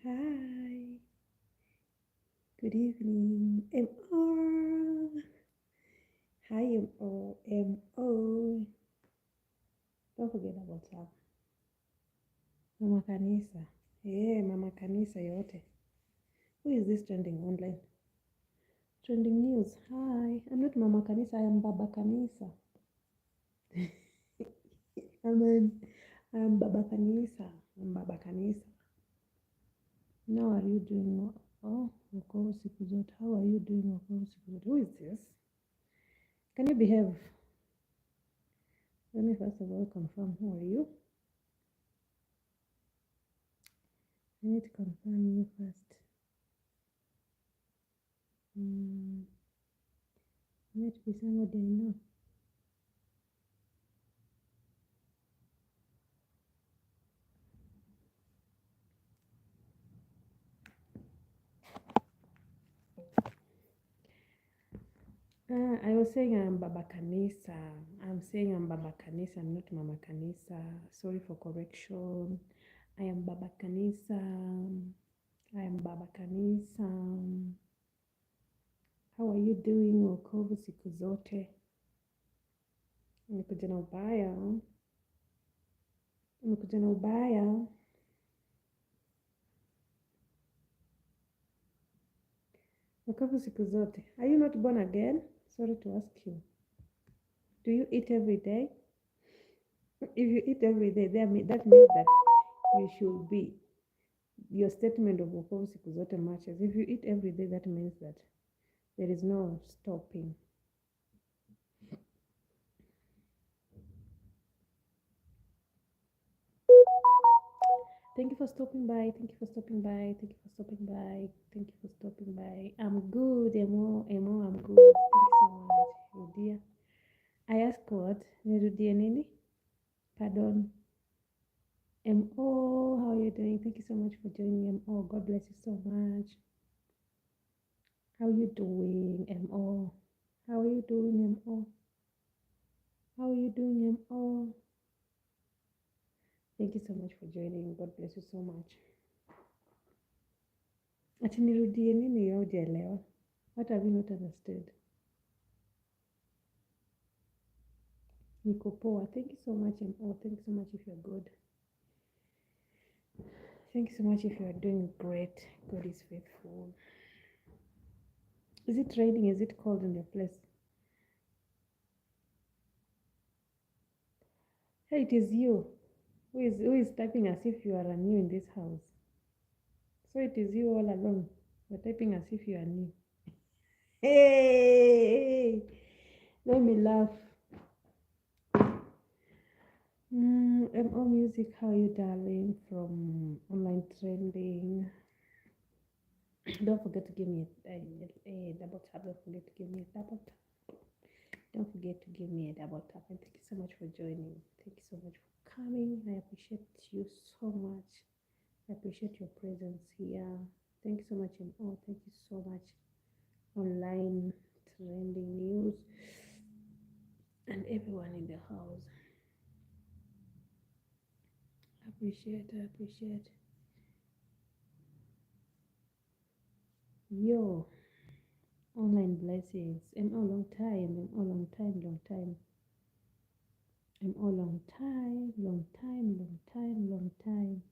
Hi, good evening, MR. Hi, MO, MO. Don't forget about WhatsApp. Mama Kanisa. Yeah, Mama Kanisa yote. Who is this trending online? Trending news. Hi, I'm not Mama Kanisa, I am Baba Kanisa. I'm Baba Kanisa. I'm Baba Kanisa. Now are you doing? Oh, wokovu siku zote. How are you doing wokovu siku zote? Who is this? Can you behave? Let me first of all confirm who are you. I need to confirm you first. Might be somebody I know. I was saying I'm Baba Kanisa. I'm saying I'm Baba Kanisa. I'm not Mama Kanisa. Sorry for correction. I am Baba Kanisa. I am Baba Kanisa. How are you doing wokovu siku zote? Nimekuja na ubaya. Nimekuja na ubaya. Wokovu siku zote. Are you not born again? Sorry to ask you. Do you eat every day? If you eat every day, that means that you should be, your statement of wokovu siku zote matches. If you eat every day, that means that there is no stopping. Thank you for stopping by. Thank you for stopping by. Thank you for stopping by. Thank you for stopping by. I'm good, Emo. I'm good. Thank you so much. Rudia. I asked what? Nirudie nini? Pardon. MO, how are you doing? Thank you so much for joining, MO. God bless you so much. How are you doing, MO? How are you doing, MO? How are you doing, MO? Thank you so much for joining. God bless you so much. Ati nirudie nini haujaelewa? What have you not understood? Niko poa. Thank you so much, MO. Thank you so much if you're good. Thank you so much if you're doing great. God is faithful. Is it raining? Is it cold in your place? Hey, it is you. Who is typing as if you are new in this house? So it is you all alone. You're typing as if you are new. Hey, let me laugh. MO Music, how are you, darling? From Online Trending. Don't forget to give me a double tap. Don't forget to give me a double tap. Don't forget to give me a double tap. And thank you so much for joining. Thank you so much for coming. I appreciate you so much. I appreciate your presence here. Thank you so much, MO. Thank you so much. Online Trending News and everyone in the house. I appreciate. Yo, online blessings. MO long time. MO long time. MO long time.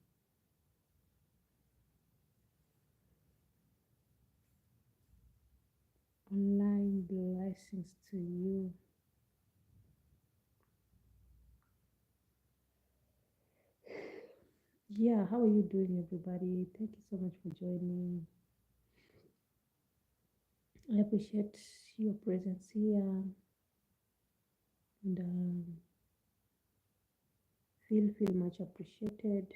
Online blessings to you. Yeah, how are you doing, everybody? Thank you so much for joining. I appreciate your presence here, and feel much appreciated.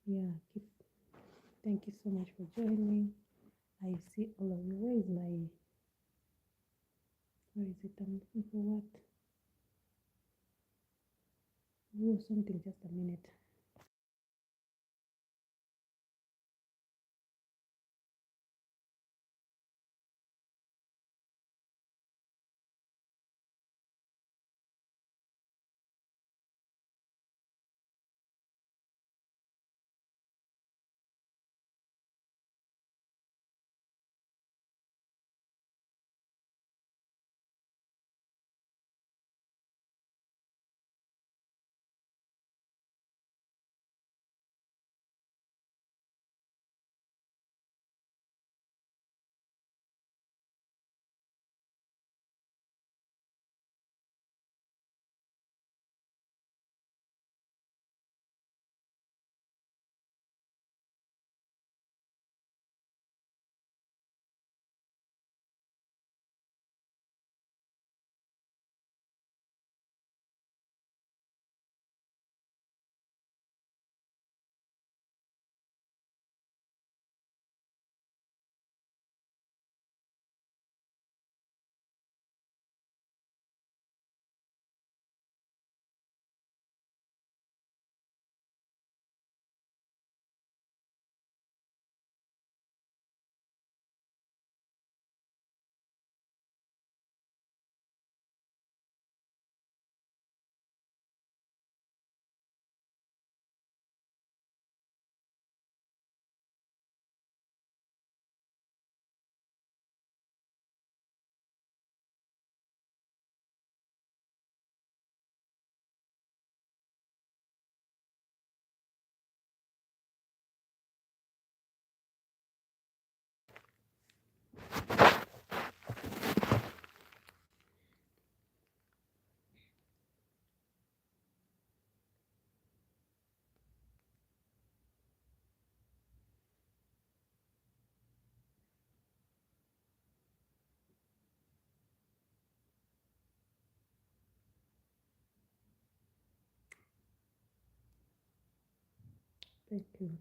Yeah, thank you so much for joining. I see all of you. Where is it? I'm looking for what? Oh, something, just a minute. Thank you.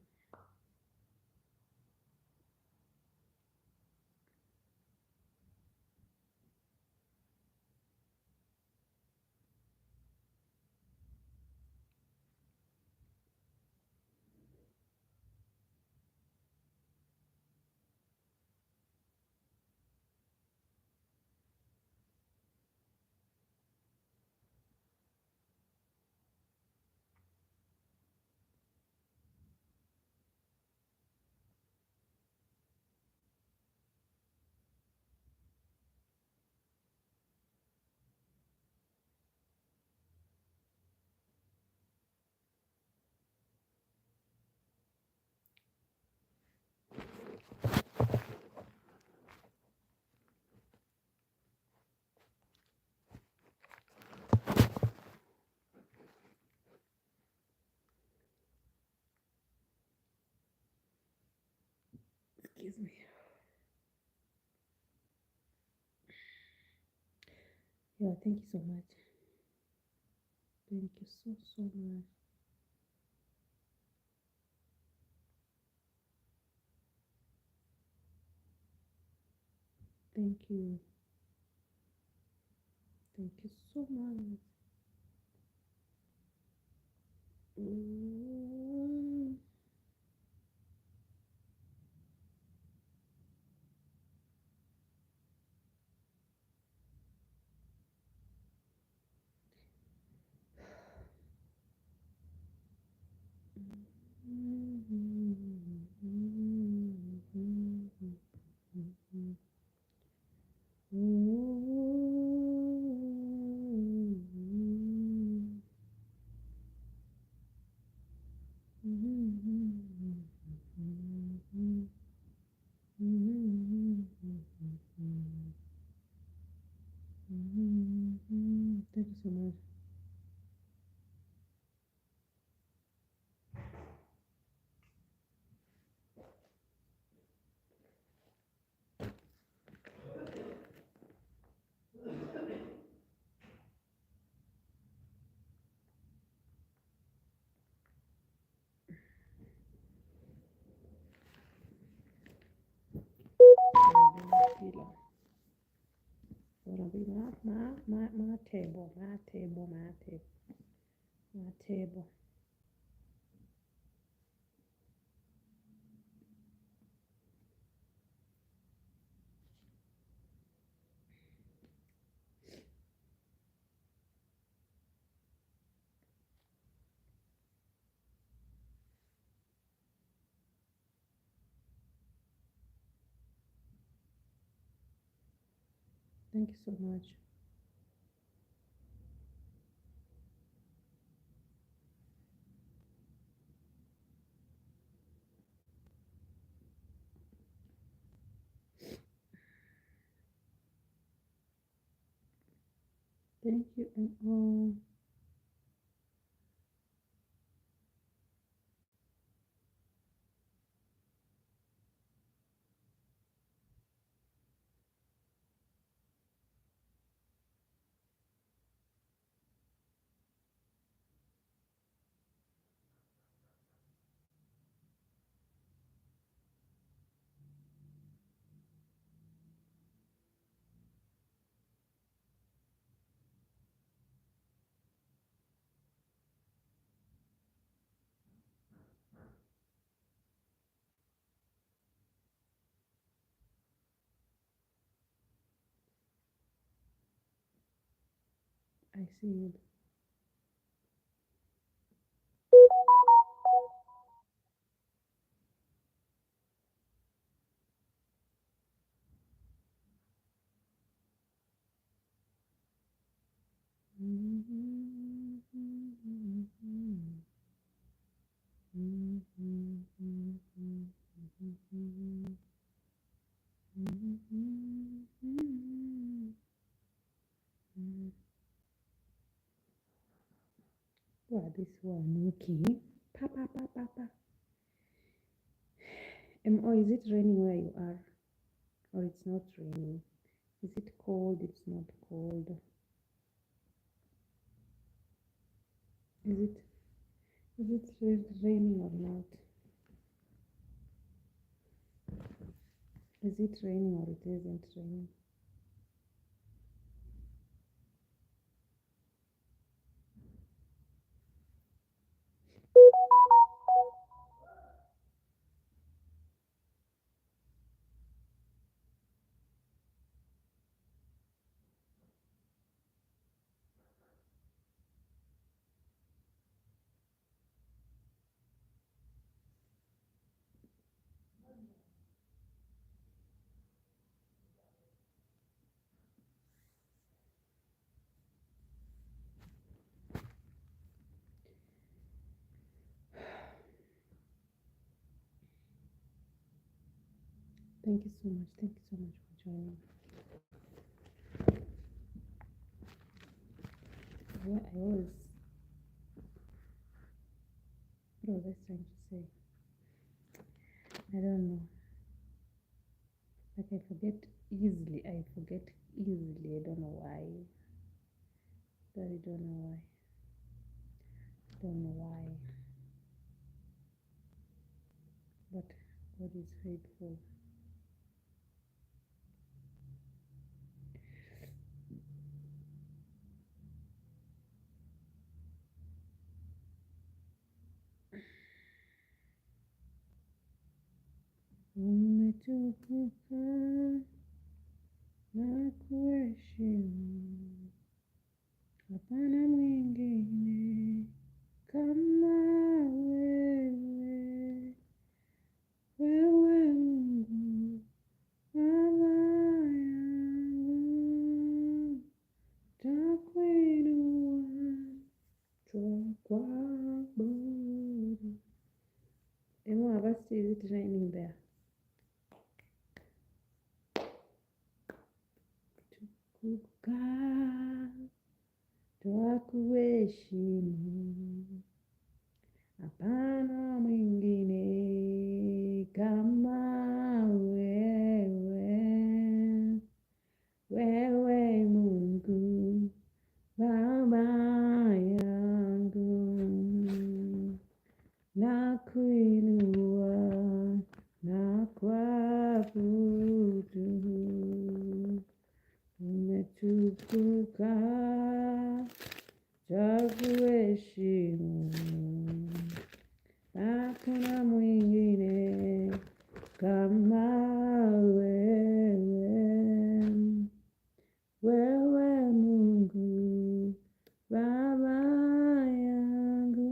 Excuse me. Yeah, thank you so much. Thank you so much. Thank you. Thank you so much. Mm. Thank you so much. Gonna be my table, my table. Thank you so much. Thank you and all. I see it. What this one? Okay. Pa pa pa pa pa. Is it raining where you are? Or it's not raining? Is it cold? It's not cold. Is it Is it raining or not? Is it raining or it isn't raining? Thank you so much. Thank you so much for joining. Yeah, what was I trying to say? I don't know. Like I forget easily. I forget easily. I don't know why. I don't know why. Don't know why. But God is faithful. Umetukuka na kuheshimu, hapana mwingine kama wewe. Wewe Mungu Baba yangu, takuinua, twakuabudu. Emma, Avasti, is it raining there? Kukaa twakuheshimu, hapana mwingine kama wewe. Wewe Mungu Baba yangu, nakuinua na kuabudu. Umetukuka, twakuheshimu, hakuna mwingine kama wewe. Wewe Mungu Baba yangu,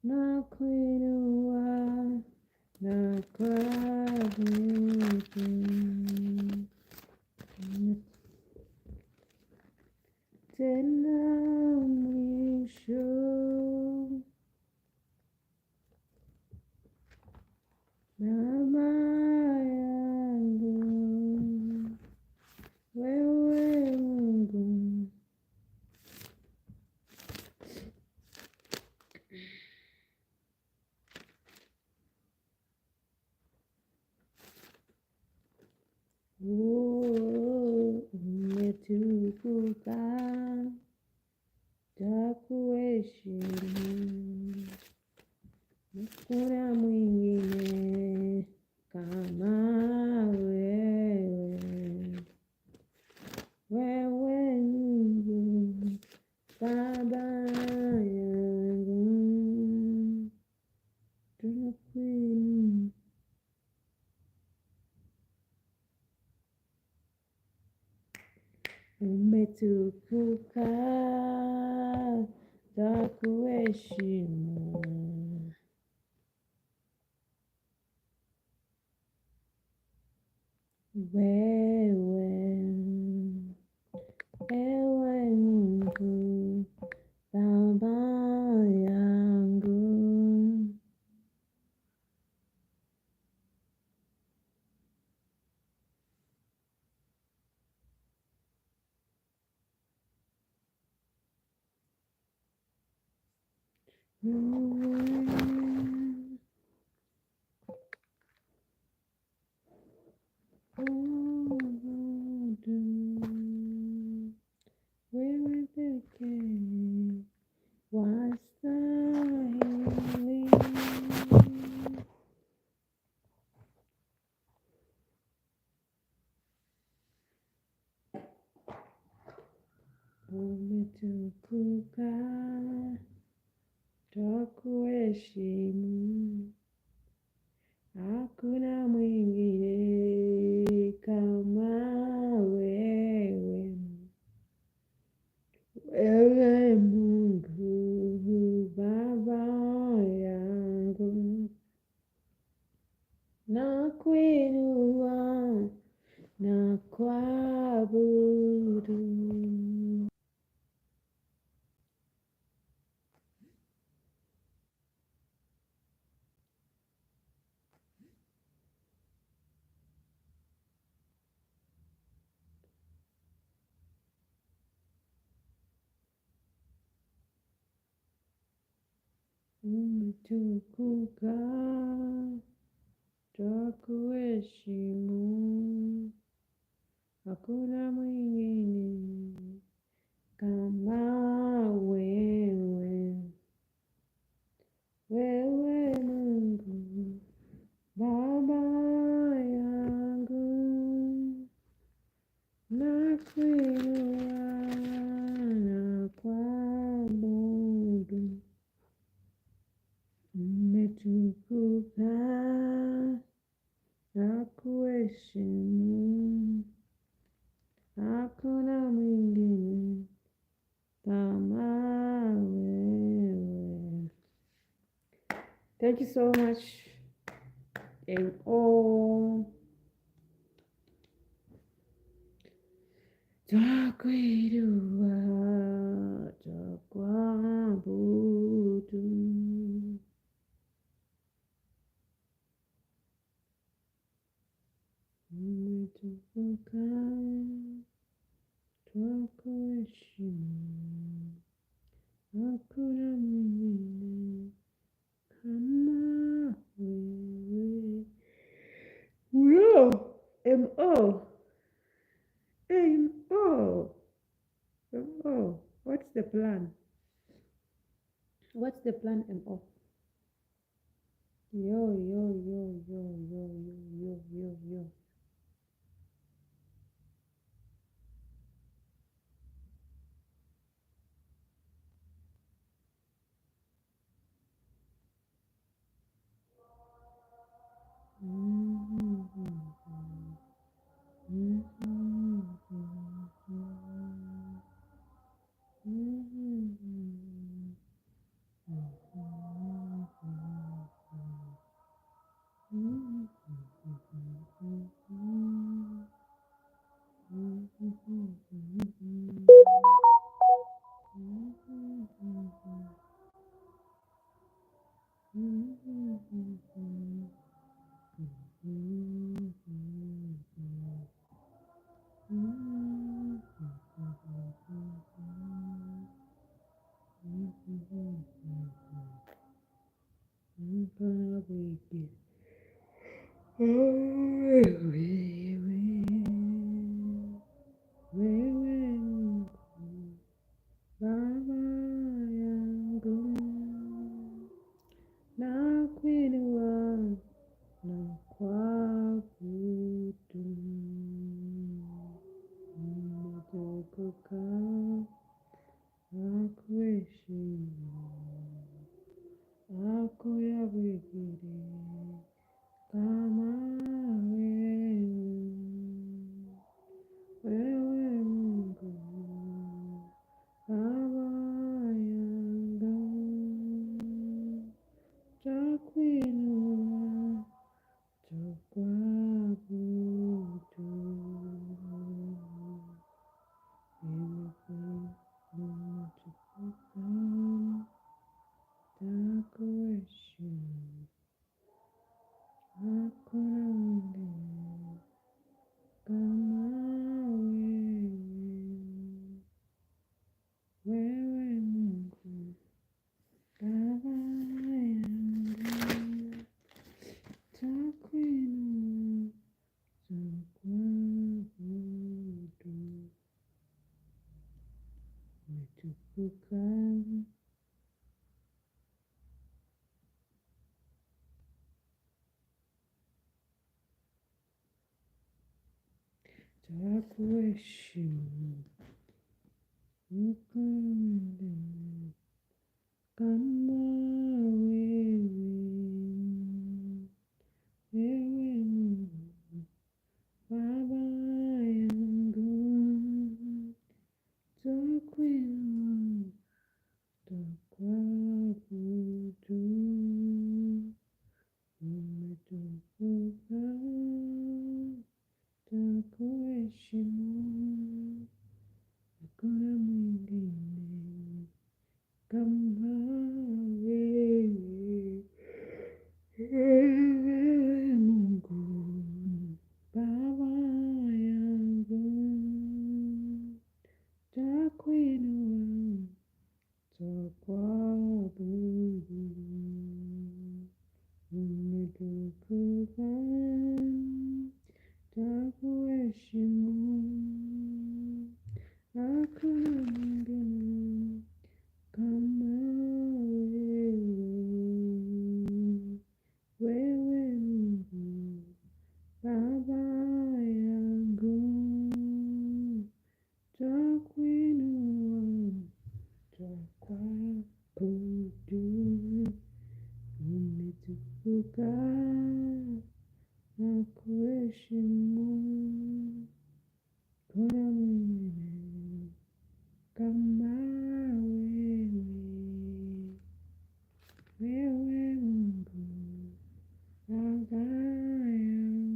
nakuinua na kuabudu. Tena mwisho, Baba yangu, wewe Mungu umetukuka, twakuheshimu, hakuna mwingine kama wewe. Wewe Mungu Baba yangu, tunakuinua. Umetukuka, twakuheshimu, wewe, ewe Mungu Baba yangu, wewe pekee wastahili. umetukuka, twakuheshimu. Hakuna mwingine kama wewe, wewe Mungu Baba yangu, nakuinua na kuabudu. Umetukuka, twakuheshimu. Hakuna mwingine kama wewe, wewe Mungu Baba yangu, nakuinua na kuabudu. Umetukuka, nakuheshimu. Hakuna mwingine kama wewe. Thank you so much. And all twakuinua, twakuabudu. Umetukuka, twakuheshimu. Hakuna mwingine kama wewe. Whoa! M.O. M.O. M.O. What's the plan? What's the plan, M.O.? Yo, yo, yo, yo, yo, yo, yo, yo, yo. Baba yangu, nakuinua na kuabudu. Umetukuka, nakuheshimu. Hakuna mwingine kama wewe, wewe Mungu Baba yangu, twakuinua, twakuabudu. Umetukuka, twakuheshimu. Hakuna mwingine kama wewe, wewe Mungu Baba yangu, twakuinua, twakuabudu. Umetukuka, twakuheshimu. Ukawende kama wewe, wewe Mungu Baba yangu, takuinua, takuabudu, umetukuka, takuheshimu, hakuna mwingine kama wewe, wewe Mungu Baba yangu, takuinua, takuabudu, umetukuka, takuheshimu, hakuna mwingine kama wewe, wewe Mungu Baba yangu, takuinua, takuabudu, umetukuka, nakuheshimu, kuna mwingine kama wewe, wewe Mungu Baba yangu,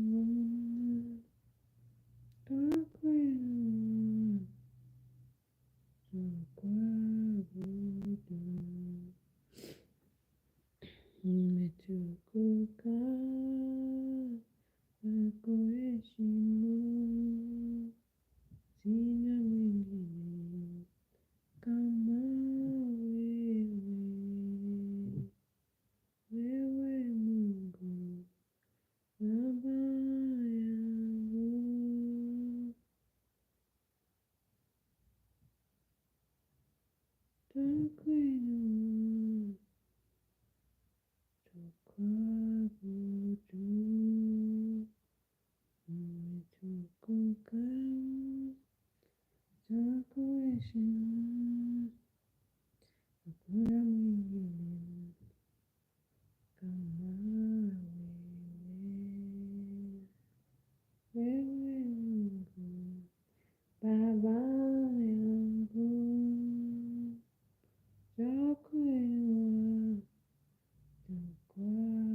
takuinua, takuabudu, umetukuka, nakuheshimu, sina mwingine kama wewe, wewe Mungu Baba yangu, takuinua, takuabudu, umetukuka, takuheshimu, hakuna mwingine kama wewe, wewe Mungu Baba yangu, takuinua, takuabudu,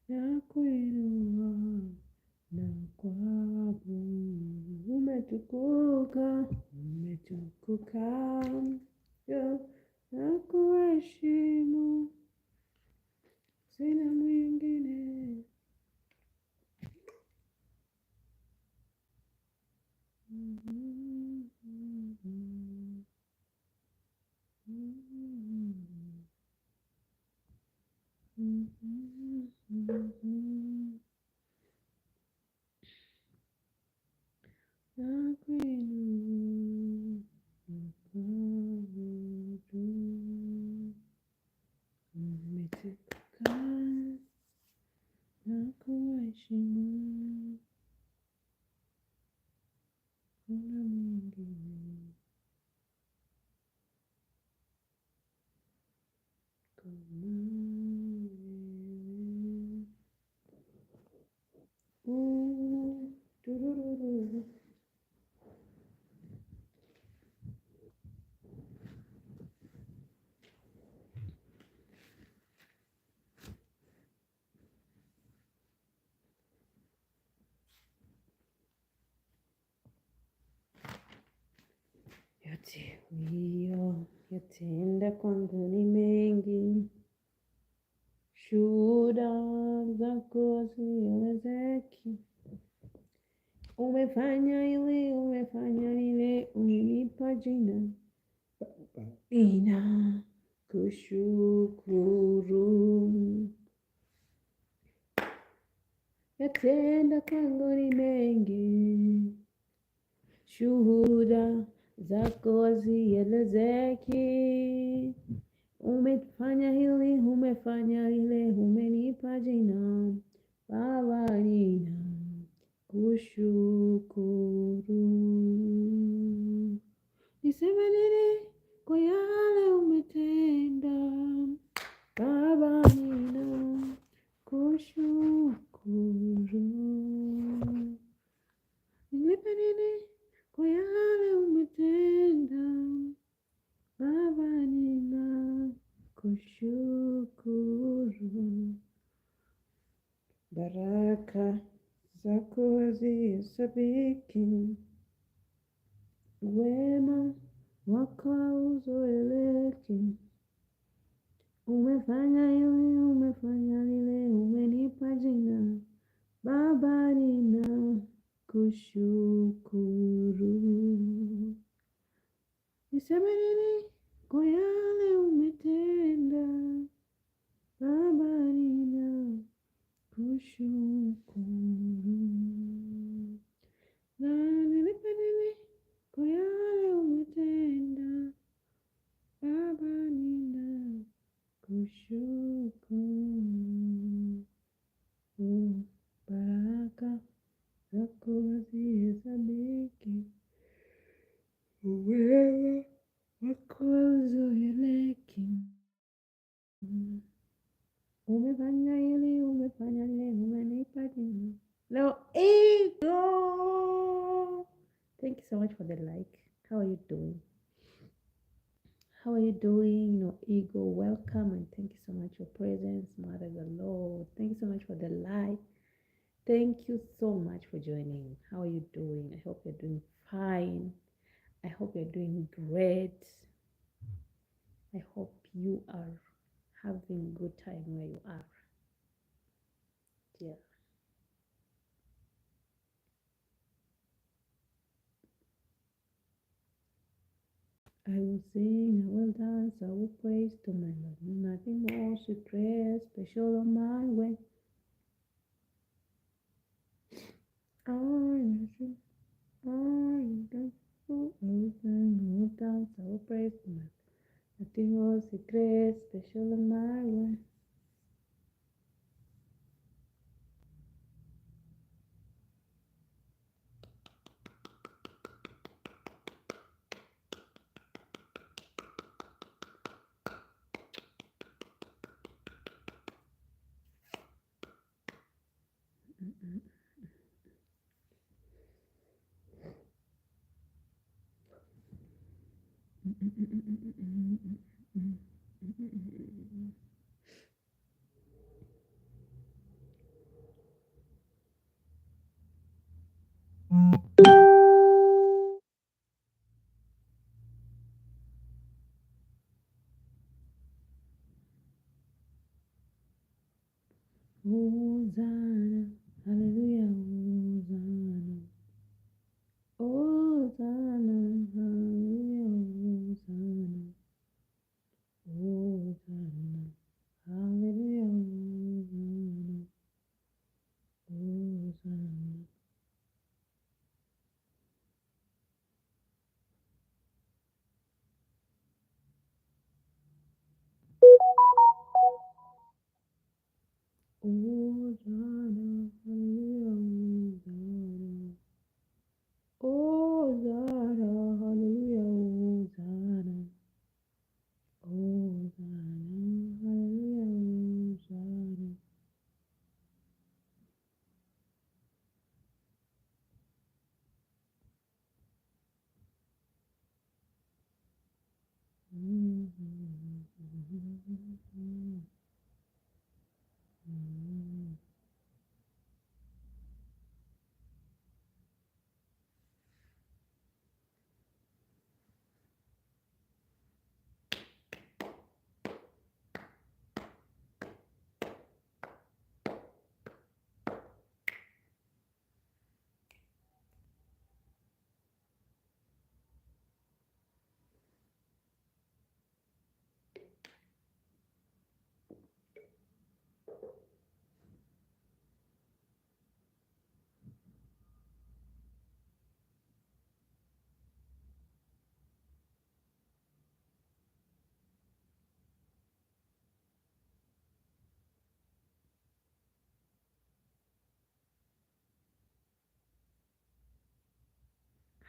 nakuinua, nakuabudu, umetukuka, umetukuka, nakuheshimu, sina mwingine. Umetukuka na kuheshimu, kuna mwingine kama wewe. Turururu. Yote uliyotenda kwangu ni mengi, shuhuda zako hazielezeki. Umefanya ile, umefanya lile, umenipa jina, ninakushukuru. Yatenda kwangu ni mengi, shuhuda zako hazielezeki. Umefanya hili, umefanya lile, umenipa jina, Baba ninakushukuru. Niseme nini kwa yale umetenda, Baba ninakushukuru. Nilipe nini kwa yale umetenda, Baba ninakushukuru. Baraka zako hazihesabiki, wema wako hauzoeleki. Umefanya hili, umefanya lile, umenipa jina, Baba ninakushukuru. Niseme nini kwa yale umetenda, Baba ninakushukuru. Na nilipe nini kwa yale umetenda, Baba ninakushukuru. Baraka zako hazihesabiki, wewe wako hauzoeleki. Umefanya hili, umefanya lile, umenipa jina. Now, ego. Thank you so much for the like. How are you doing? How are you doing? No ego, welcome and thank you so much for your presence, Mother of the Lord. Thank you so much for the like. Thank you so much for joining. How are you doing? I hope you're doing fine. I hope you're doing great. I hope you are having a good time where you are. Yeah. I will sing, I will dance, I will praise to my Lord. Nothing more secret, special on my way. I will sing, I will dance, I will sing, I will dance, I will praise to my Lord. Nothing more secret, special on my way. Hosanna, hallelujah, Hosanna. Hosanna, hallelujah, Hosanna. Hosanna, hallelujah,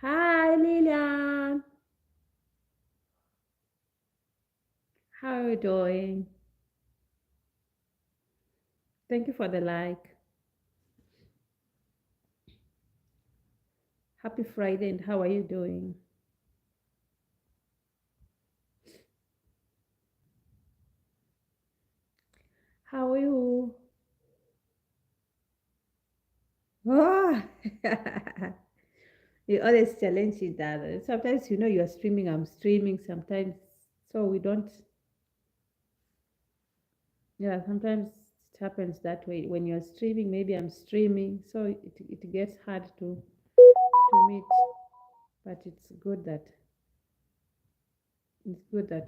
Hi, Lilian. How are you doing? Thank you for the like. Happy Friday, and how are you doing? How are you? Oh, you always challenge each other. Sometimes you know you're streaming, I'm streaming. Sometimes, so we don't. Yeah, sometimes it happens that way. When you're streaming, maybe I'm streaming, so it gets hard to meet. But it's good that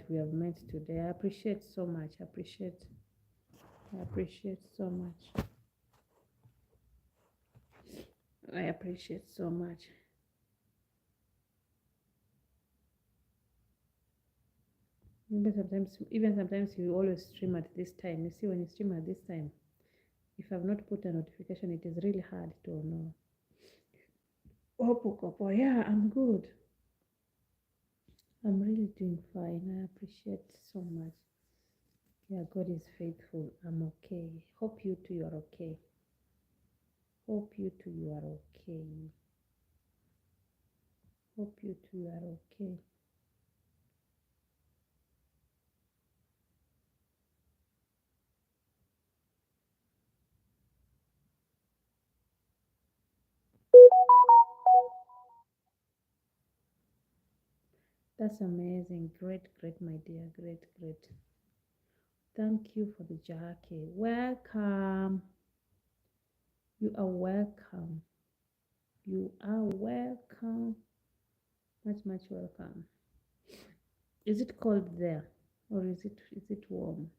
we have met today. I appreciate so much. I appreciate so much. I appreciate so much. Even sometimes you always stream at this time. You see, when you stream at this time, if I've not put a notification, it is really hard to know. Oh, Popo, yeah, I'm good. I'm really doing fine. I appreciate so much. Yeah, God is faithful. I'm okay. Hope you too you are okay. Hope you too you are okay. Hope you too you are okay. That's amazing. Great, great, my dear. Great, great. Thank you for the jacket. Welcome. You are welcome. You are welcome. Much, much welcome. Is it cold there? Or is it warm?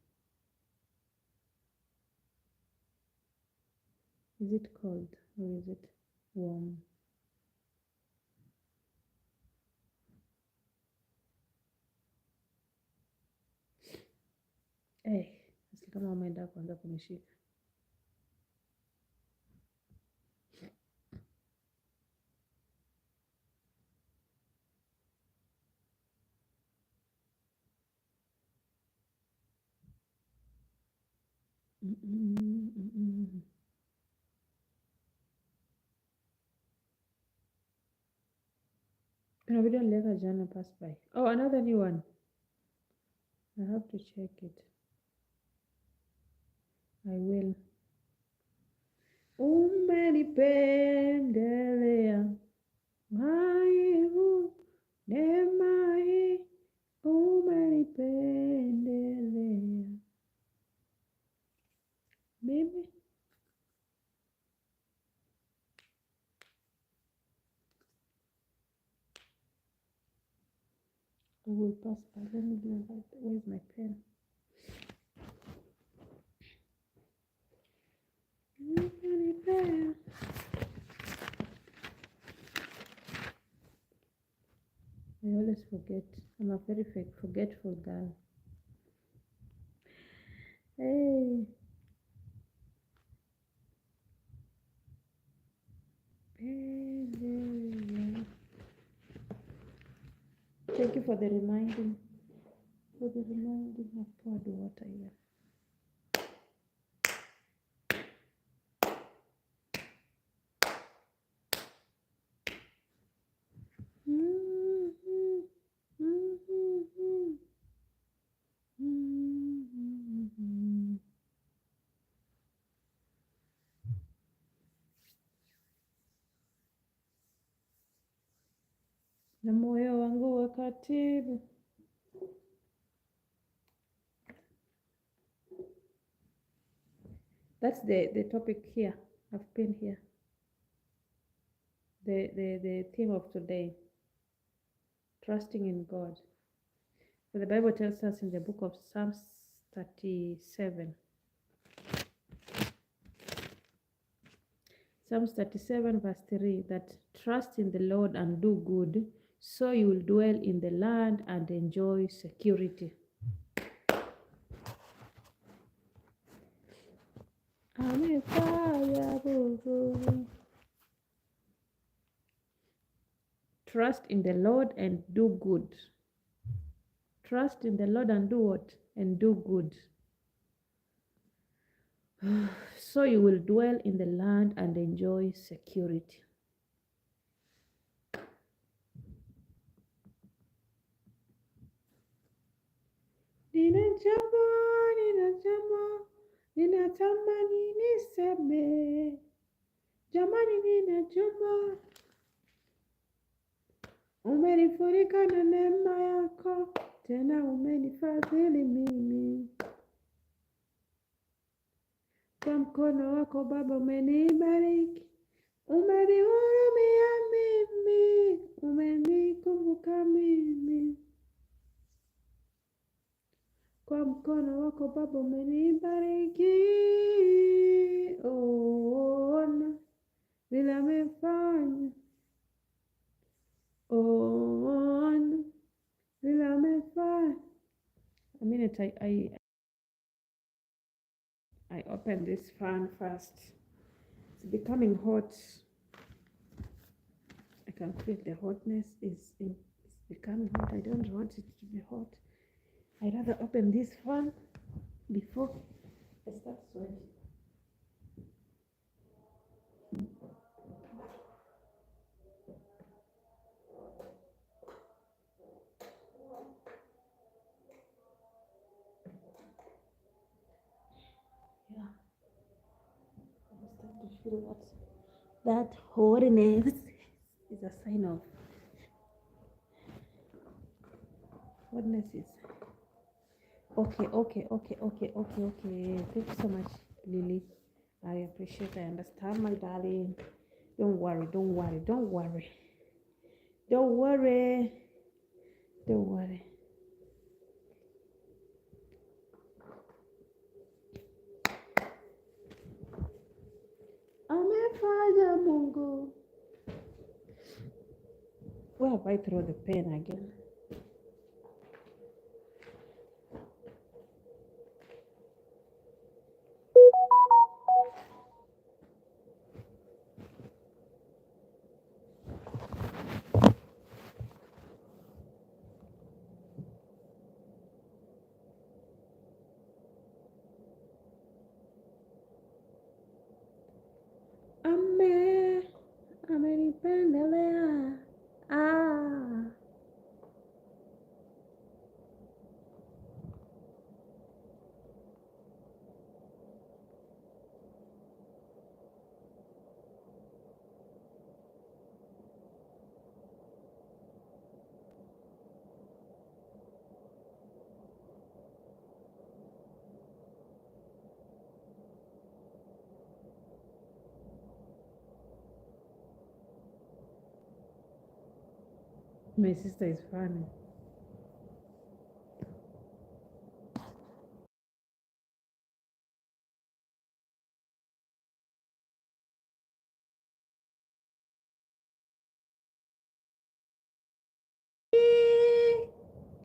Is it cold or is it warm? Eh, nasikia kama umeenda kuanza kunishika. Mm-mm. Kuna video niliweka jana pass by. Oh, another new one. I have to check it. I will. Umenipendelea maivu neema hii umenipendelea mimi. I will pass by. Let me do that. Where's my pen? Umenipea. I always forget. I'm a very forgetful girl. Hey, pendelea. Thank you for the reminding. For the reminding of poured water here. Na moyo wangu wa katibu. That's the topic here. I've been here. The theme of today. Trusting in God. So the Bible tells us in the book of Psalms 37. Psalms 37 verse 3 that trust in the Lord and do good, so you will dwell in the land and enjoy security. Amefanya Mungu. Trust in the Lord and do good. Trust in the Lord and do what? And do good. So you will dwell in the land and enjoy security. Ninatamani niseme, jamani ninajua, umenifurika na neema yako, tena umenifadhili mimi. Kwa mkono wako Baba umenibariki, umenihurumia mimi, umenikumbuka mimi. Kwa mkono wako Baba umenibariki, ona vile amefanya, ona vile amefanya. A minute, I open this fan first. It's becoming hot. I can feel the hotness is becoming hot. I don't want it to be hot. I'd rather open this fan before I start sweating. Yeah, I start to feel that hotness is a sign of hotness is okay. Thank you so much, Lily. I appreciate. I understand, my darling. Don't worry. Amefanya Mungu. Where have I thrown the pen again? Amenipendelea. My sister is funny.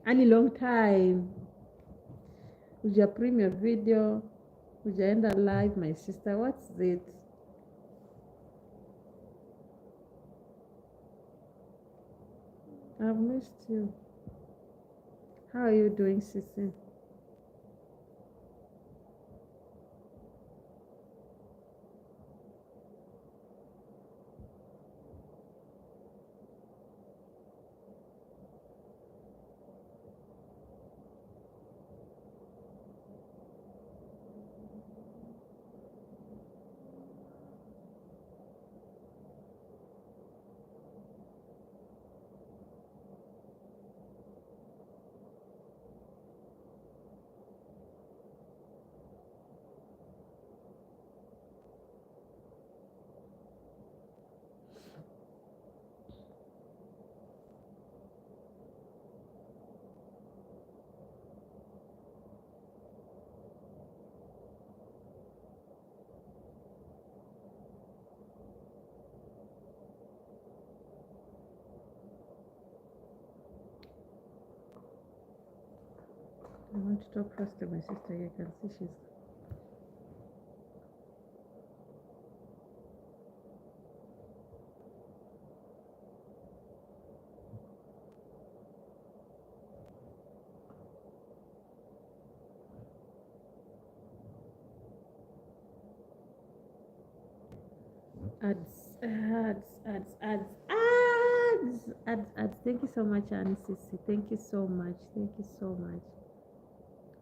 Any long time. Uja premiere video. Ujaenda live, my sister. What's it? I've missed you. How are you doing, Sissy? I want to talk first to my sister. You can see she's. Ads. Thank you so much, Annie Sisi. Thank you so much. Thank you so much.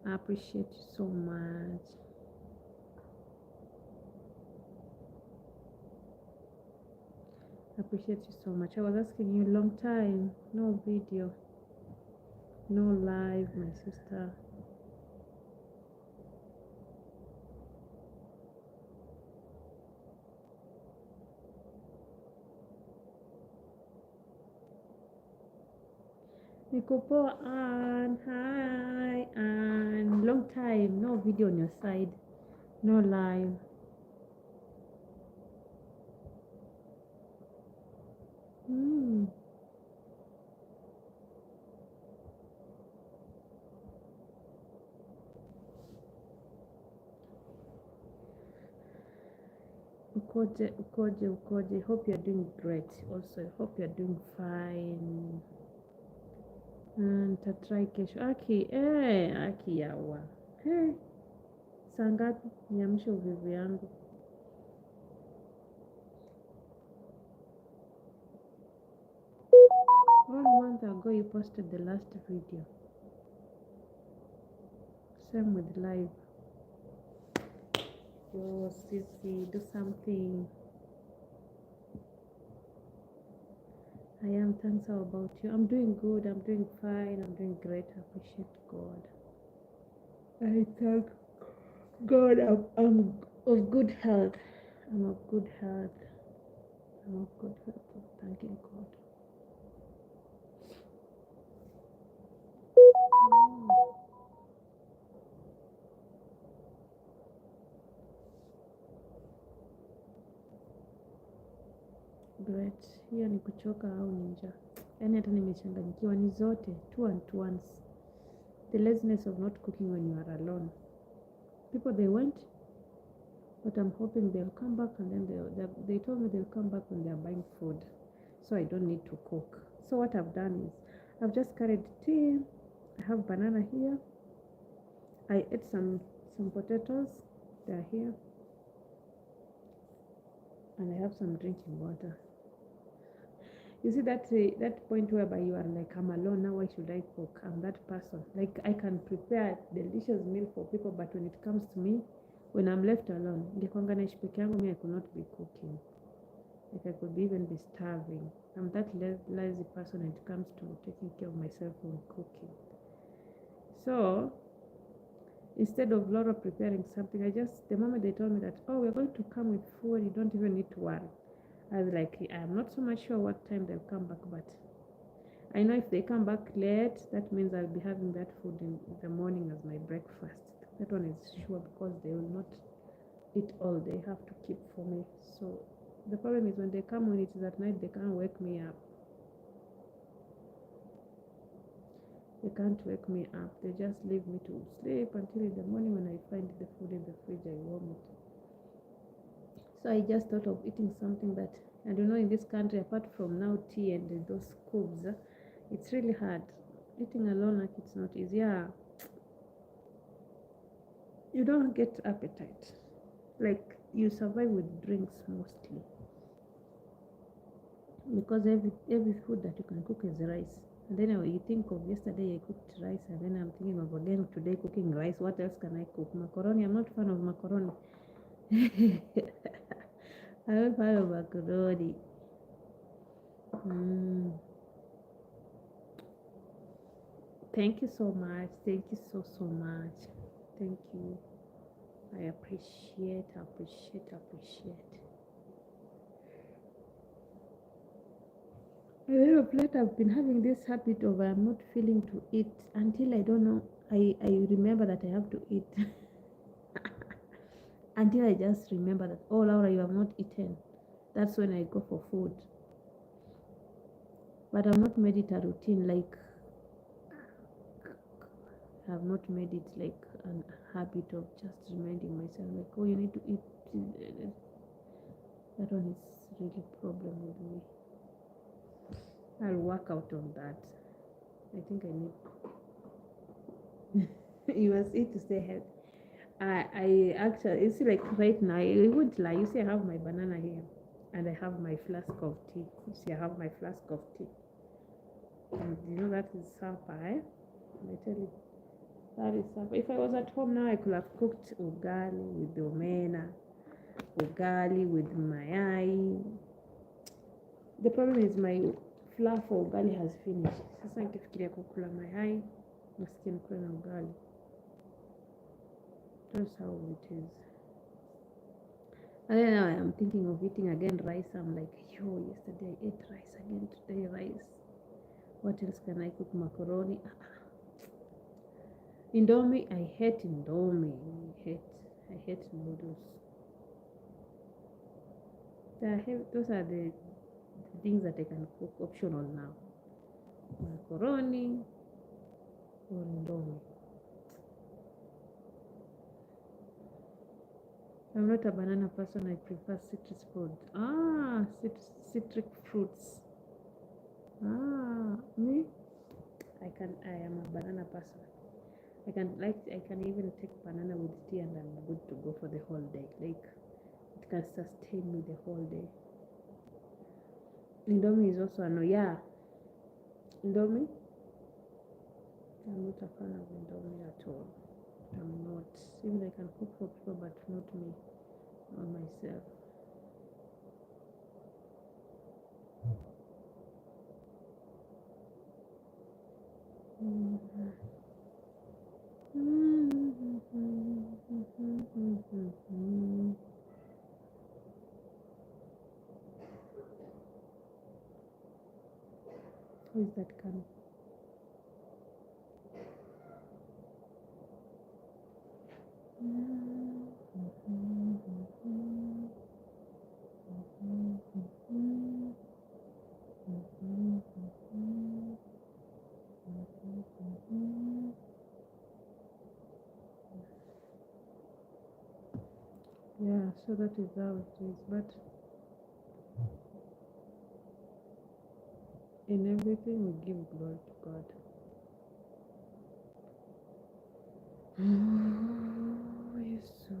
I appreciate you so much. I appreciate you so much. I was asking you a long time. No video, no live, my sister. Niko poa, Ann. Hi, Ann. Long time. No video on your side. No live. Mm. Ukoje. Hope you're doing great. Also, hope you're doing fine. Nitatry kesho. Aki yawa. Saa ngapi? Niamshe uvivu yangu. 1 month ago you posted the last video. Same with live. Yo, Sisi, do something. I am. Thanks. How about you? I'm doing good. I'm doing fine. I'm doing great. I appreciate God. I thank God. I'm of good health. I'm of good health. I'm of good health. I'm thanking God. Great. Hiyo ni kuchoka au ni njaa? Yaani hata nimechanganyikiwa, ni zote two and once. The laziness of not cooking when you are alone. People, they went, but I'm hoping they'll come back, and then they told me they'll come back when they're buying food, so I don't need to cook. So what I've done is I've just carried tea. I have banana here. I ate some potatoes. They're here, and I have some drinking water. You see that point whereby you are like, I'm alone now, why should I cook? I'm that person. Like, I can prepare delicious meal for people, but when it comes to me, when I'm left alone, I could not be cooking. Like, I could even be starving. I'm that lazy person when it comes to taking care of myself when cooking. So instead of Laura preparing something, the moment they told me that, oh, we're going to come with food, you don't even need to worry. I was like, I'm not so much sure what time they'll come back, but I know if they come back late, that means I'll be having that food in the morning as my breakfast. That one is sure, because they will not eat all they have to keep for me. So the problem is when they come, when it is at night, they can't wake me up. They can't wake me up. They just leave me to sleep until in the morning when I find the food in the fridge, I warm it. So I just thought of eating something that, I don't know, in this country, apart from now tea and those cubes, it's really hard. Eating alone, like, it's not easy. Yeah. You don't get appetite. Like, you survive with drinks mostly. Because every food that you can cook is rice. And then you think of yesterday I cooked rice, and then I'm thinking of again today cooking rice. What else can I cook? Macaroni. I'm not a fan of macaroni. I'm not a fan of macaroni. Thank you so much. Thank you so much. Thank you. I appreciate. And then of late I've been having this habit of I'm not feeling to eat until I don't know. I remember that I have to eat. Until I just remember that, oh, Laura, you have not eaten. That's when I go for food. But I've not made it a routine, like, I've not made it like a habit of just reminding myself, like, oh, you need to eat. That one is really a problem with me. I'll work out on that. I think I need. You must eat to stay healthy. I actually, you see, like right now, I wouldn't lie. You see, I have my banana here. and I have my flask of tea. You see, I have my flask of tea. And you know that is supper, eh? I tell you, that is supper. If I was at home now, I could have cooked ugali with the omena, ugali with mayai. The problem is my flour for ugali has finished. Sasa nikifikiria kukula mayai, nasikia nikule na ugali. That's how it is. And then now I'm thinking of eating again rice. I'm like, yo, yesterday I ate rice again, today rice. What else can I cook? Macaroni. Indomie, I hate Indomie. I hate noodles. Those are the things that I can cook optional now. Macaroni or Indomie. I'm not a banana person. I prefer citrus fruit. Citric fruits. Me? I am a banana person. I can even take banana with tea and I'm good to go for the whole day. Like, it can sustain me the whole day. Indomie is also Indomie. I'm not a fan of Indomie at all. I'm not. Even I can cook for people, but not me, not myself. Who is that coming? Yeah, so that is how it is. But in everything we give glory to God. Oh, yes, so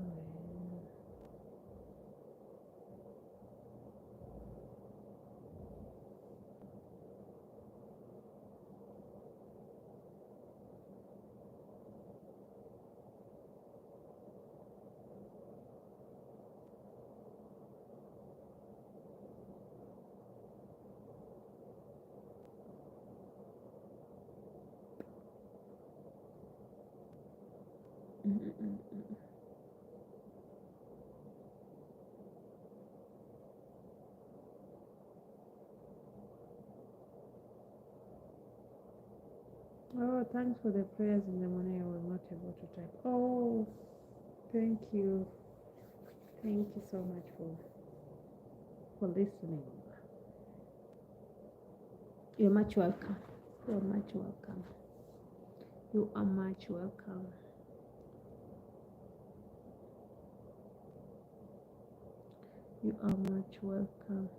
Oh, thanks for the prayers in the morning. I was not able to type. Oh, thank you. Thank you so much for listening. You're much welcome. You're much welcome. You are much welcome. You are much welcome.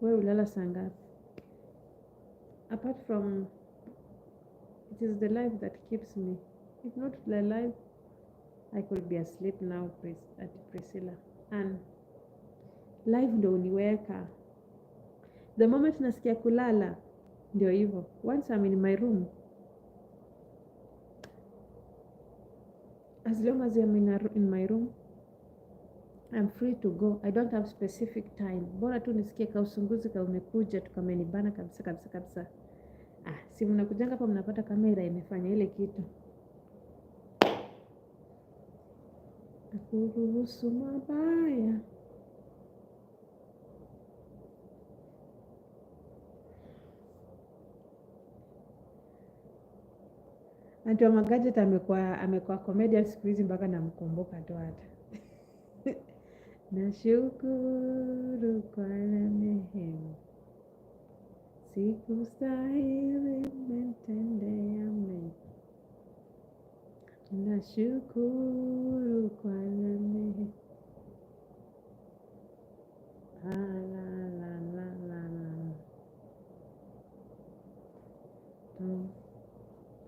Wewe ulala saa ngapi? Apart from, it is the life that keeps me. If not the life, I could be asleep now, at Priscilla. And life ndio uniweka. The moment nasikia kulala, ndio hivyo. Once I'm in my room, as long as I'm in my room, I'm free to go. I don't have specific time. Bora tu nisikie kausunguzi umekuja tukamenibana kabisa. Si mnakujanga hapa mnapata kamera imefanya ile kitu. Akuruhusu mabaya. Anti wa Magadget amekuwa comedian siku hizi mpaka namkumbuka tu hata. Nashukuru kwa rehema, sikustahili umetendea mema. Nashukuru kwa rehema. La la la la la la.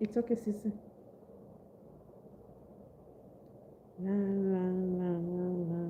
It's okay, sisi. La la la la la.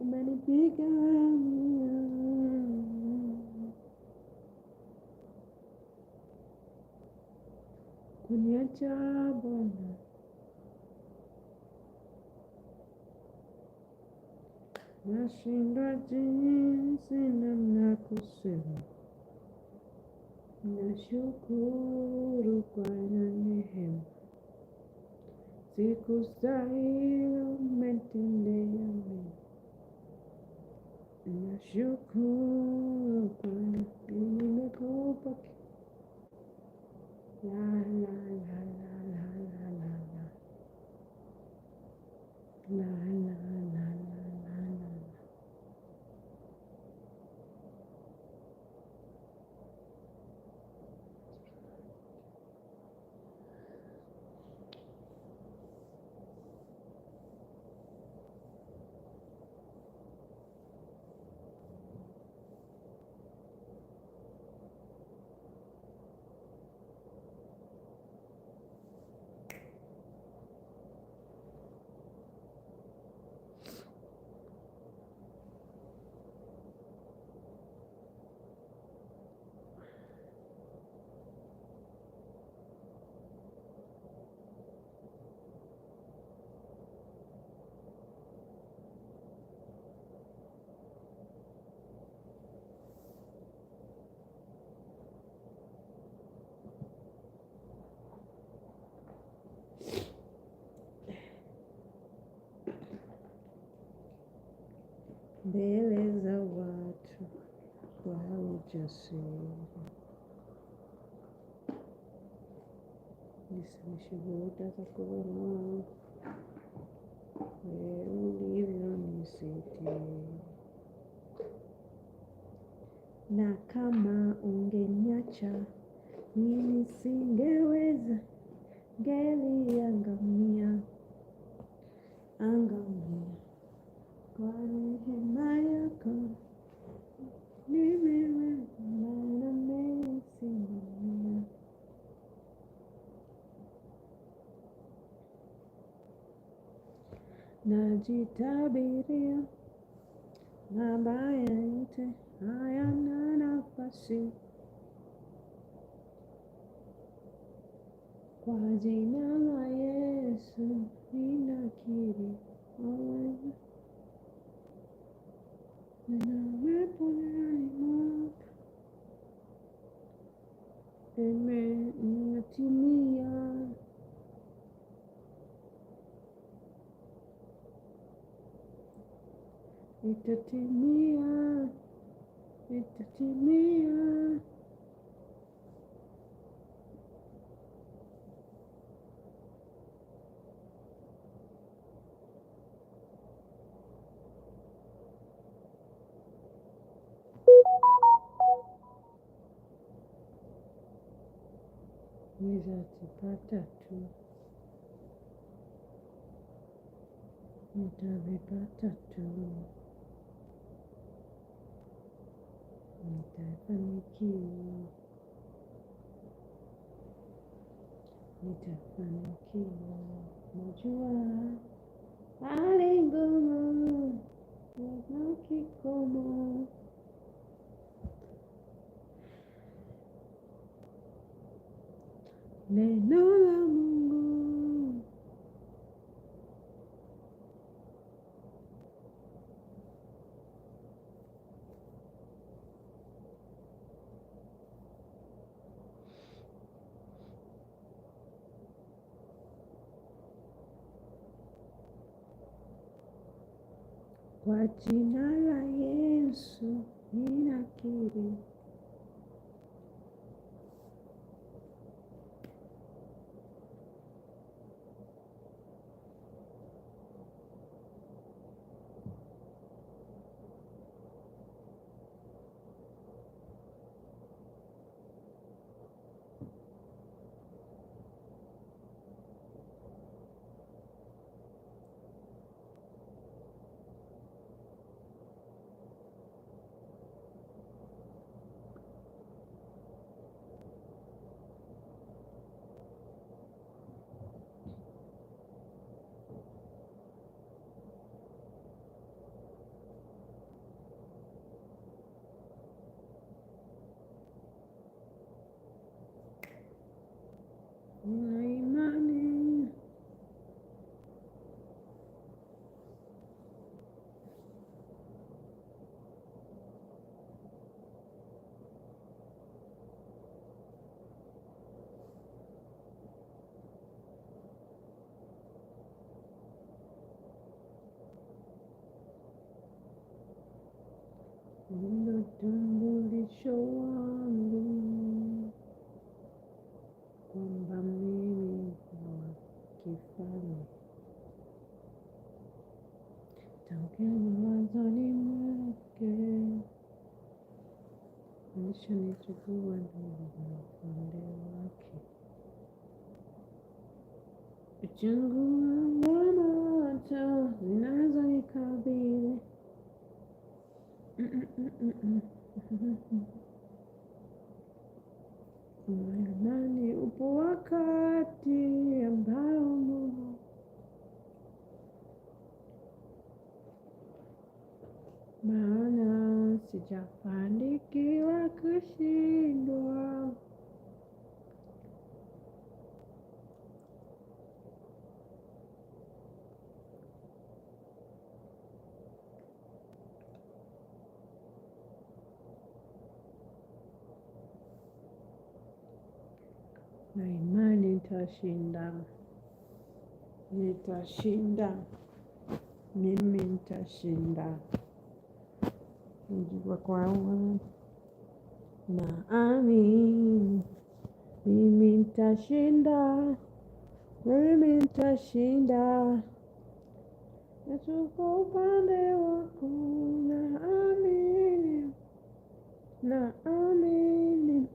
Umenipiga kuniacha Bwana, nashindwa jinsi namna kusema. Nashukuru kwa rehema, sikustahili umetendea mema. Nashukuru kwa nimekupa. La la la la la la la la. La la la la la la. Mbele za watu kwa ujasiri, niseme shuhuda za kuona wewe ulivyonisitiri. Na kama ungeniacha mimi singeweza, ngeliangamia angamia. Kwa rehema yako nimeweza nimesimamia. Najitabiria mabaya yote hayana nafasi, kwa jina la Yesu ninakiri waweza. Ninaweponani mwako inatimia. Itatimia, itatimia. Nitazipata tu, nitavipata tu, nitafanikiwa. nitafanikiwa. Najua hali ngumu na kikomo. Neno la Mungu kwa jina la Yesu ninakiri. Nina imani ndio utambulisho wangu kwamba mimi ni wa kifalme. Tangia mwanzoni mwake alishanichagua ndugu na upande wake. Uchungu na moto zinazonikabili imani upo wakati ambao Mungu maana sijafanikiwa kushindwa. Na imani nitashinda, nitashinda, mimi nitashinda. Njua kwangu na amini, mimi nitashinda, mimi nitashinda. Natuko upande wako na amini, na amini.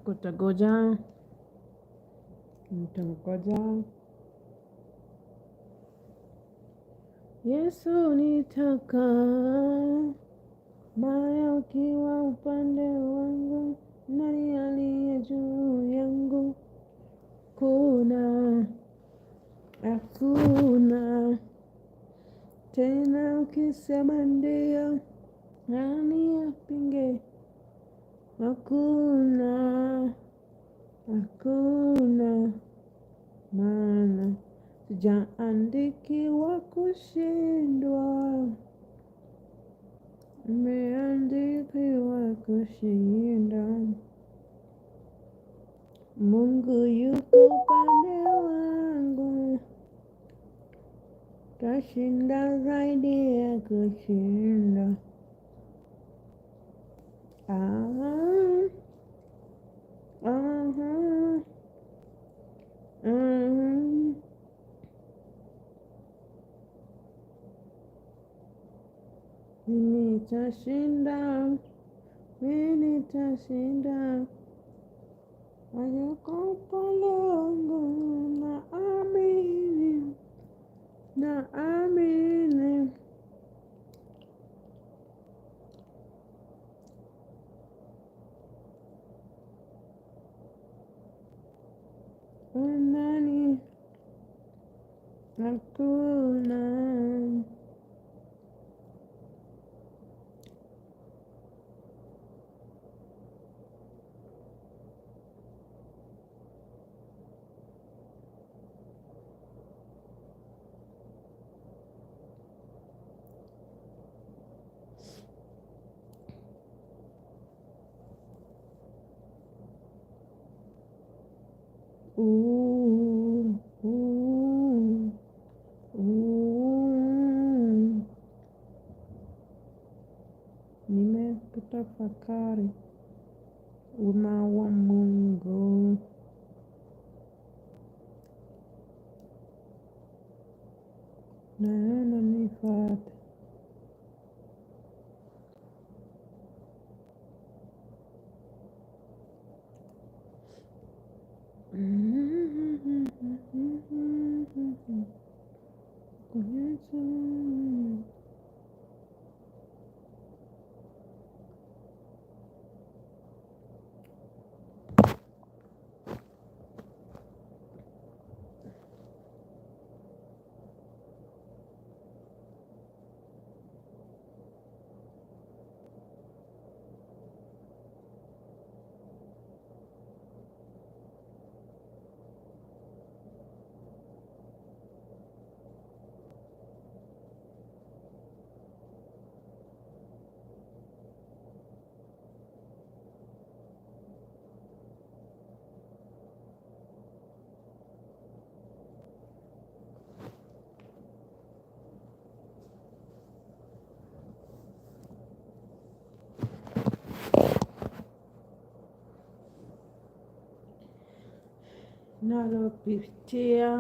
Kutangoja, nitangoja. Yesu nitakaa, moyo ukiwa upande wangu, nani aliye juu yangu? Hakuna tena, ukisema ndio, nani apinge? Hakuna, maana sijaandikiwa kushindwa, nimeandikiwa kushinda. Mungu yuko upande wangu, tashinda zaidi ya kushinda. Nitashinda, nitashinda. Hayuko palongo naamini nani hakuna. Ooh, ooh, ooh. Nimekutafakari wema wa Mungu. Naona nifate. Nalopitia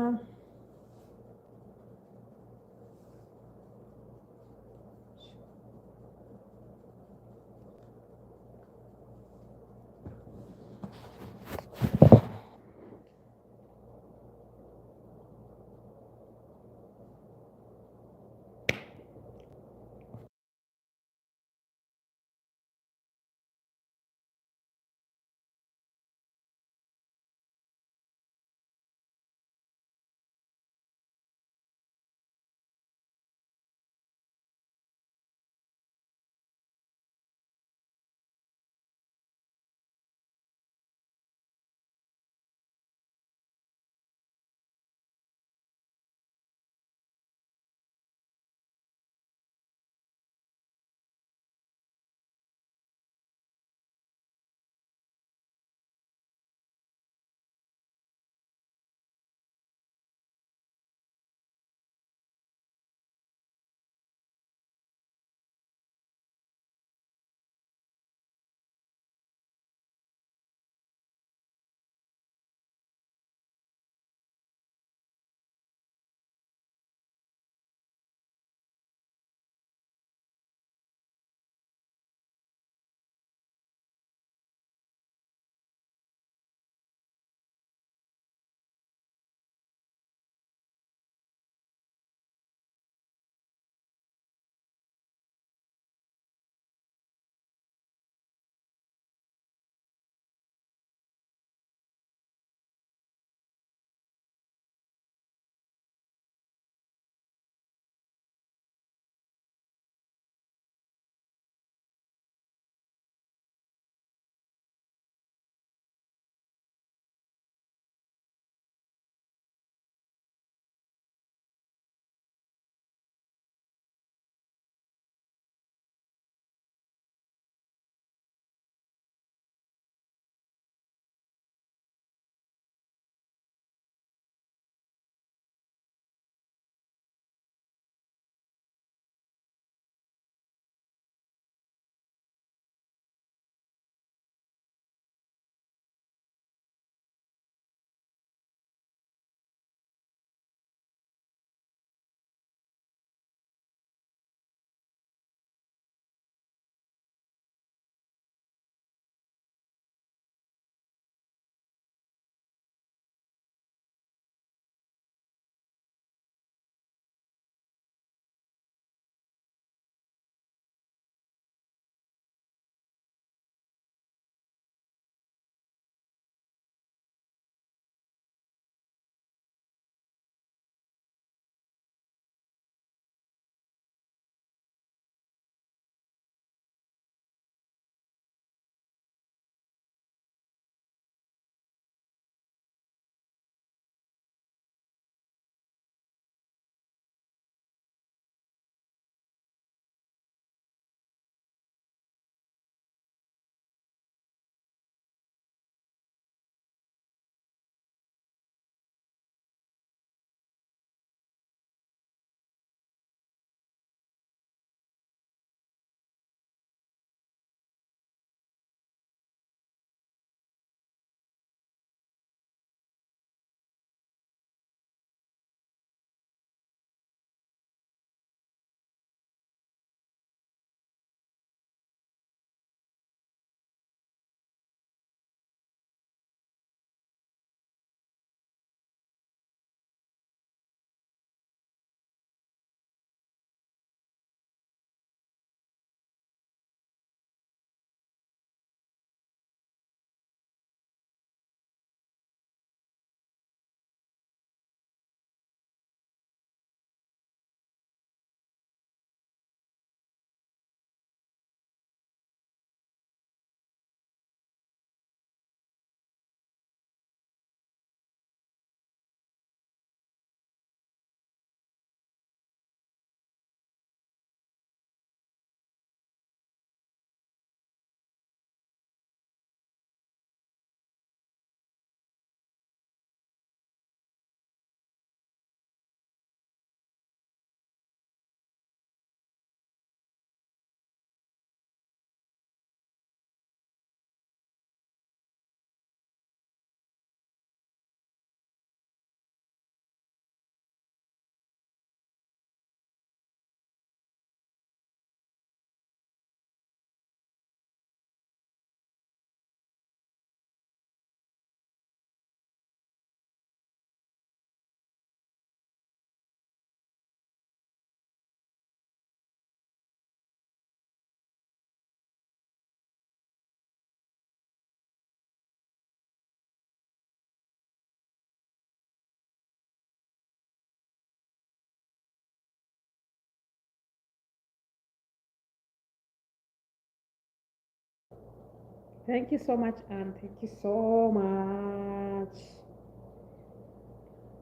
Thank you so much, Anne. Thank you so much.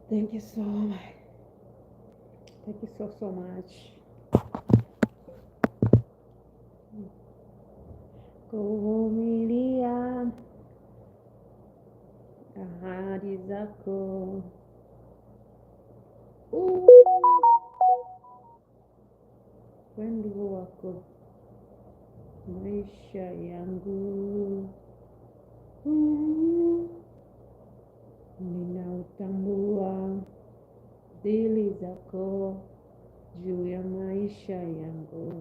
Thank you so much. Thank you so much. Kuvumilia ahadi zako. Wendo wako maisha yangu. Ninautambua dili zako juu ya maisha yangu.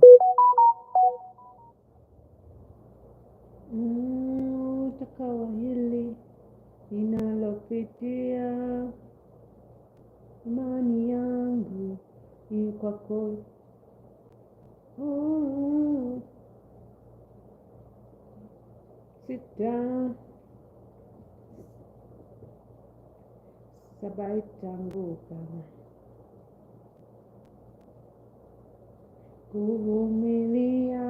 Utakawa hili ninalopitia, imani yangu ni kwako. Sita sabai tanguka kuvumilia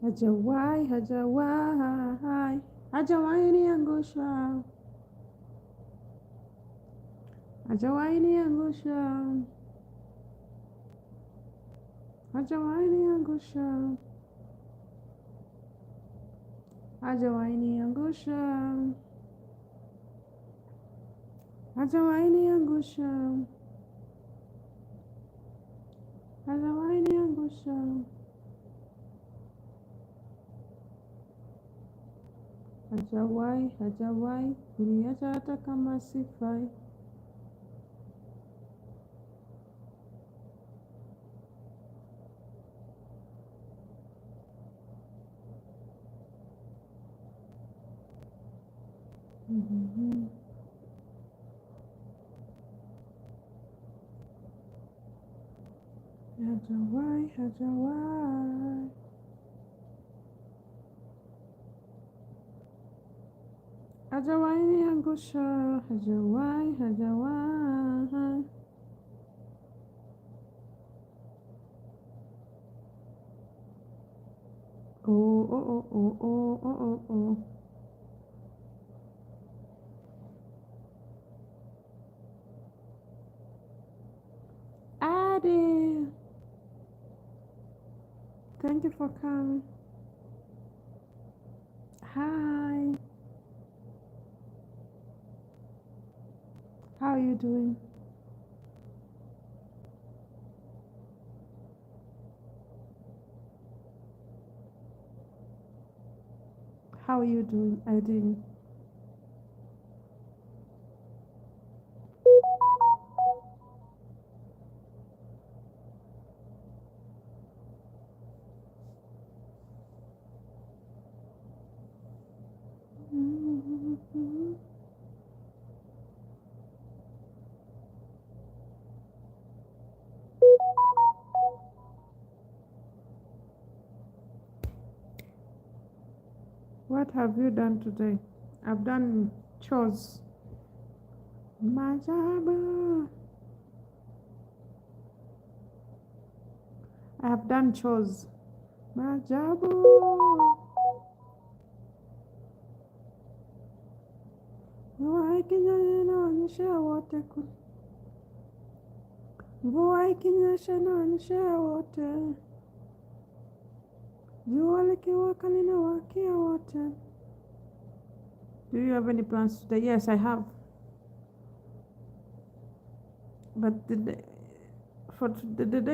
Hajawahi, hajawahi, hajawahi niangusha, hajawahi niangusha, hajawahi niangusha, hajawahi niangusha, hajawahi niangusha, hajawahi niangusha, hajawahi, hajawahi kuniacha hata kama sifai. Hajawahi, hajawahi, hajawahi niangusha, hajawahi, hajawahi. Oh, oh, oh, oh, oh, oh, oh. Adi, thank you for coming. Hi, how are you doing? How are you doing? I didn't. What have you done today? I've done chores. Majabu. I have done chores. Majabu. Mvua ikinyesha inaonyesha wote Mvua ikinyesha inaonyesha wote. Jua likiwaka linawakia wote. Do you have any plans today? Yes, I have. But the day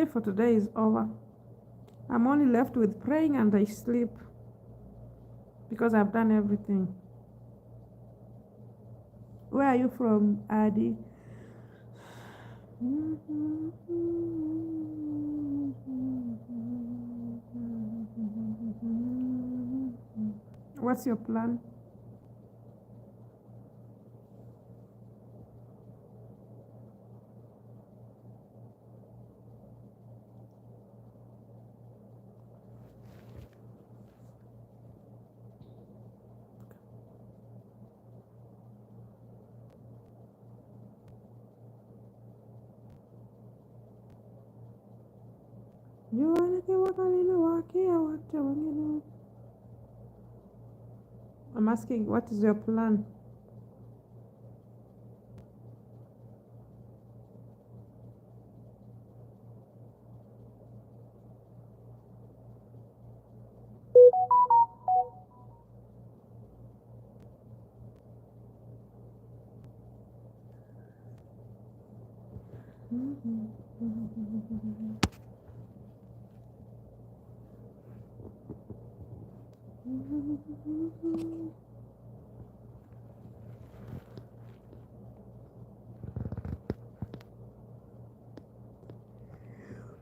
for today is over. I'm only left with praying and I sleep because I've done everything. Where are you from, Adi? What's your plan? Jua likiwaka linawakia wote wengine. I'm asking, what is your plan?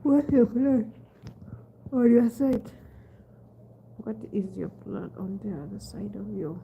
What's your plan on your side? What is your plan on the other side of you?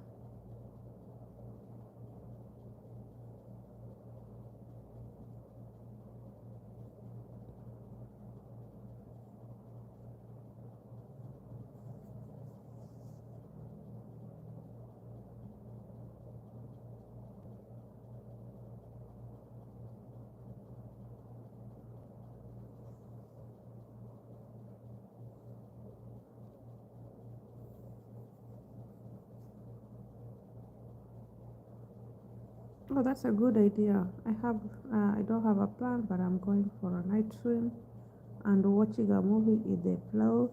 Oh, that's a good idea. I don't have a plan, but I'm going for a night swim and watching a movie in the flow.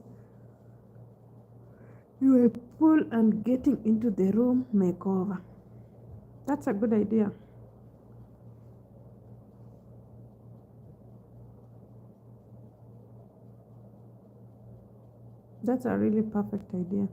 You a pool and getting into the room makeover. That's a good idea. That's a really perfect idea.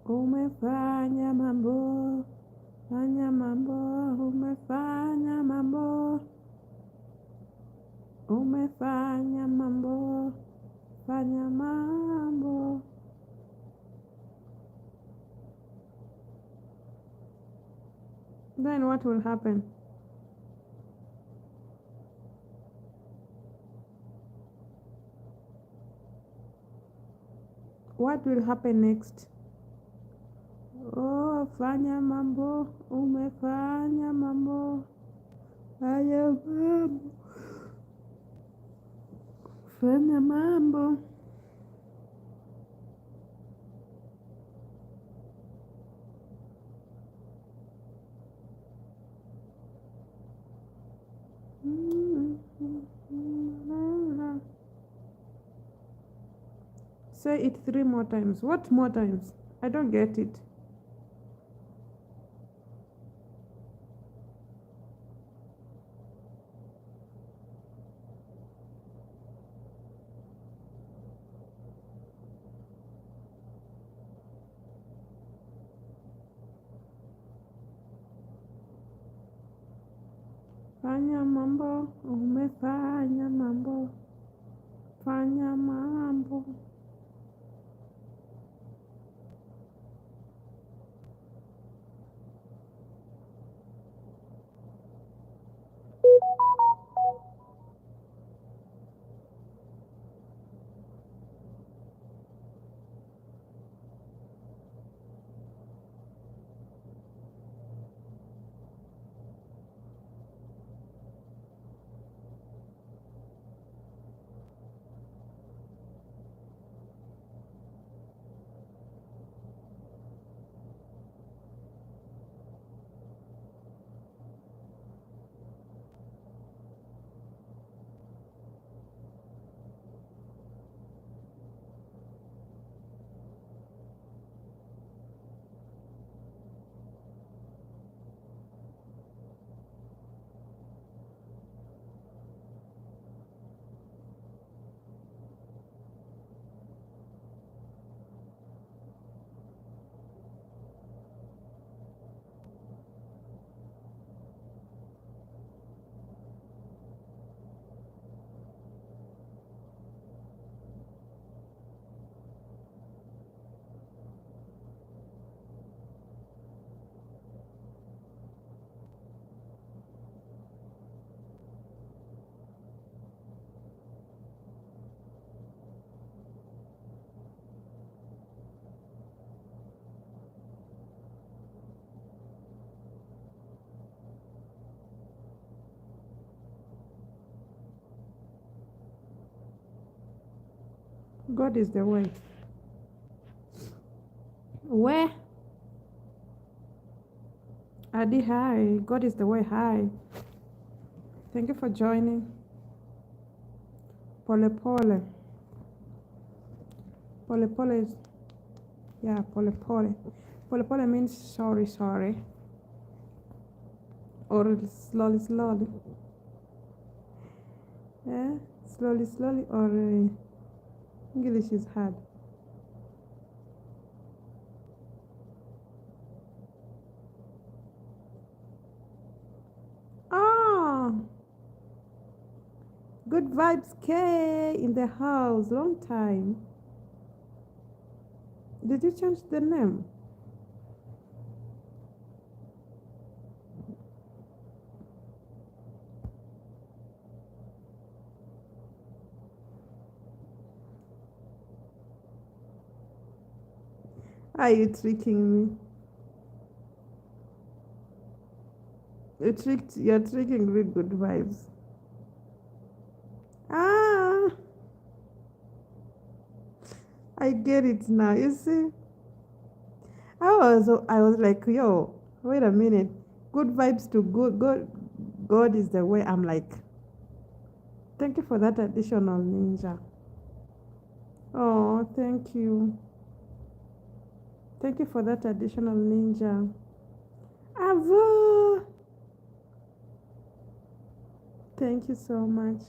Umefanya mambo, fanya mambo, umefanya mambo, umefanya mambo, fanya mambo. Then what will happen? What will happen next? Oh, fanya mambo, umefanya mambo, fanya mambo, fanya mambo. Say it 3 more times. What more times? I don't get it. Fanya mambo, umefanya mambo, fanya mambo. God is the way. Where? Adi, hi. God is the way. Hi. Thank you for joining. Pole pole. Pole pole is, yeah, pole pole. Pole pole means sorry, sorry. Or slowly, slowly. Yeah, slowly, slowly. Or English is hard. Ah, good vibes, K in the house. Long time. Did you change the name? Are you tricking me? You're tricking with good vibes. Ah, I get it now. You see, I was like, yo, wait a minute. Good vibes to good. God is the way. I'm like, thank you for that additional ninja. Oh, thank you. Thank you for that additional ninja. Avo. Thank you so much.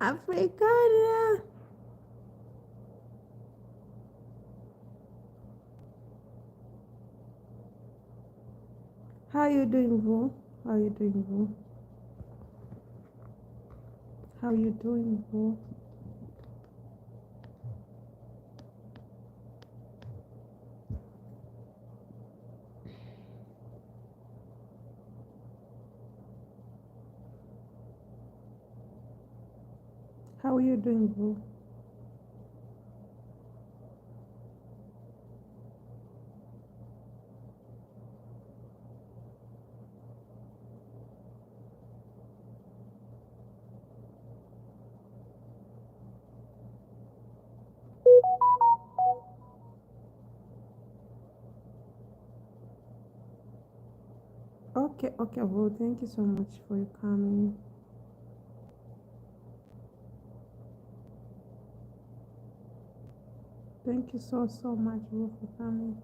Africana. How you doing, Vo? How you doing, Vo? How you doing, Vo? How are you doing, Vo? Okay, okay, Vo. Thank you so much for your coming. Thank you so much, Vo, for coming.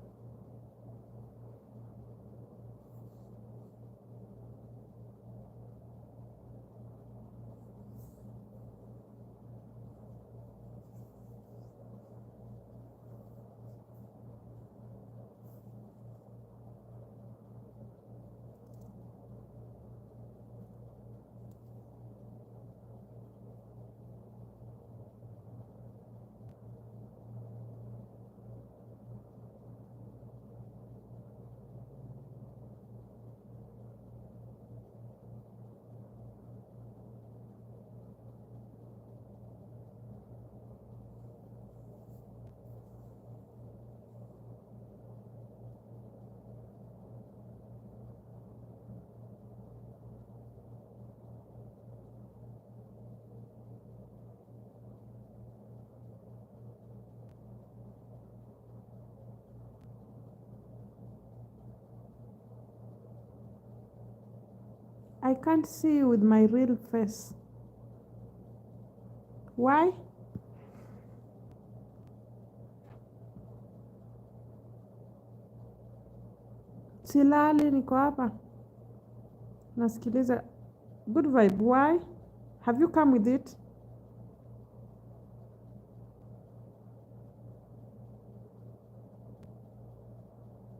I can't see you with my real face. Why? Silali, niko hapa. Nasikiliza. Good vibe. Why? Have you come with it?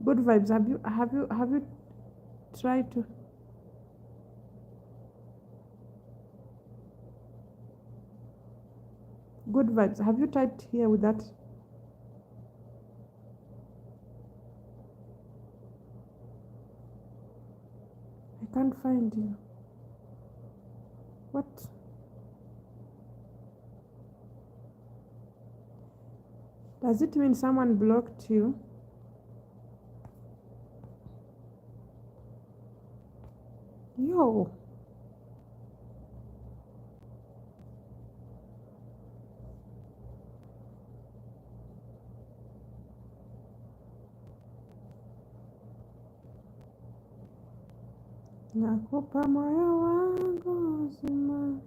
Good vibes. Have you tried to? Good vibes. Have you tried here with that? I can't find you. What? Does it mean someone blocked you? Yo. Nakupa moyo wangu uzima.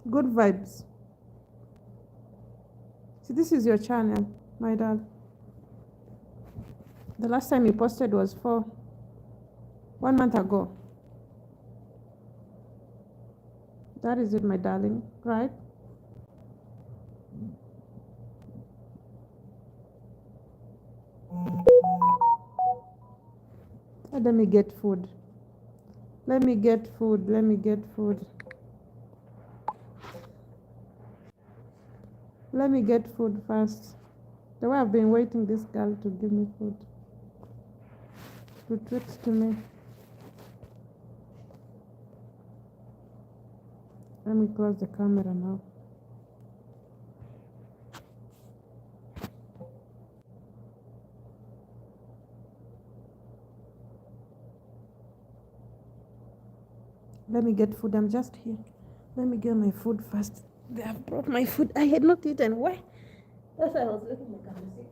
Good vibes. See, this is your channel, my dad. The last time you posted was for 1 month ago. That is it, my darling, right? Let me get food. Let me get food. Let me get food. Let me get food first. The way I've been waiting this girl to give me food, to treat to me. Let me close the camera now. Let me get food. I'm just here. Let me get my food first. They have brought my food. I had not eaten. Why? That's why I was looking like I'm sick.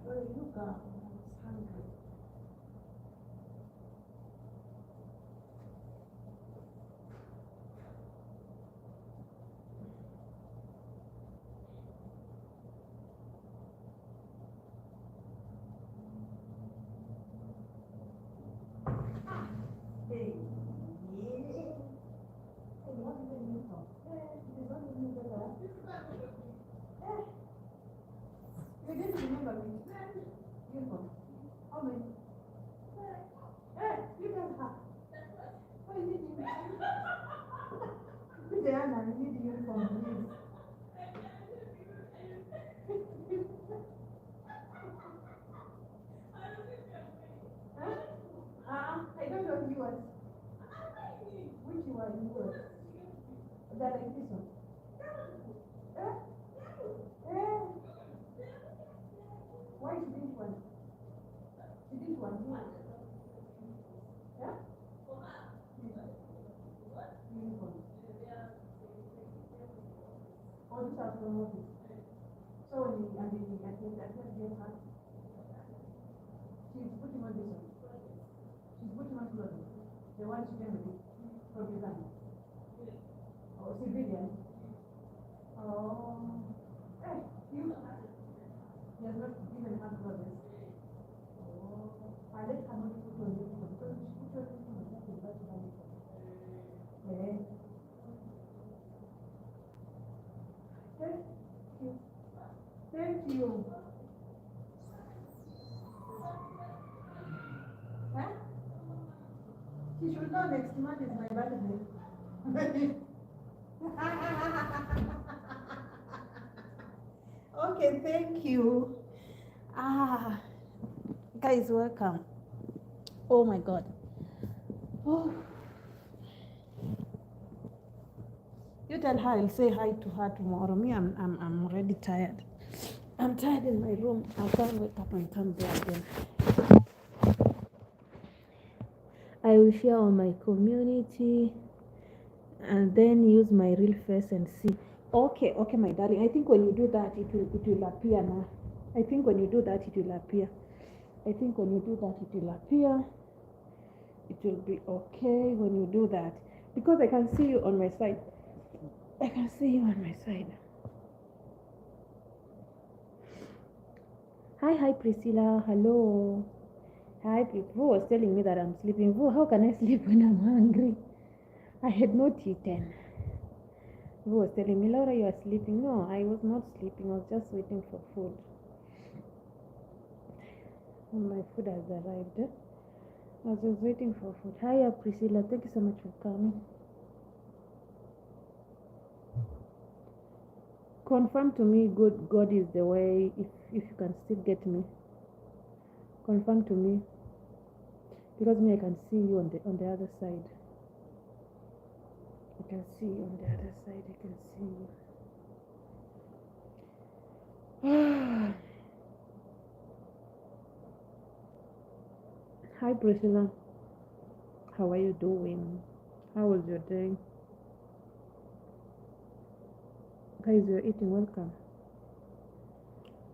Look, I was hungry. Hey. You didn't remember me. Uniform. How many? Hey, you can have. Why did you? Diana, you need uniform, please. I don't know yours. Which one yours? That like this one. Why she didn't want? She didn't want you. Yeah? Uniform. Oh, this are from office. So when you are doing that, you have to get her. She's putting on this one. She's putting on clothing. The one she came with from Uganda. Oh, civilian. Oh. Hey, you. He has not given her clothing. Oh. I let her not put on this one. Because she put on this one, that is what she has. Yeah. Thank you. Thank you. Huh? She should know next month is my birthday. Okay, thank you. Guys, welcome. Oh my God. Oh. You tell her I'll say hi to her tomorrow. Me, I'm already tired. I'm tired in my room. I can't wake up and come there again. I will share on my community and then use my real face and see. Okay, my darling. I think when you do that, it will appear now. I think when you do that, it will appear. I think when you do that, it will appear. It will be okay when you do that, because I can see you on my side. I can see you on my side. Hi, Priscilla. Hello. Hi, Vu was telling me that I'm sleeping. Vu, how can I sleep when I'm hungry? I had not eaten. Vu was telling me, Laura, you are sleeping. No, I was not sleeping. I was just waiting for food. And my food has arrived. I was just waiting for food. Hi, Priscilla. Thank you so much for coming. Confirm to me, God is the way. If you can still get me, confirm to me, because me I can see you on the other side. I can see you on the other side. I can see you. Hi, Priscilla. How are you doing? How was your day? Guys, you're eating. Welcome.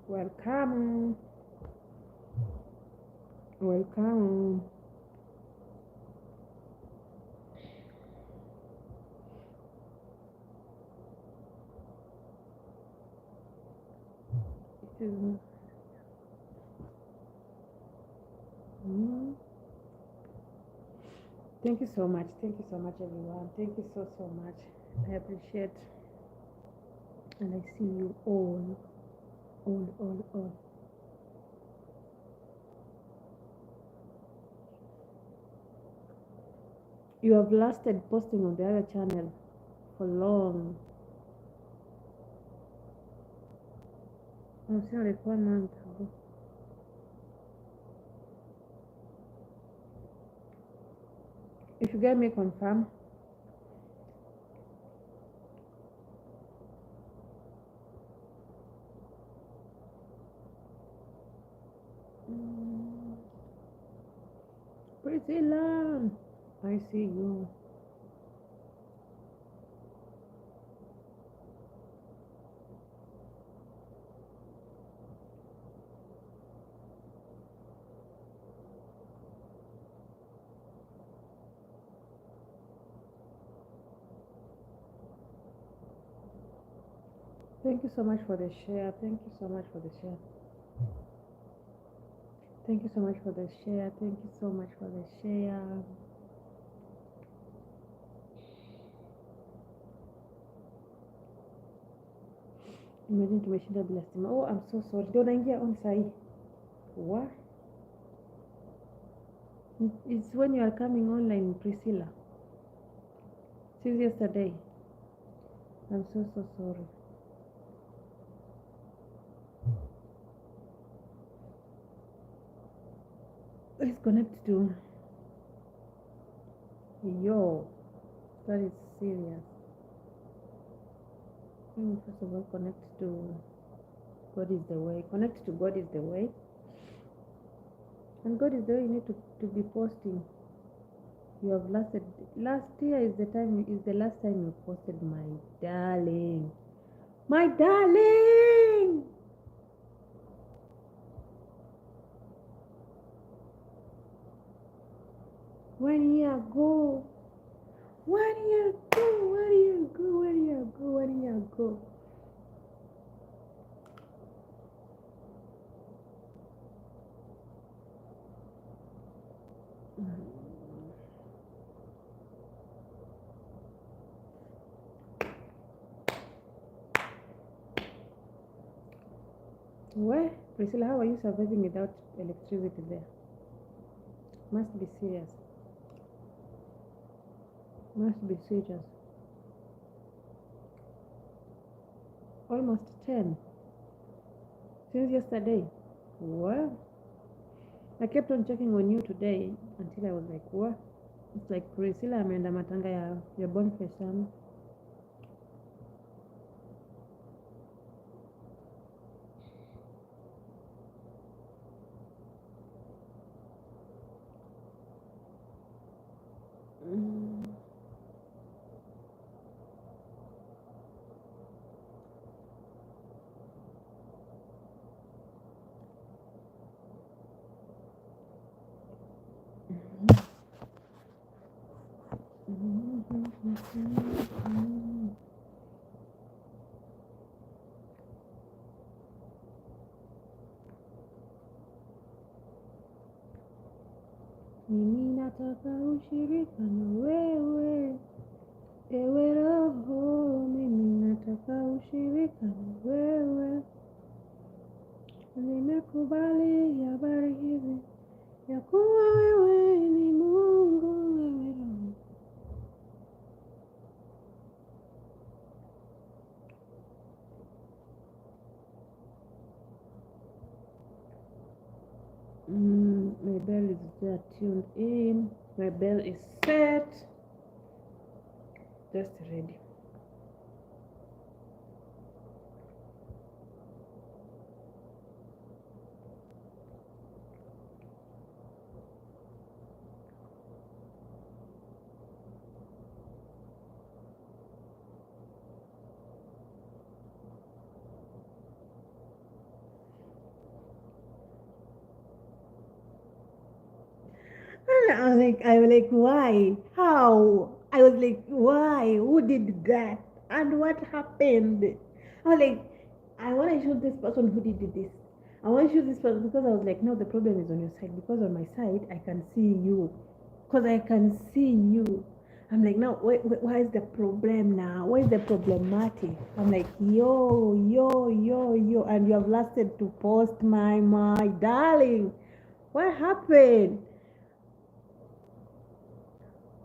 Welcome. Welcome. Thank you so much. Thank you so much, everyone. Thank you so, so much. I appreciate and I see you all. You have lasted posting on the other channel for long. I'm saying like 1 month ago. If you get me confirm. Priscilla, I see you. Thank you so much for the share. Thank you so much for the share. Thank you so much for the share. Thank you so much for the share. Imagine tumeshinda bila stima. Oh, I'm so sorry. Ndio naingia on sahi. What? It's when you are coming online, Priscilla. Since yesterday. I'm so sorry. Let's connect to yo. That is serious. Let me first of all connect to God is the way. Connect to God is the way. And God is the way you need to be posting. You have lasted. Last year is the last time you posted, my darling. My darling! 1 year ago. 1 year ago. 1 year ago. 1 year ago. 1 year ago. Where? Priscilla, how are you surviving without electricity there? Must be serious. Must be serious. Almost 10. Since yesterday. Well, I kept on checking on you today until I was like, what? It's like Priscilla ameenda matanga ya Boniface sana. Mimi nataka ushirika na wewe, ewe roho. Mimi nataka ushirika na wewe. Nimekubali habari hizi ya kuwa wewe ni Mungu, ewe roho. My bell is there tuned in. My bell is set. Just ready. I was like, why? How? I was like, why? Who did that? And what happened? I was like, I want to shoot this person who did this. I want to shoot this person because I was like, no, the problem is on your side. Because on my side, I can see you. because I can see you. I'm like, now, why is the problem now? Why is the problematic? I'm like, yo, and you have lasted to post my darling. What happened?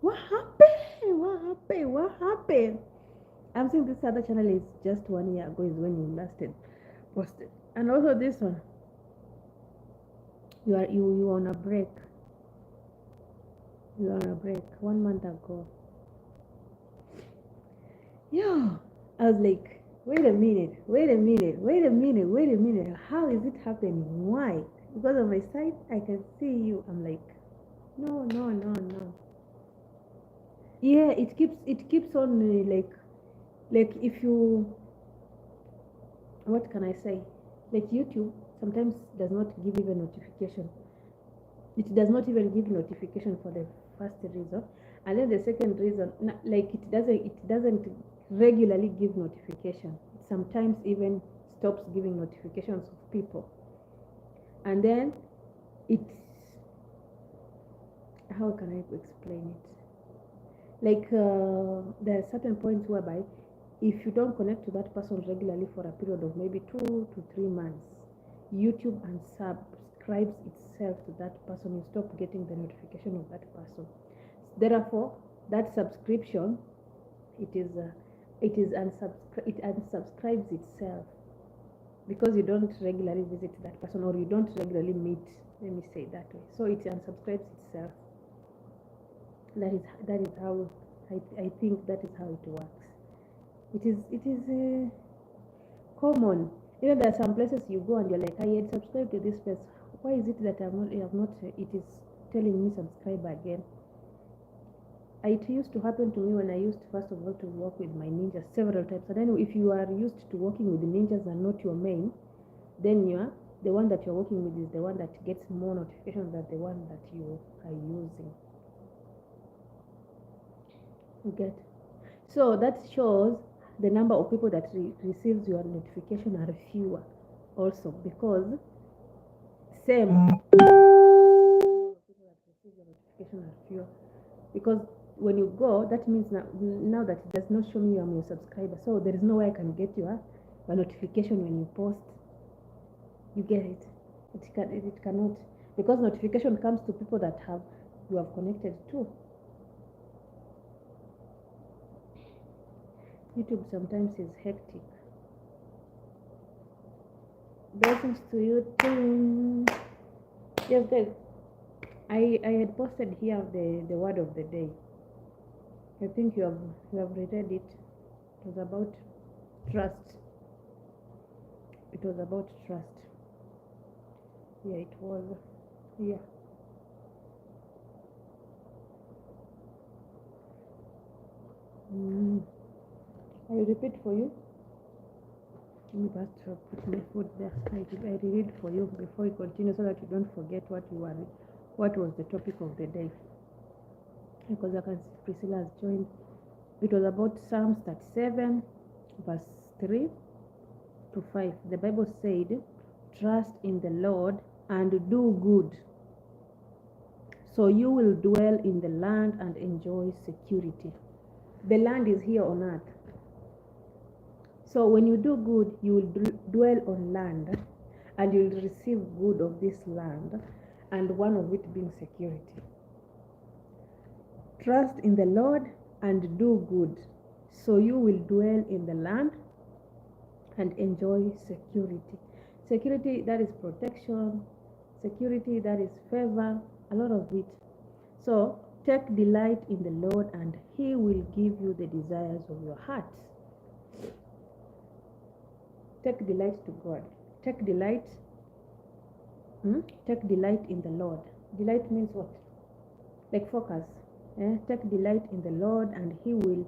What happened? What happened? What happened? I'm saying this other channel is just 1 year ago is when you lasted posted, and also this one, you on a break. You're on a break 1 month ago. Yeah, I was like, wait a minute. How is it happening? Why? Because on my side, I can see you. I'm like, no. Yeah, it keeps on like if you, what can I say? Like YouTube sometimes does not give even notification. It does not even give notification for the first reason, and then the second reason, like it doesn't regularly give notification. It sometimes even stops giving notifications of people, and then it's, how can I explain it? Like there are certain points whereby if you don't connect to that person regularly for a period of maybe 2 to 3 months, YouTube unsubscribes itself to that person. You stop getting the notification of that person. Therefore, that subscription, it unsubscribes itself because you don't regularly visit that person or you don't regularly meet. Let me say it that way. So it unsubscribes itself. That is how I think that is how it works. It is common. There are some places you go and you're like, I had subscribed to this place. Why is it that I have not? It is telling me subscribe again. It used to happen to me when I used, first of all, to work with my ninjas several times. And then if you are used to working with the ninjas and not your main, then the one that you're working with is the one that gets more notifications than the one that you are using. You get? So that shows the number of people that receives your notification are fewer also, because same people that receive your notification are fewer, because when you go, that means now that it does not show me I'm your subscriber, so there is no way I can get your notification when you post. You get it? It cannot, because notification comes to people that you have connected to. YouTube sometimes is hectic. Blessings to you too. Yes, guys. I had posted here the word of the day. I think you have read it. It was about trust. It was about trust. Yeah, it was. Yeah. I will repeat for you. Let me just put my foot there. I read for you before you continue, so that you don't forget what was the topic of the day. Because I can see Priscilla has joined. It was about Psalms 37, verse 3 to 5. The Bible said, trust in the Lord and do good, so you will dwell in the land and enjoy security. The land is here on earth. So when you do good, you will dwell on land and you will receive good of this land, and one of it being security. Trust in the Lord and do good, so you will dwell in the land and enjoy security. Security, that is protection. Security, that is favor, a lot of it. So take delight in the Lord and He will give you the desires of your heart. Take delight to God. Take delight in the Lord. Delight means what? Like focus. Take delight in the Lord and He will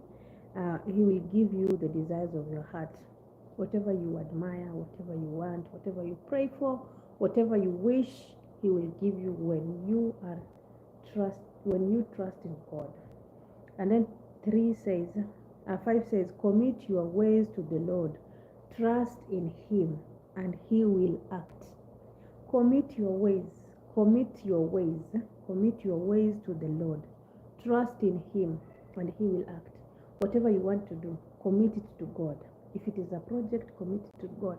give you the desires of your heart. Whatever you admire, whatever you want, whatever you pray for, whatever you wish, He will give you when you trust in God. And then 5 says, commit your ways to the Lord. Trust in Him and He will act. Commit your ways. Commit your ways. Commit your ways to the Lord. Trust in Him and He will act. Whatever you want to do, commit it to God. If it is a project, commit it to God.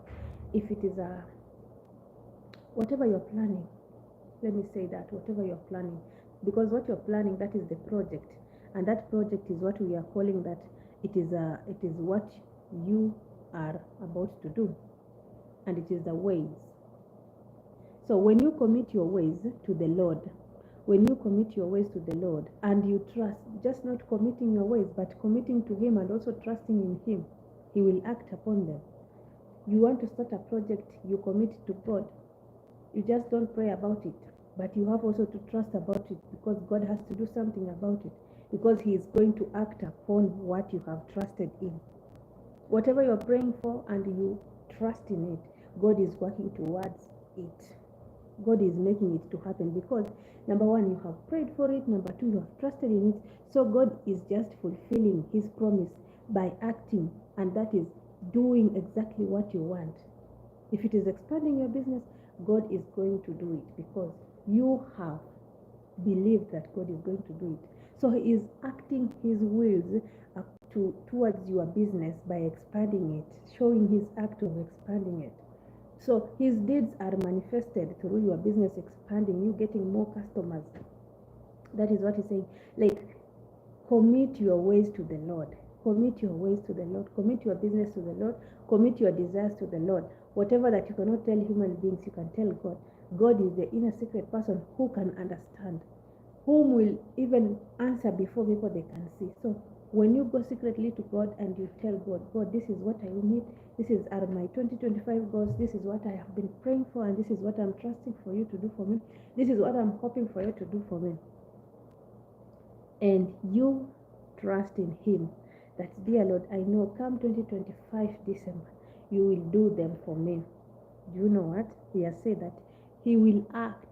If it is whatever you're planning, let me say that, whatever you're planning, because what you're planning, that is the project, and that project is what we are calling that it is what you are about to do, and it is the ways. So when you commit your ways to the Lord, when you commit your ways to the Lord and you trust, just not committing your ways, but committing to Him and also trusting in Him, He will act upon them. You want to start a project, you commit to God. You just don't pray about it, but you have also to trust about it, because God has to do something about it, because He is going to act upon what you have trusted in. Whatever you're praying for and you trust in it, God is working towards it. God is making it to happen, because number one, you have prayed for it. Number two, you have trusted in it. So God is just fulfilling His promise by acting, and that is doing exactly what you want. If it is expanding your business, God is going to do it, because you have believed that God is going to do it. So He is acting His wills towards your business by expanding it, showing His act of expanding it. So His deeds are manifested through your business expanding, you getting more customers. That is what He's saying. Like, commit your ways to the Lord. Commit your ways to the Lord. Commit your business to the Lord. Commit your desires to the Lord. Whatever that you cannot tell human beings, you can tell God. God is the inner secret person who can understand, whom will even answer before people they can see. So when you go secretly to God and you tell God, God, this is what I need, this are my 2025 goals, this is what I have been praying for, and this is what I'm trusting for you to do for me, this is what I'm hoping for you to do for me, and you trust in Him, that, dear Lord, I know come 2025 December, you will do them for me. You know what? He has said that He will act.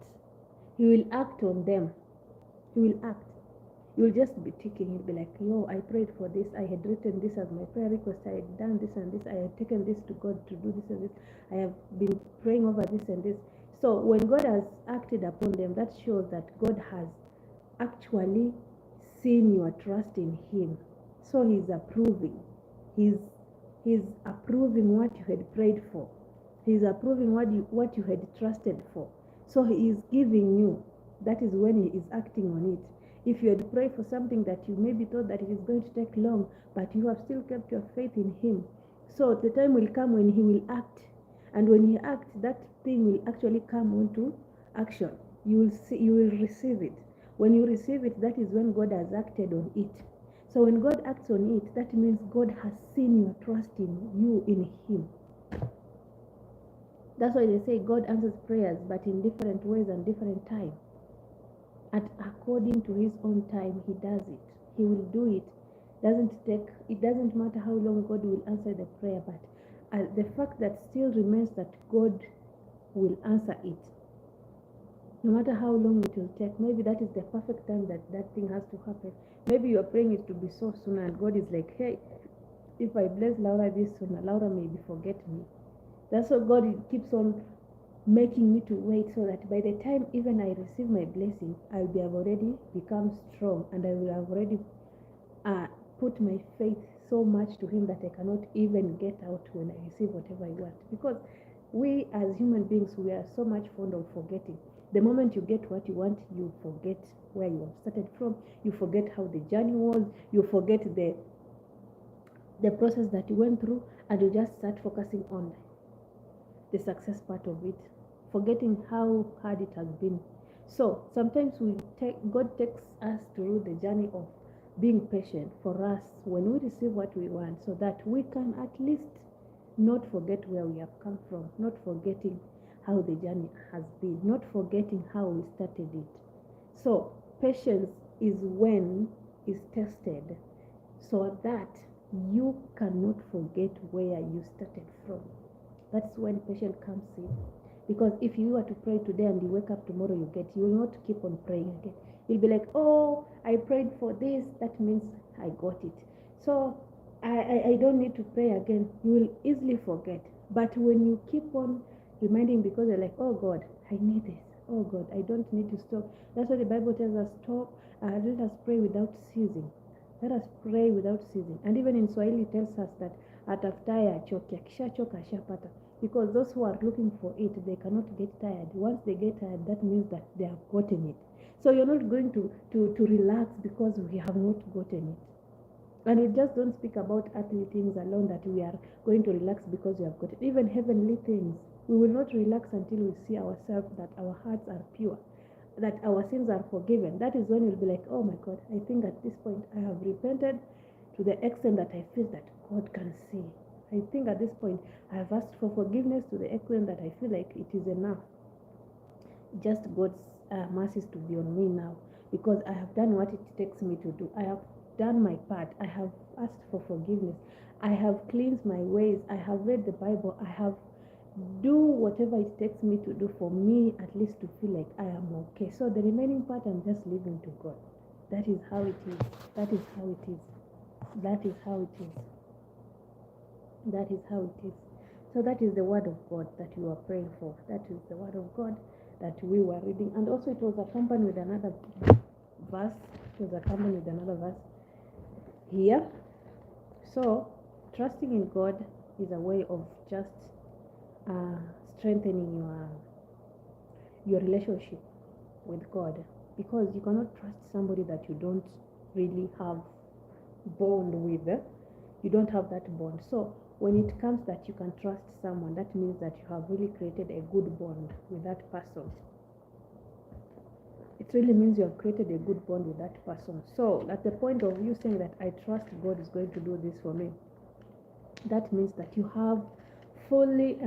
He will act on them. He will act. You'll just be ticking. You'll be like, yo, I prayed for this. I had written this as my prayer request. I had done this and this. I had taken this to God to do this and this. I have been praying over this and this. So when God has acted upon them, that shows that God has actually seen your trust in Him. So He's approving. He's approving what you had prayed for. He's approving what you had trusted for. So He is giving you. That is when He is acting on it. If you had prayed for something that you maybe thought that it is going to take long, but you have still kept your faith in Him, so the time will come when He will act. And when He acts, that thing will actually come onto action. You will see, you will receive it. When you receive it, that is when God has acted on it. So when God acts on it, that means God has seen your trust in you, in Him. That's why they say God answers prayers, but in different ways and different time. And according to His own time, He does it. He will do it. It doesn't matter how long God will answer the prayer, but the fact that still remains that God will answer it. No matter how long it will take, maybe that is the perfect time that thing has to happen. Maybe you are praying it to be so soon, and God is like, hey, if I bless Laura this soon, Laura maybe forget me. That's why God keeps on making me to wait, so that by the time even I receive my blessing, I will have already become strong, and I will have already put my faith so much to Him that I cannot even get out when I receive whatever I want. Because we as human beings, we are so much fond of forgetting. The moment you get what you want, you forget where you have started from. You forget how the journey was. You forget the process that you went through, and you just start focusing on the success part of it, forgetting how hard it has been. So sometimes God takes us through the journey of being patient for us when we receive what we want, so that we can at least not forget where we have come from, not forgetting how the journey has been, not forgetting how we started it. So patience is when is tested, so that you cannot forget where you started from. That's when patience comes in. Because if you were to pray today and you wake up tomorrow, you will not keep on praying again. You'll be like, oh, I prayed for this, that means I got it. So I don't need to pray again. You will easily forget. But when you keep on reminding, because you're like, oh God, I need this, Oh God, I don't need to stop. That's why the Bible tells us, stop, let us pray without ceasing. Let us pray without ceasing. And even in Swahili it tells us that atafutaye achoke, akishachoka ashapata. Because those who are looking for it, they cannot get tired. Once they get tired, that means that they have gotten it. So you're not going to relax because we have not gotten it. And we just don't speak about earthly things alone, that we are going to relax because we have got it. Even heavenly things, we will not relax until we see ourselves that our hearts are pure, that our sins are forgiven. That is when we'll be like, oh my God, I think at this point I have repented to the extent that I feel that God can see. I think at this point I have asked for forgiveness to the extent that I feel like it is enough. Just God's mercies to be on me now, because I have done what it takes me to do. I have done my part. I have asked for forgiveness. I have cleansed my ways. I have read the Bible. I have do whatever it takes me to do for me at least to feel like I am okay. So the remaining part I'm just leaving to God. That is how it is. That is how it is. That is how it is. That is how it is. So that is the word of God that you are praying for. That is the word of God that we were reading. And also it was accompanied with another verse. It was accompanied with another verse here. So trusting in God is a way of just strengthening your relationship with God, because you cannot trust somebody that you don't really have bond with. You don't have that bond. So when it comes that you can trust someone, that means that you have really created a good bond with that person. It really means you have created a good bond with that person. So at the point of you saying that I trust God is going to do this for me, that means that you have fully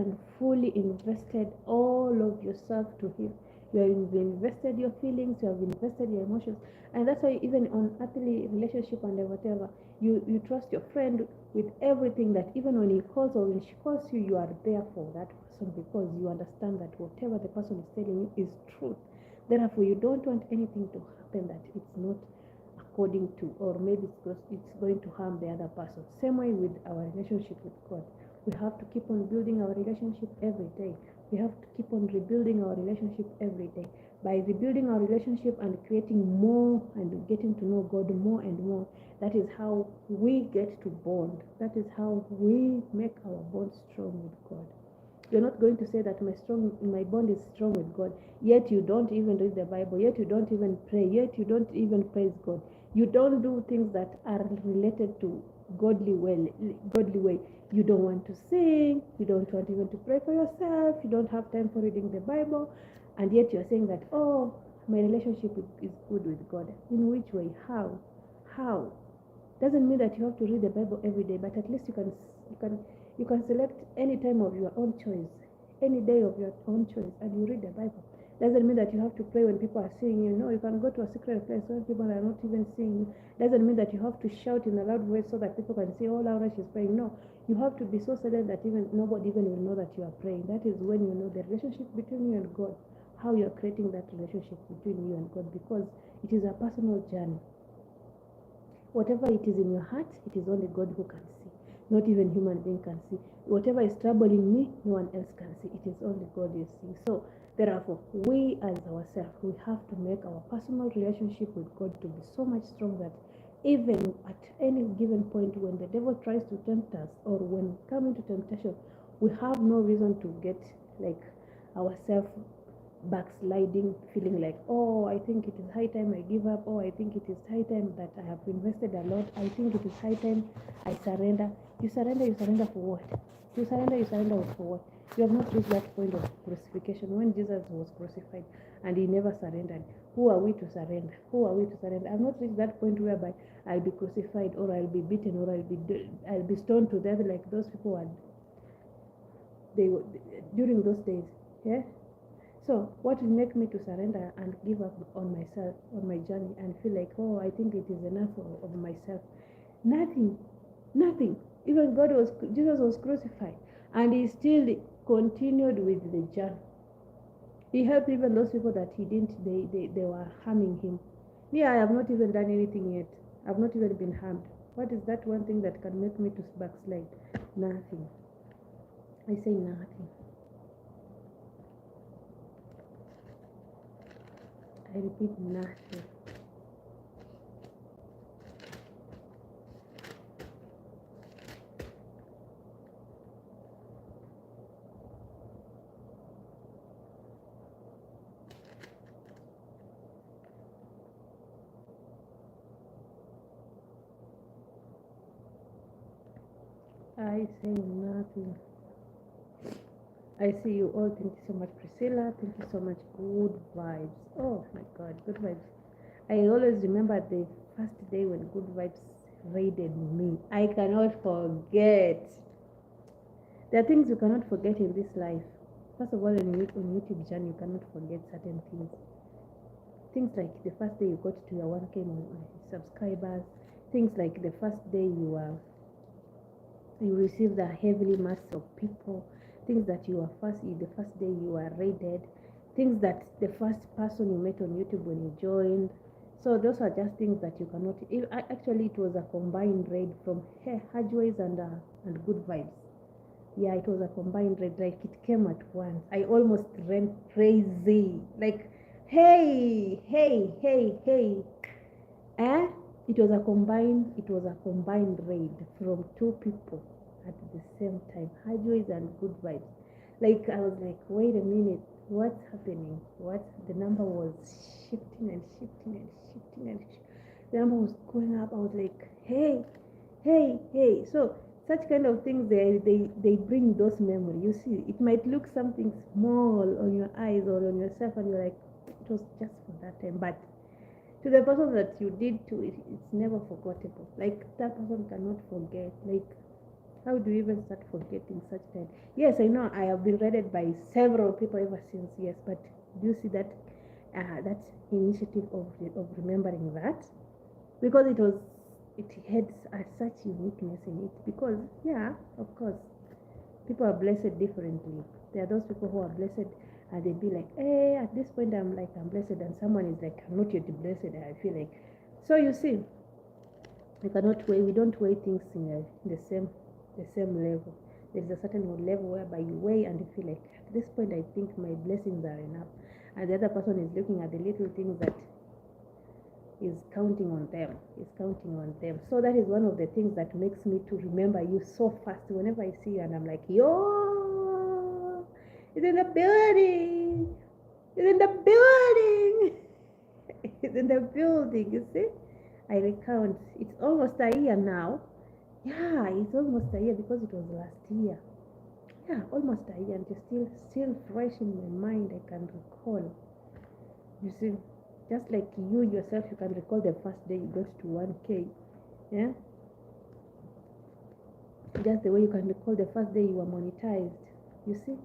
invested all of yourself to Him. You have invested your feelings, you have invested your emotions. And that's why even on earthly relationship and whatever, you trust your friend with everything, that even when he calls or when she calls you, you are there for that person, because you understand that whatever the person is telling you is truth. Therefore, you don't want anything to happen that it's not according to, or maybe it's going to harm the other person. Same way with our relationship with God. We have to keep on building our relationship every day. We have to keep on rebuilding our relationship every day. By rebuilding our relationship and creating more and getting to know God more and more, that is how we get to bond. That is how we make our bond strong with God. You're not going to say that my bond is strong with God, yet you don't even read the Bible, yet you don't even pray, yet you don't even praise God. You don't do things that are related to godly way. You don't want to sing, you don't want even to pray for yourself, you don't have time for reading the Bible, and yet you're saying that, oh, my relationship is good with God. In which way? How? Doesn't mean that you have to read the Bible every day, but at least you can select any time of your own choice, any day of your own choice, and you read the Bible. Doesn't mean that you have to pray when people are seeing you. No, you can go to a secret place when people are not even seeing you. Doesn't mean that you have to shout in a loud voice so that people can see, oh, Laura, she's praying. No, you have to be so silent that even nobody even will know that you are praying. That is when you know the relationship between you and God, how you are creating that relationship between you and God, because it is a personal journey. Whatever it is in your heart, it is only God who can see. Not even human being can see. Whatever is troubling me, no one else can see. It is only God you see. So therefore, we as ourselves, we have to make our personal relationship with God to be so much strong that even at any given point when the devil tries to tempt us, or when we come into temptation, we have no reason to get like ourselves backsliding, feeling like, oh, I think it is high time I give up, oh, I think it is high time that I have invested a lot, I think it is high time I surrender. You surrender for what? You surrender for what? You have not reached that point of crucifixion. When Jesus was crucified and he never surrendered, who are we to surrender? I've not reached that point whereby I'll be crucified, or I'll be beaten, or I'll be stoned to death like those people were during those days. Yeah. So what will make me to surrender and give up on myself, on my journey, and feel like, oh, I think it is enough of myself? Nothing. Even Jesus was crucified, and he still continued with the journey. He helped even those people that he didn't, they were harming him. Me, I have not even done anything yet. I've not even been harmed. What is that one thing that can make me to backslide? Nothing. I say nothing. I repeat, nothing. I say nothing. I see you all. Thank you so much, Priscilla. Thank you so much. Good vibes. Oh my God, good vibes. I always remember the first day when good vibes raided me. I cannot forget. There are things you cannot forget in this life. First of all, on YouTube channel, you cannot forget certain things. Things like the first day you got to your 1K subscribers. Things like the first day you received a heavily mass of people. Things that the first day you were raided. Things that the first person you met on YouTube when you joined. So those are just things that you cannot. Actually, it was a combined raid from Hajways and Good Vibes. Yeah, it was a combined raid. Like it came at once. I almost ran crazy. Like, hey, eh? It was a combined raid from two people at the same time, Hajways and Good Vibes. Like I was like, wait a minute, what's happening? The number was shifting and shifting and shifting and the number was going up. I was like, hey. So such kind of things, they bring those memories. You see, it might look something small on your eyes or on yourself, and you're like, it was just for that time, but to the person that you did to it, it's never forgettable. Like that person cannot forget. Like, how do you even start forgetting such time? Yes, I know I have been raided by several people ever since. Yes, but do you see that that initiative of remembering that? Because it had such uniqueness in it. Because yeah, of course, people are blessed differently. There are those people who are blessed and they be like, hey, at this point I'm blessed, and someone is like, I'm not yet blessed. I feel like, so you see, we don't weigh things in the same level. There's a certain level whereby you weigh and you feel like, at this point I think my blessings are enough, and the other person is looking at the little things that is counting on them. So that is one of the things that makes me to remember you so fast whenever I see you, and I'm like, yo, it's in the building, it's in the building. It's in the building. You see, I recount, it's almost a year now. Yeah, it's almost a year because it was last year. Yeah, almost a year, and it's still fresh in my mind. I can recall. You see, just like you yourself, you can recall the first day you got to 1K. Yeah, just the way you can recall the first day you were monetized. You see,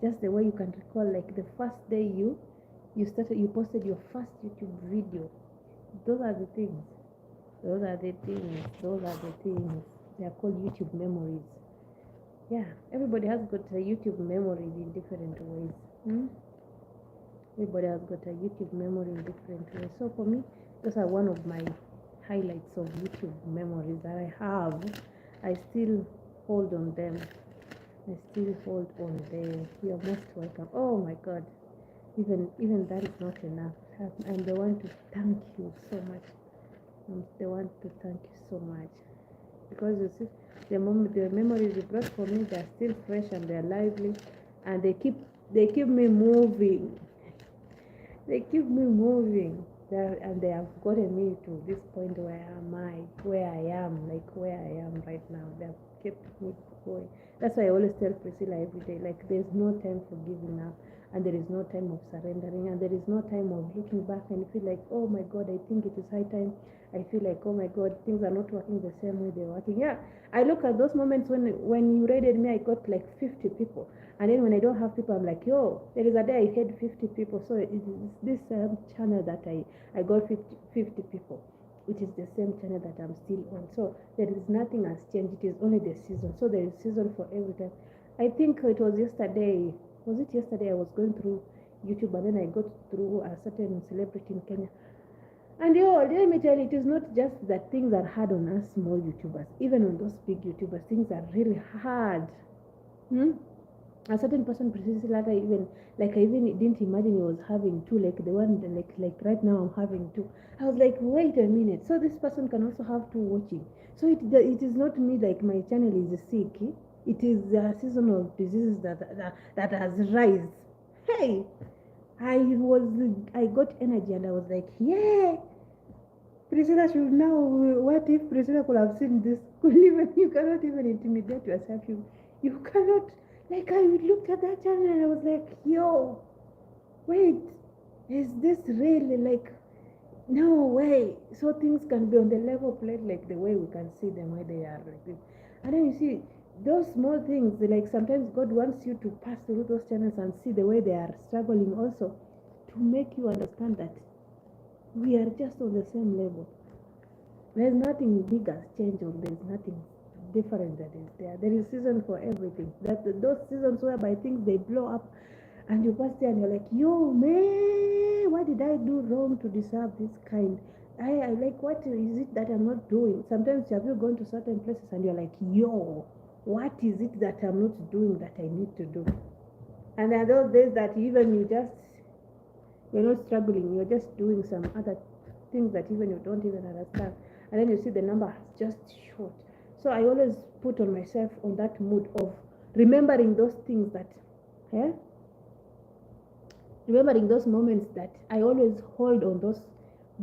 just the way you can recall, like the first day you posted your first YouTube video. Those are the things. They are called YouTube memories. Yeah, everybody has got a YouTube memories in different ways. Everybody has got a YouTube memory in different ways. So for me, those are one of my highlights of YouTube memories that I have. I still hold on them. You're most welcome. Oh my God. Even that is not enough. I'm the one to thank you so much. Because you see, the memories you brought for me, they're still fresh and they're lively, and they keep me moving. They keep me moving. And they have gotten me to this point where I am right now. They have kept me going. That's why I always tell Priscilla every day, like, there's no time for giving up, and there is no time of surrendering, and there is no time of looking back and feel like, oh my God, I think it is high time. I feel like, oh my God, things are not working the same way they're working. Yeah, I look at those moments when you raided me, I got like 50 people. And then when I don't have people, I'm like, yo, there is a day I had 50 people. So it is this channel that I got 50 people. It is the same channel that I'm still on. So there is nothing has changed. It is only the season. So there is season for every time. I think it was yesterday. Was it yesterday? I was going through YouTube, and then I got through a certain celebrity in Kenya. And let me tell you, it is not just that things are hard on us small YouTubers. Even on those big YouTubers, things are really hard. A certain person precisely later, even like I even didn't imagine he was having two, like the one like right now I'm having two. I was like, wait a minute, so this person can also have two watching. So it is not me, like my channel is sick. It is a season of diseases that has rise. Hey, I was I got energy and I was like, yeah, Priscilla should now. What if Priscilla could have seen this? Could even you cannot even intimidate yourself. You cannot. Like I looked at that channel and I was like, yo, wait, is this really like? No way. So things can be on the level plate like the way we can see them where they are like this. And then you see those small things. Like sometimes God wants you to pass through those channels and see the way they are struggling also, to make you understand that we are just on the same level. There's nothing big has changed, or there's nothing different that is there. There is season for everything. That those seasons whereby things they blow up, and you pass there and you're like, yo man, what did I do wrong to deserve this kind? I like, what is it that I'm not doing? Sometimes have you gone to certain places and you're like, yo, what is it that I'm not doing that I need to do? And there are those days that even you're not struggling, you're just doing some other things that even you don't even understand, and then you see the number has just short. So I always put on myself on that mood of remembering those things that, yeah, remembering those moments that I always hold on, those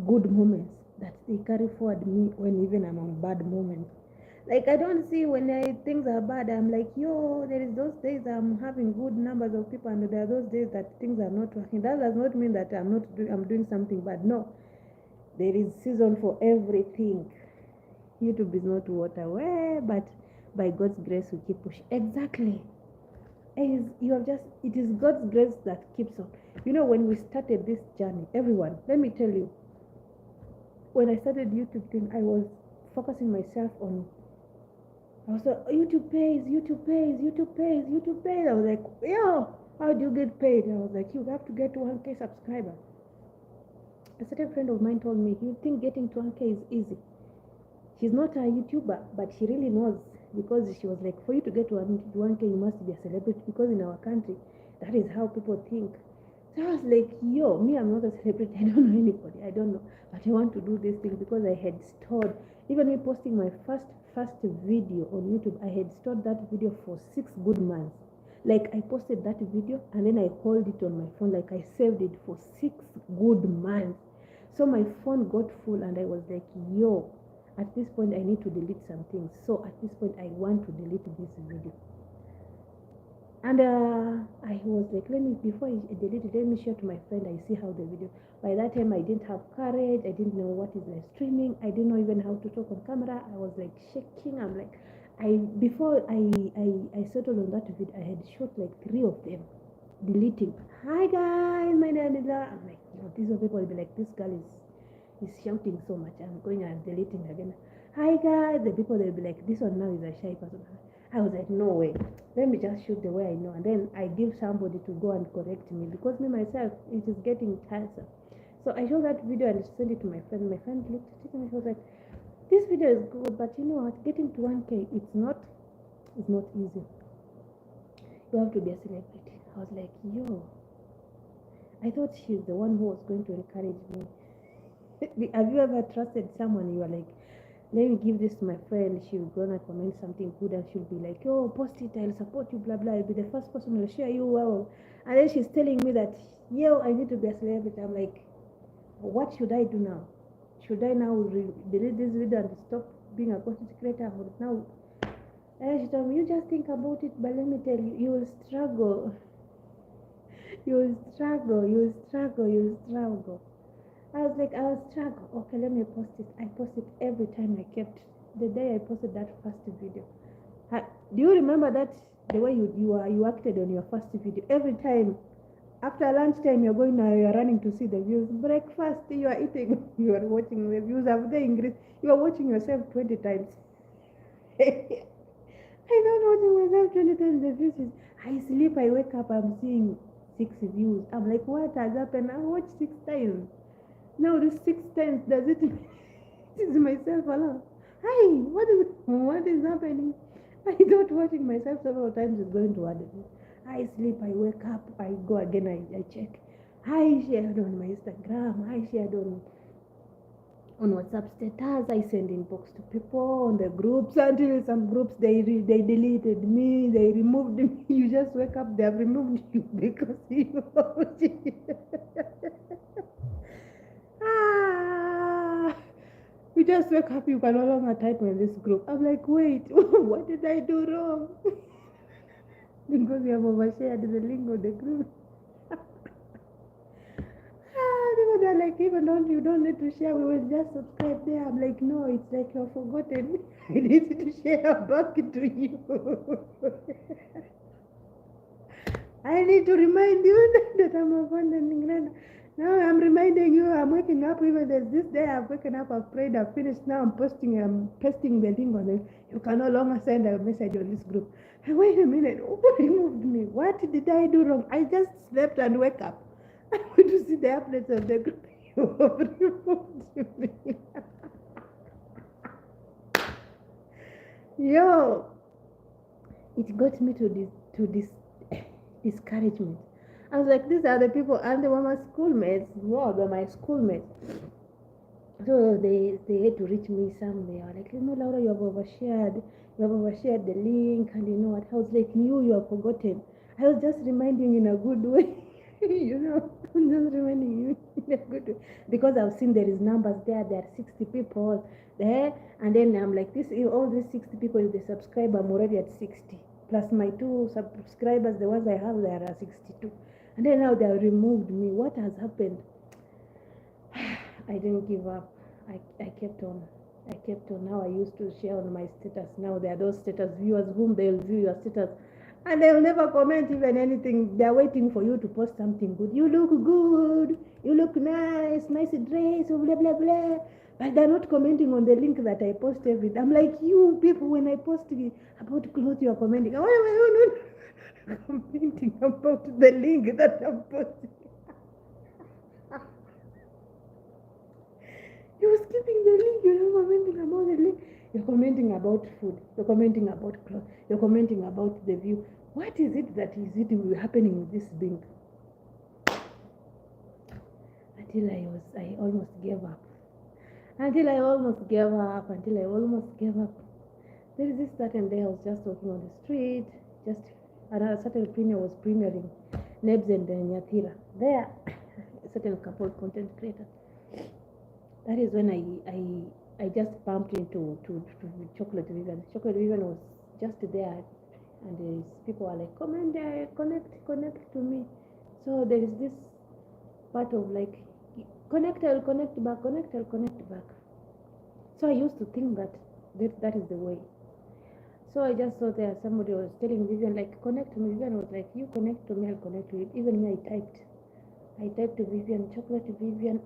good moments that they carry forward me when even I'm on bad moments. Like I don't see when things are bad, I'm like, yo, there is those days I'm having good numbers of people, and there are those days that things are not working. That does not mean that I'm doing something bad. No, there is season for everything. YouTube is not water, but by God's grace we keep pushing. Exactly. It is God's grace that keeps on. You know, when we started this journey, everyone, let me tell you, when I started YouTube thing, I was focusing myself on, I was like, YouTube pays, YouTube pays, YouTube pays, YouTube pays. I was like, yo, how do you get paid? I was like, you have to get to 1K subscriber. A certain friend of mine told me, you think getting to 1K is easy? She's not a YouTuber, but she really knows, because she was like, for you to get to 1K, you must be a celebrity, because in our country, that is how people think. So I was like, yo, me, I'm not a celebrity. I don't know anybody. I don't know. But I want to do this thing because I had stored, even me posting my first video on YouTube, I had stored that video for 6 good months. Like I posted that video and then I hold it on my phone, like I saved it for 6 good months. So my phone got full and I was like, yo, at this point I need to delete some things. So at this point I want to delete this video. And I was like, before I delete it, let me share to my friend. I see how the video. By that time, I didn't have courage. I didn't know what is live streaming. I didn't know even how to talk on camera. I was like shaking. I'm like, before I settled on that video, I had shot like 3 of them, deleting. Hi guys, my name is. I'm like, these people will be like, this girl is shouting so much. I'm going and deleting again. Hi guys, the people they'll be like, this one now is a shy person. I was like, no way, let me just shoot the way I know, and then I give somebody to go and correct me, because me myself, it is getting tiresome. So I showed that video and sent it to my friend. My friend looked at it and she was like, this video is good, but you know what, getting to 1K, it's not easy. You have to be a celebrity. I was like, yo, I thought she's the one who was going to encourage me. Have you ever trusted someone? You are like, let me give this to my friend, she'll gonna comment something good and she'll be like, oh, post it, I'll support you, blah blah, I'll be the first person to share you, wow. And then she's telling me that, yo, I need to be a celebrity. I'm like, what should I do now? Should I now delete this video and stop being a content creator, or now? And she told me, you just think about it, but let me tell you, you will struggle. You will struggle. I was like, I'll struggle. Okay, let me post it. I post it every time. I kept the day I posted that first video. Do you remember that the way you acted on your first video? Every time after lunchtime you're running to see the views. Breakfast you are eating, you are watching the views. After English, you are watching yourself 20 times. I don't watching myself 20 times the views. I sleep, I wake up, I'm seeing 6 views. I'm like, what has happened? I watched 6 times. Now this 6 times, does it is myself alone? Hi, what is happening? I thought watching myself several times is going to add it. I sleep, I wake up, I go again, I check. I shared on my Instagram, I shared on WhatsApp status, I send inbox to people on the groups, until some groups they deleted me, they removed me. You just wake up, they have removed you because you ah, you just wake up, you can no longer type in this group. I'm like, wait, what did I do wrong? Because you have overshared the link of the group. They're like, even though you don't need to share, we will just subscribe there. I'm like, no, it's like you've forgotten. I need to share back to you. I need to remind you that I'm abandoning Rana. Now I'm reminding you, I'm waking up. Even this day I've woken up, I've prayed, I've finished. Now I'm pasting the link on it. You can no longer send a message on this group. Hey, wait a minute, who removed me? What did I do wrong? I just slept and wake up. I want to see the updates of the group. You have removed me. Yo, it got me to this discouragement. I was like, these are the people, and they were my schoolmates. No, they were my schoolmates. So they had to reach me some. They were like, Laura, you have overshared the link, and you know what? I was like, you have forgotten. I was just reminding you in a good way. I'm just reminding you in a good way. Because I've seen there is numbers there are 60 people there, and then I'm like, all these 60 people, if they subscribe, I'm already at 60. Plus my 2 subscribers, the ones I have, there are 62. And then now they have removed me. What has happened? I didn't give up. I kept on. Now I used to share on my status. Now there are those status viewers whom they'll view your status and they'll never comment even anything. They're waiting for you to post something good. You look good. You look nice dress, blah, blah, blah. But they're not commenting on the link that I post every day. I'm like, you people, when I post about clothes, you're commenting. Oh, no. Commenting about the link that I'm posting. You're skipping the link. You're not commenting about the link. You're commenting about food. You're commenting about clothes. You're commenting about the view. What is it that is it happening with this link? Until I almost gave up. There is this certain day I was just walking on the street. Just another certain premiere was premiering. Nebs and Nyathira. There, a certain couple content creator. That is when I just bumped into Chocolate Vivian. Chocolate Vivian was just there, and people are like, come and connect to me. So there is this part of like, I'll connect back. So I used to think that is the way. So I just saw there somebody was telling Vivian like, connect to me. Vivian was like, you connect to me, I'll connect to you. Even me, I typed to Vivian, Chocolate Vivian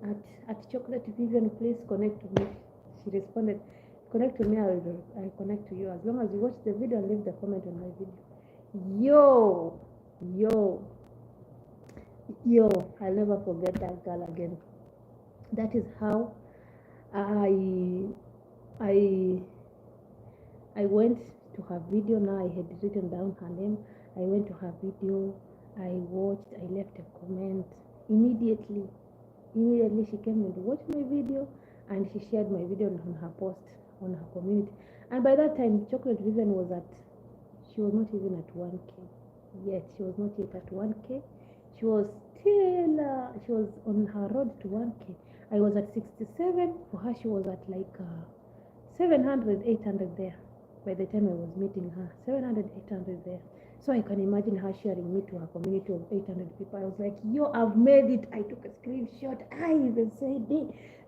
at Chocolate Vivian, please connect to me. She responded, connect to me, I'll connect to you. As long as you watch the video and leave the comment on my video. Yo, I'll never forget that girl again. That is how I went to her video. Now I had written down her name. I went to her video. I watched. I left a comment. Immediately she came and watched my video, and she shared my video on her post on her community. And by that time, Chocolate Vivian she was not even at 1K yet. She was not yet at 1K. She was still she was on her road to 1K. I was at 67. For her, she was at like 700, 800 there. By the time I was meeting her, 700, 800 there. So I can imagine her sharing me to her community of 800 people. I was like, yo, I've made it. I took a screenshot. I even said,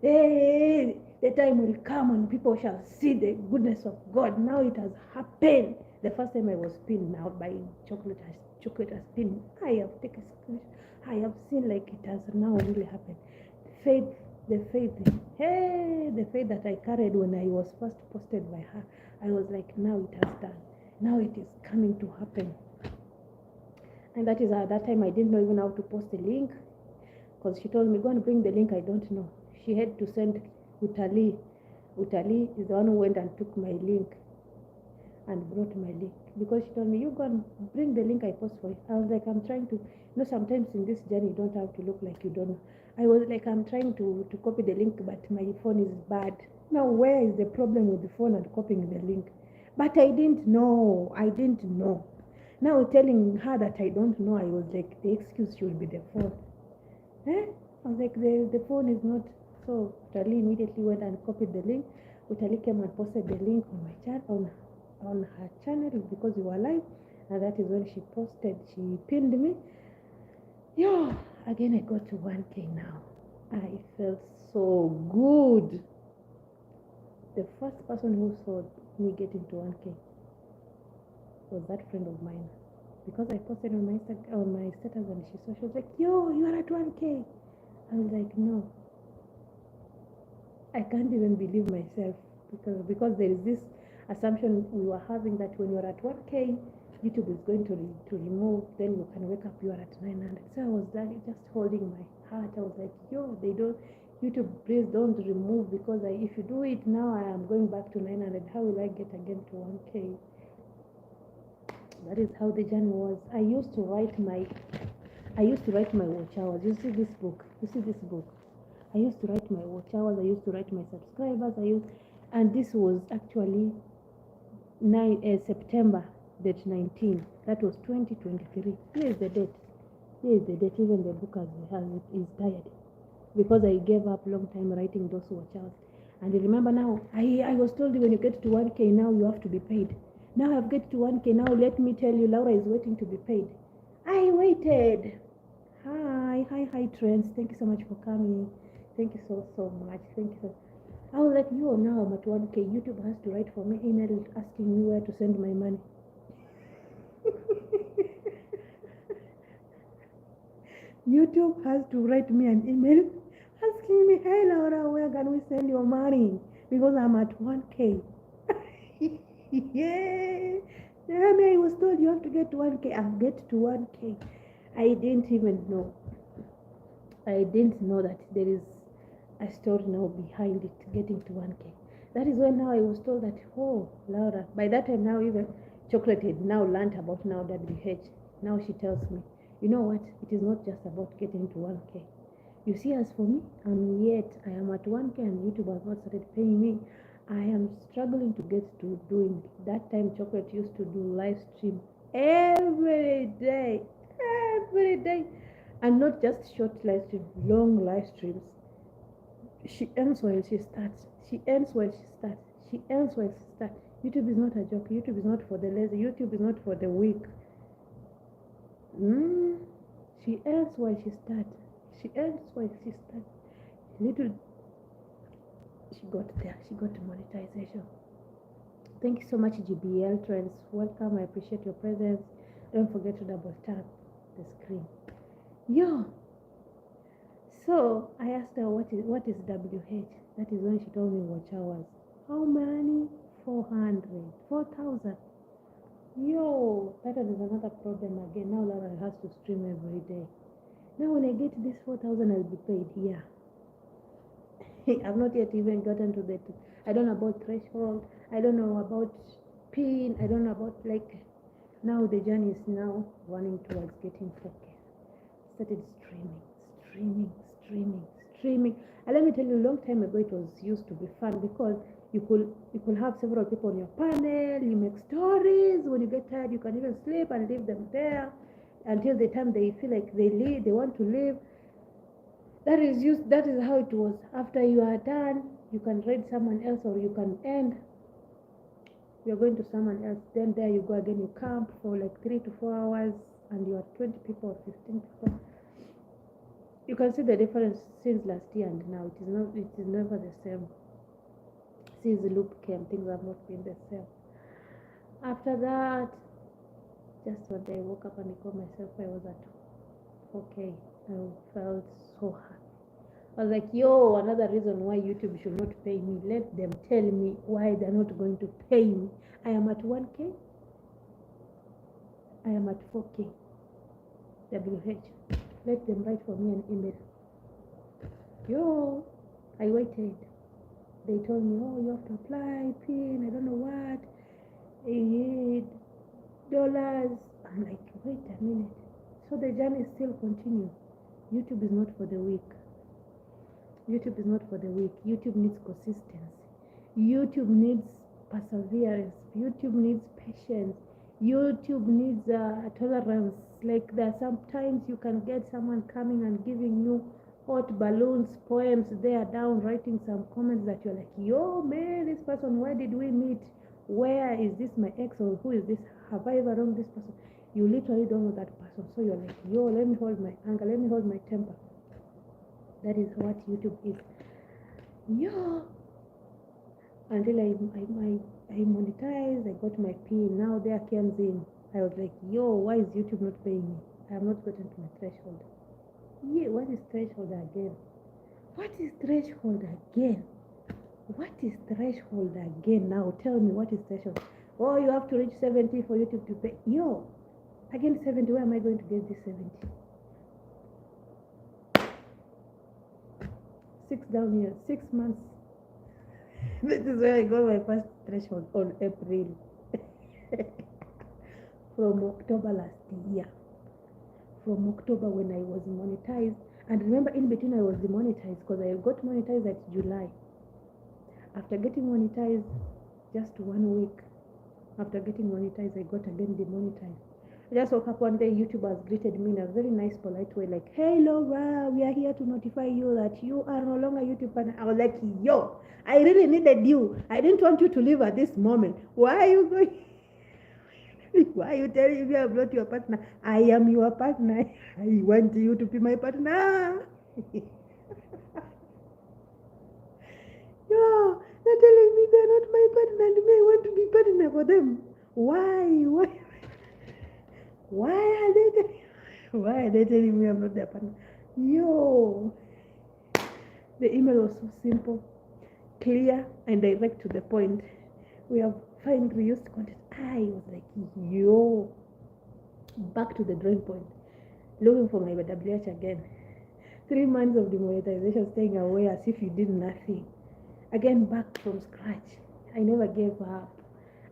hey, the time will come when people shall see the goodness of God. Now it has happened. The first time I was pinned out by Chocolate has pinned. I have taken a screenshot. I have seen like it has now really happened. The faith that I carried when I was first posted by her, I was like, now it has done. Now it is coming to happen. And that is at that time I didn't know even how to post a link, because she told me, go and bring the link. I don't know. She had to send Utali. Utali is the one who went and took my link. and brought my link because she told me, you go and bring the link I post for you. I was like, I'm trying to, sometimes in this journey you don't have to look like you don't know. I was like, I'm trying to copy the link, but my phone is bad. Now, where is the problem with the phone and copying the link? But I didn't know. Now telling her that I don't know, I was like, the excuse should be the phone. I was like, the phone is not. So Utali immediately went and copied the link. Utali came and posted the link on my channel, on her channel because we were live, and that is when she posted. She pinned me. Yo, again I got to 1K now. I felt so good. The first person who saw me getting to 1K was that friend of mine. Because I posted on my status and she saw, she was like, yo, you are at 1K. I was like, no, I can't even believe myself because there is this assumption we were having that when you're at 1K, YouTube is going to remove, then you can wake up, you are at 900. So I was like, just holding my heart. I was like, yo, they don't, YouTube, please don't remove because if you do it now, I am going back to 900. How will I get again to 1K? That is how the journey was. I used to write my watch hours. You see this book. I used to write my watch hours. I used to write my subscribers. And this was actually September date 19. That was 2023. Here is the date. Even the book is tired because I gave up long time writing those watch hours. And remember now, I was told when you get to 1K now you have to be paid. Now I've get to 1K now. Let me tell you, Laura is waiting to be paid. I waited. Hi, Trends. Thank you so much for coming. Thank you so much. Thank you. I was like, yo, now I'm at 1K. YouTube has to write for me email asking me where to send my money. YouTube has to write me an email asking me, hey Laura, where can we send your money? Because I'm at 1K. Yeah. I was told you have to get to 1K. I'll get to 1K. I didn't even know. I didn't know that there is a story now behind it getting to 1K. That is when now I was told that, oh, Laura, by that time now even Chocolate had now learned about now WH. Now she tells me, you know what, it is not just about getting to 1K. You see, as for me, I am at 1K and YouTube has not started paying me. I am struggling to get to doing. That time Chocolate used to do live stream every day. And not just short live streams, long live streams. She ends while she starts. YouTube is not a joke. YouTube is not for the lazy. YouTube is not for the weak. She ends while she starts. She got there. She got monetization. Thank you so much, GBL Trends. Welcome. I appreciate your presence. Don't forget to double tap the screen. Yo. So I asked her what is WH. That is when she told me watch hours. How many? 4,000. Yo, that is another problem again. Now Laura has to stream every day. Now when I get this 4,000, I'll be paid. Yeah. I've not yet even gotten to that. I don't know about threshold. I don't know about pin. I don't know about now the journey is now running towards getting 4K. Started streaming. And let me tell you, a long time ago it was used to be fun because you could have several people on your panel. You make stories. When you get tired, you can even sleep and leave them there until the time they feel like they want to leave. That is how it was. After you are done, you can raid someone else or you can end. You're going to someone else. Then there you go again. You camp for 3 to 4 hours and you are 20 people or 15 people. You can see the difference since last year and now. It is never the same. Since the loop came, things have not been the same. After that, just one day I woke up and I called myself. I was at 4K. I felt so happy. I was like, yo, another reason why YouTube should not pay me. Let them tell me why they're not going to pay me. I am at 1K. I am at 4K. WH. Let them write for me an email. Yo, I waited. They told me, oh, you have to apply, PIN, I don't know what. $8. I'm like, wait a minute. So the journey still continues. YouTube is not for the weak. YouTube is not for the weak. YouTube needs consistency. YouTube needs perseverance. YouTube needs patience. YouTube needs tolerance. Like there, sometimes you can get someone coming and giving you hot balloons, poems there down, writing some comments that you're like, yo man, this person, where did we meet? Where is this my ex, or who is this? Have I ever wronged this person? You literally don't know that person. So you're like, yo, let me hold my anger, let me hold my temper. That is what YouTube is. Yo, until I monetized, I got my pin. Now there comes in. I was like, yo, why is YouTube not paying me? I have not gotten to my threshold. Yeah, what is threshold again? What is threshold again? What is threshold again? Now tell me, what is threshold? Oh, you have to reach 70 for YouTube to pay. Yo, again 70, where am I going to get this 70? 6 down here, 6 months. This is where I got my first threshold on April. From October last year. From October when I was monetized. And remember, in between I was demonetized because I got monetized at July. After getting monetized, just 1 week after getting monetized, I got again demonetized. I just woke up one day, YouTubers greeted me in a very nice, polite way, like, hey Laura, we are here to notify you that you are no longer YouTube partner. I was like, yo, I really needed you. I didn't want you to leave at this moment. Why are you going? Why are you telling me I'm not your partner? I am your partner. I want you to be my partner. Yo, they're telling me they're not my partner and me, I want to be partner for them. Why? Why are they telling me I'm not their partner? Yo, the email was so simple, clear, and direct to the point. We have finally reused content. I was like, yo, back to the drawing point, looking for my WH again. 3 months of demonetization, staying away as if you did nothing. Again, back from scratch. I never gave up.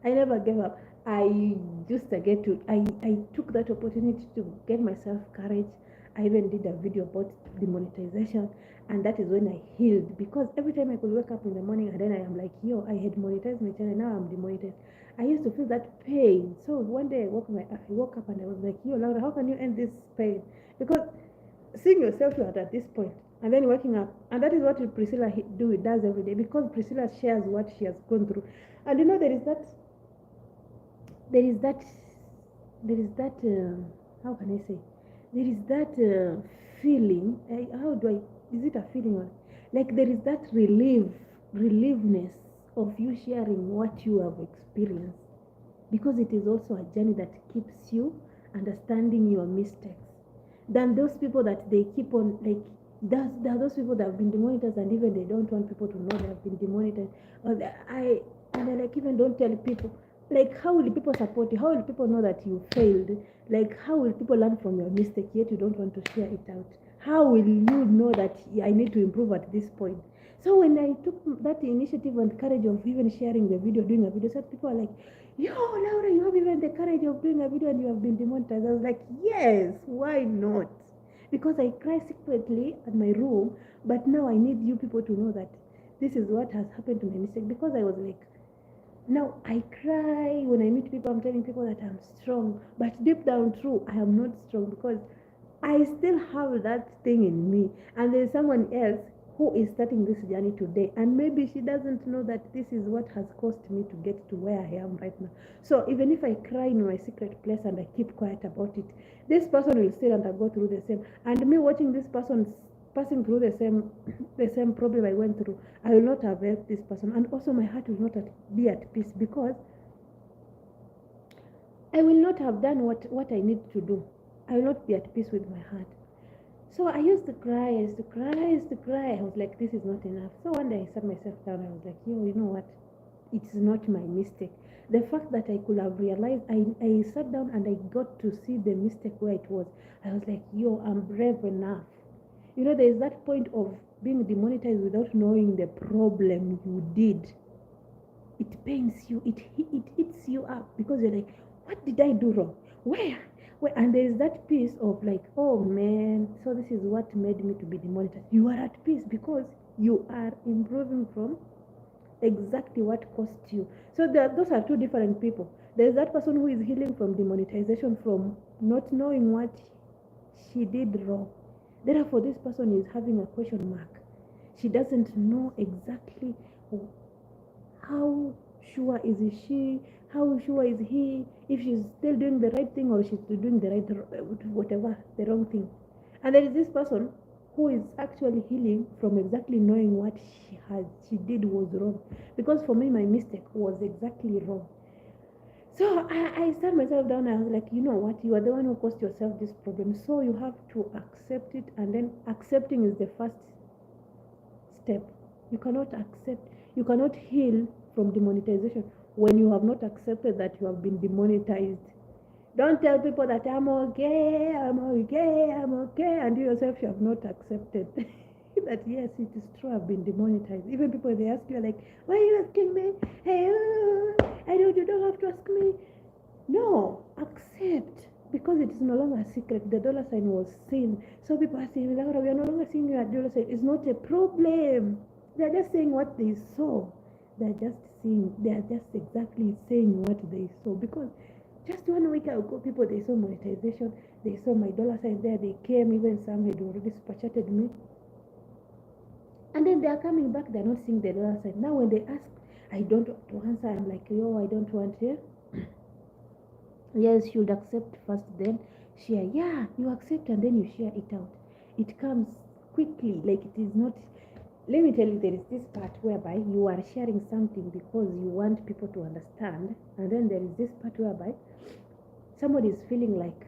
I took that opportunity to get myself courage. I even did a video about demonetization, and that is when I healed, because every time I could wake up in the morning and then I am like, yo, I had monetized my channel, now I'm demonetized. I used to feel that pain. So one day I woke up and I was like, yo, Laura, how can you end this pain? Because seeing yourself at this point and then waking up, and that is what Priscilla does every day, because Priscilla shares what she has gone through. And you know, there is that how can I say, there is that feeling, is it a feeling, or like there is that relievedness of you sharing what you have experienced, because it is also a journey that keeps you understanding your mistakes than those people that they keep on, like, there are those people that have been demonetized and even they don't want people to know they have been demonetized, or and they're like, even don't tell people. Like, how will people support you? How will people know that you failed? Like, how will people learn from your mistake, yet you don't want to share it out? How will you know that I need to improve at this point? So when I took that initiative and courage of even sharing the video, doing a video, so people are like, yo, Laura, you have even the courage of doing a video and you have been demonetized. I was like, yes, why not? Because I cry secretly at my room, but now I need you people to know that this is what has happened to my mistake. Because I was like, now I cry when I meet people, I'm telling people that I'm strong, but deep down true, I am not strong, because I still have that thing in me, and there's someone else who is starting this journey today, and maybe she doesn't know that this is what has caused me to get to where I am right now. So even if I cry in my secret place and I keep quiet about it, this person will still undergo through the same, and me watching this person passing through the same problem I went through, I will not have helped this person, and also my heart will not be at peace, because I will not have done what I need to do. I will not be at peace with my heart. So I used to cry. I was like, this is not enough. So one day I sat myself down. I was like, yo, you know what? It's not my mistake. The fact that I could have realized, I sat down and I got to see the mistake where it was. I was like, yo, I'm brave enough. You know, there is that point of being demonetized without knowing the problem you did. it pains you, it hits you up because you're like, what did I do wrong? Where? And there is that piece of like, oh man, so this is what made me to be demonetized. You are at peace because you are improving from exactly what cost you. So those are two different people. There's that person who is healing from demonetization, from not knowing what she did wrong. Therefore, this person is having a question mark. She doesn't know exactly how sure is she, how sure is he, if she's still doing the right thing or she's doing the right, whatever, the wrong thing. And there is this person who is actually healing from exactly knowing what she did was wrong. Because for me, my mistake was exactly wrong. So I sat myself down and I was like, you know what, you are the one who caused yourself this problem. So you have to accept it, and then accepting is the first step. You cannot heal from demonetization when you have not accepted that you have been demonetized. Don't tell people that I'm okay, and you yourself you have not accepted that yes, it is true, I've been demonetized. Even people, they ask you like, why are you asking me? Hey, you don't have to ask me. No, accept, because it is no longer a secret. The dollar sign was seen. So people are saying, Laura, we are no longer seeing you at dollar sign. It's not a problem. They are just saying what they saw. They are just exactly saying what they saw. Because just 1 week ago, people, they saw monetization. They saw my dollar sign there. They came, even some had already super chatted me. And then they are coming back. They are not seeing the dollar sign. Now when they ask, I don't want to answer. I'm like, yo, I don't want to. Yes, you'd accept first, then share. Yeah, you accept and then you share it out. It comes quickly. Like, it is not. Let me tell you, there is this part whereby you are sharing something because you want people to understand, and then there is this part whereby somebody is feeling like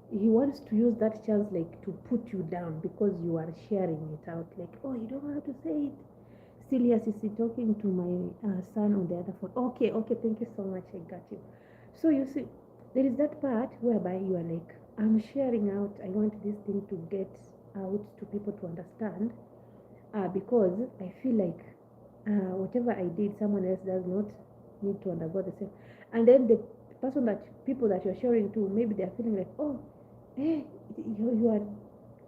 he wants to use that chance, like, to put you down because you are sharing it out. Like, oh, you don't have to say it. Still, yes, is talking to my son on the other phone. Okay, thank you so much. I got you. So you see, there is that part whereby you are like, I'm sharing out. I want this thing to get out to people to understand, because I feel like whatever I did, someone else does not need to undergo the same. And then the people that you're sharing to, maybe they're feeling like, oh, hey, you are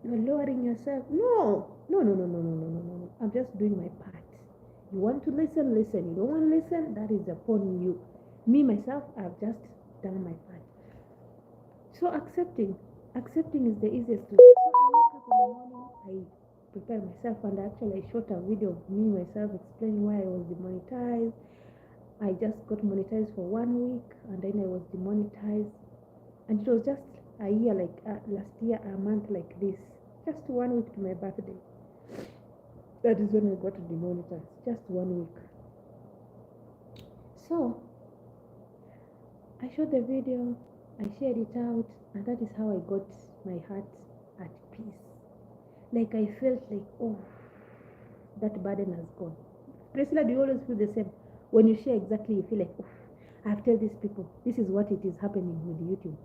lowering yourself. No. I'm just doing my part. You want to listen. You don't want to listen, that is upon you. Me, myself, I've just done my part. So accepting is the easiest way. So I wake up in the morning, I prepare myself, and actually I shot a video of me, myself, explaining why I was demonetized. I just got monetized for 1 week, and then I was demonetized. And it was just a year, like last year, a month like this. Just 1 week to my birthday. That is when I got demonetized. Just 1 week. So I shot the video, I shared it out, and that is how I got my heart at peace. Like, I felt like, oh, that burden has gone. Priscilla, do you always feel the same? When you share exactly, you feel like, oh, I've told these people, this is what it is happening with YouTube.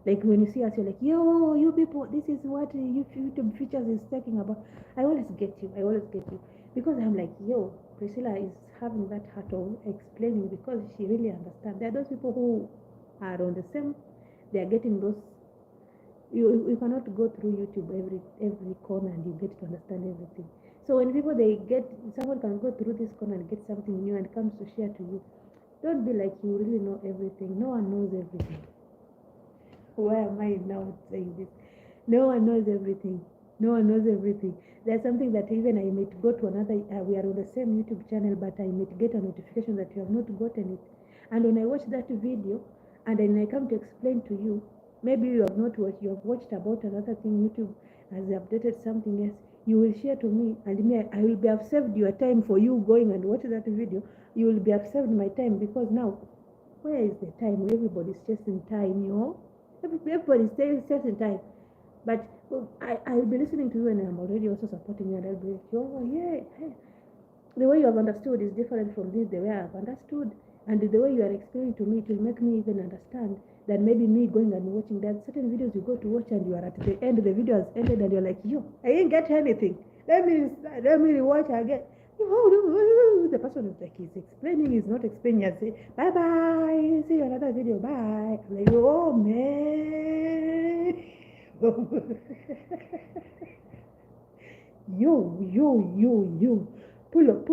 Like, when you see us, you're like, yo, you people, this is what YouTube features is talking about. I always get you. Because I'm like, yo, Priscilla is having that heart of explaining, because she really understands. There are those people who are on the same, they are getting those. You cannot go through YouTube every corner and you get to understand everything. So when people someone can go through this corner and get something new and comes to share to you, don't be like you really know everything. No one knows everything. Why am I now saying this? No one knows everything. There's something that even I might go to another, we are on the same YouTube channel, but I might get a notification that you have not gotten it. And when I watch that video, and then I come to explain to you, maybe you have not watched, you have watched about another thing, YouTube has updated something else, you will share to me, and me, I will be have saved your time for you going and watch that video. You will be have saved my time, because now, where is the time? Everybody's chasing time, everybody's chasing time. But I will be listening to you, and I'm already also supporting you, and I'll be like, oh yeah, hey. The way you have understood is different from the way I have understood, and the way you are explaining to me, it will make me even understand that maybe me going and watching that certain videos you go to watch, and you are at the end, the video has ended, and you're like, yo, I didn't get anything. Let me watch again. The person was like, he's explaining, he's not explaining. I say, bye bye, see you another video, bye. I'm like, oh man. yo. Pull up.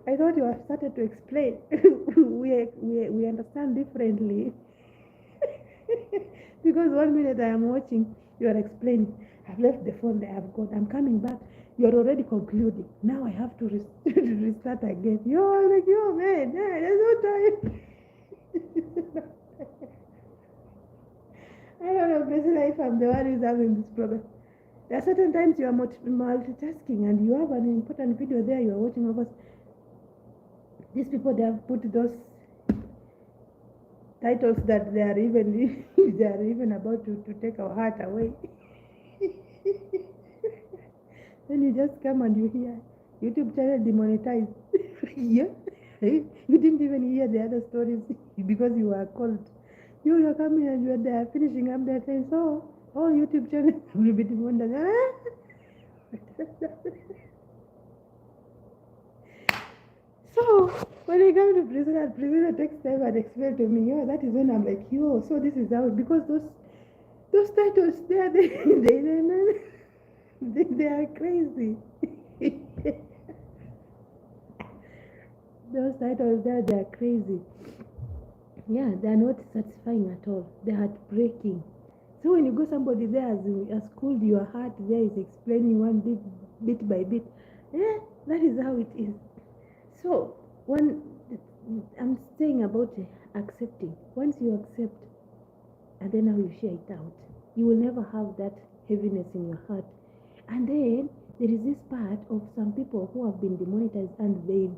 I thought you have started to explain. we understand differently. Because 1 minute I am watching, you are explaining. I've left the phone there, I've gone, I'm coming back. You're already concluding. Now I have to restart again. I'm like, man, there's no time. I don't know, Priscilla, if I'm the one who's having this problem. There are certain times you are multitasking and you have an important video there you are watching. Of course, these people, they have put those titles that they are even about to take our heart away. Then you just come and you hear YouTube channel demonetized. Yeah. You didn't even hear the other stories because you were called. You're coming and you're there finishing up their thing. So all YouTube channel will be demonetized. So when I come to prisoner takes time and explain to me, that is when I'm like, so this is how, because those titles there, they are crazy. Those titles there, they are crazy. Yeah, they are not satisfying at all. They are heartbreaking. So when you go, somebody there has cooled your heart, there is explaining one bit by bit. Yeah, that is how it is. So when I'm saying about accepting, once you accept and then now you share it out, you will never have that heaviness in your heart. And then there is this part of some people who have been demonetized and they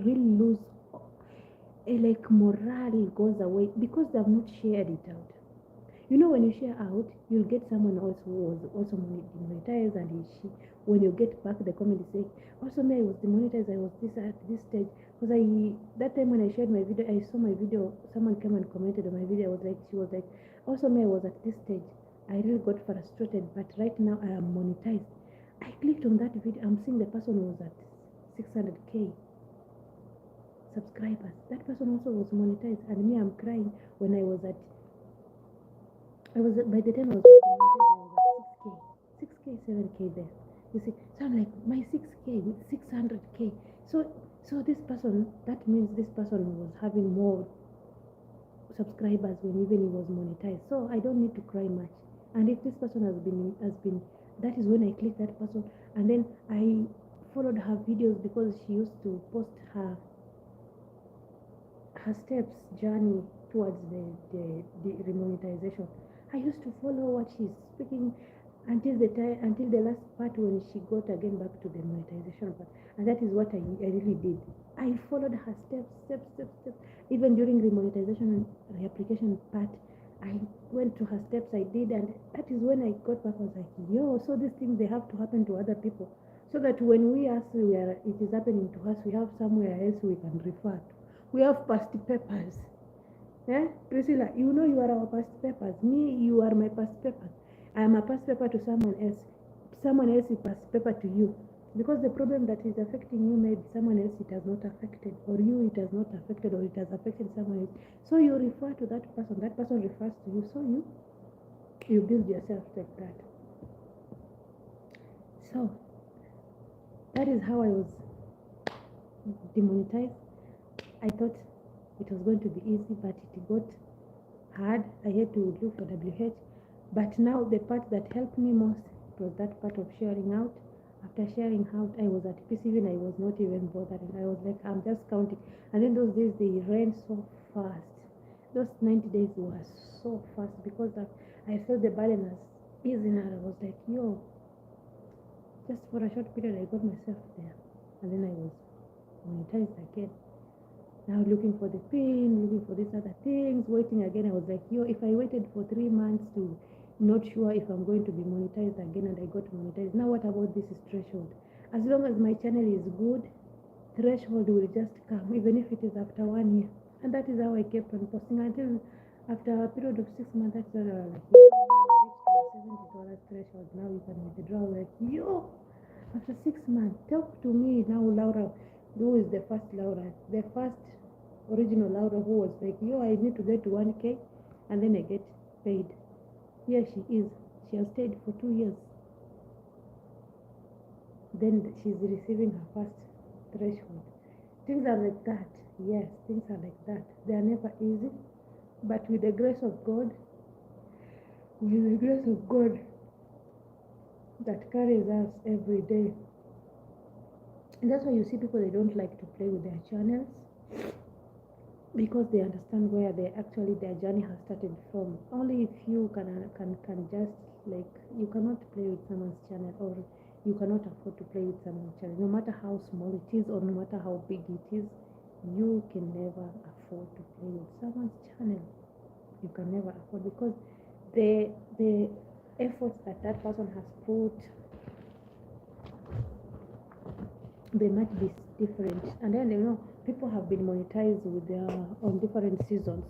really lose, like morale goes away because they have not shared it out. When you share out, you'll get someone else who was also demonetized, and when you get back the comment, you say, also me, I was demonetized, I was at this stage. Because that time when I shared my video, I saw my video, someone came and commented on my video, she was like, also me, I was at this stage. I really got frustrated, but right now I am monetized. I clicked on that video, I'm seeing the person was at 600k subscribers. That person also was monetized, and me, I'm crying when by the time I was at 6k, 7k there. You see, so I'm like, my 6k with 600k. So this person, that means this person was having more subscribers when even he was monetized. So I don't need to cry much. And if this person has been, that is when I click that person, and then I followed her videos because she used to post her steps journey towards the remonetization. I used to follow what she's speaking until the last part when she got again back to the monetization part, and that is what I really did. I followed her steps. Even during the monetization and reapplication part, I went to her steps. I did, and that is when I got back. I was like, so these things, they have to happen to other people, so that when it is happening to us, we have somewhere else we can refer to. We have past papers. Priscilla, you are our past papers. Me, you are my past papers. I am a past paper to someone else. Someone else is past paper to you. Because the problem that is affecting you, maybe someone else it has not affected, or you it has not affected, or it has affected someone else. So you refer to that person refers to you. So you build yourself like that. So that is how I was demonetized. I thought it was going to be easy, but it got hard. I had to look for WH. But now the part that helped me most was that part of sharing out. After sharing out, I was at peace. Even I was not even bothering. I was like, I'm just counting. And then those days, they ran so fast. Those 90 days were so fast because I felt the burden as easy. And I was like, just for a short period, I got myself there. And then I was monetized again. Now looking for the pin, looking for these other things, waiting again. I was like, if I waited for 3 months to not sure if I'm going to be monetized again, and I got monetized. Now what about this threshold? As long as my channel is good, threshold will just come, even if it is after 1 year. And that is how I kept on posting until after a period of 6 months. That's when I was like, $70 threshold. Now you can withdraw. Like, after 6 months, talk to me now, Laura. Who is the first Laura? The first original Laura who was like, yo, I need to get to 1K and then I get paid. Here she is. She has stayed for 2 years. Then she's receiving her first threshold. Things are like that. Yes, things are like that. They are never easy. But with the grace of God, that carries us every day. And that's why you see people, they don't like to play with their channels, because they understand where their journey has started from. Only if you can just, like, you cannot play with someone's channel, or you cannot afford to play with someone's channel, no matter how small it is or no matter how big it is. You can never afford to play with someone's channel. You can never afford, because the efforts that person has put, they might be different. And then, people have been monetized with their on different seasons.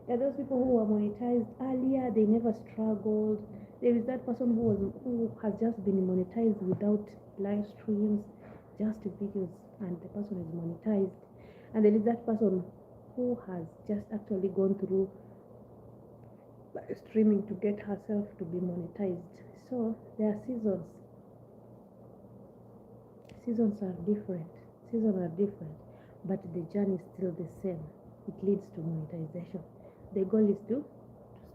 There are those people who were monetized earlier, they never struggled. There is that person who has just been monetized without live streams, just videos, and the person is monetized. And there is that person who has just actually gone through streaming to get herself to be monetized. So there are seasons. Seasons are different, but the journey is still the same. It leads to monetization. The goal is to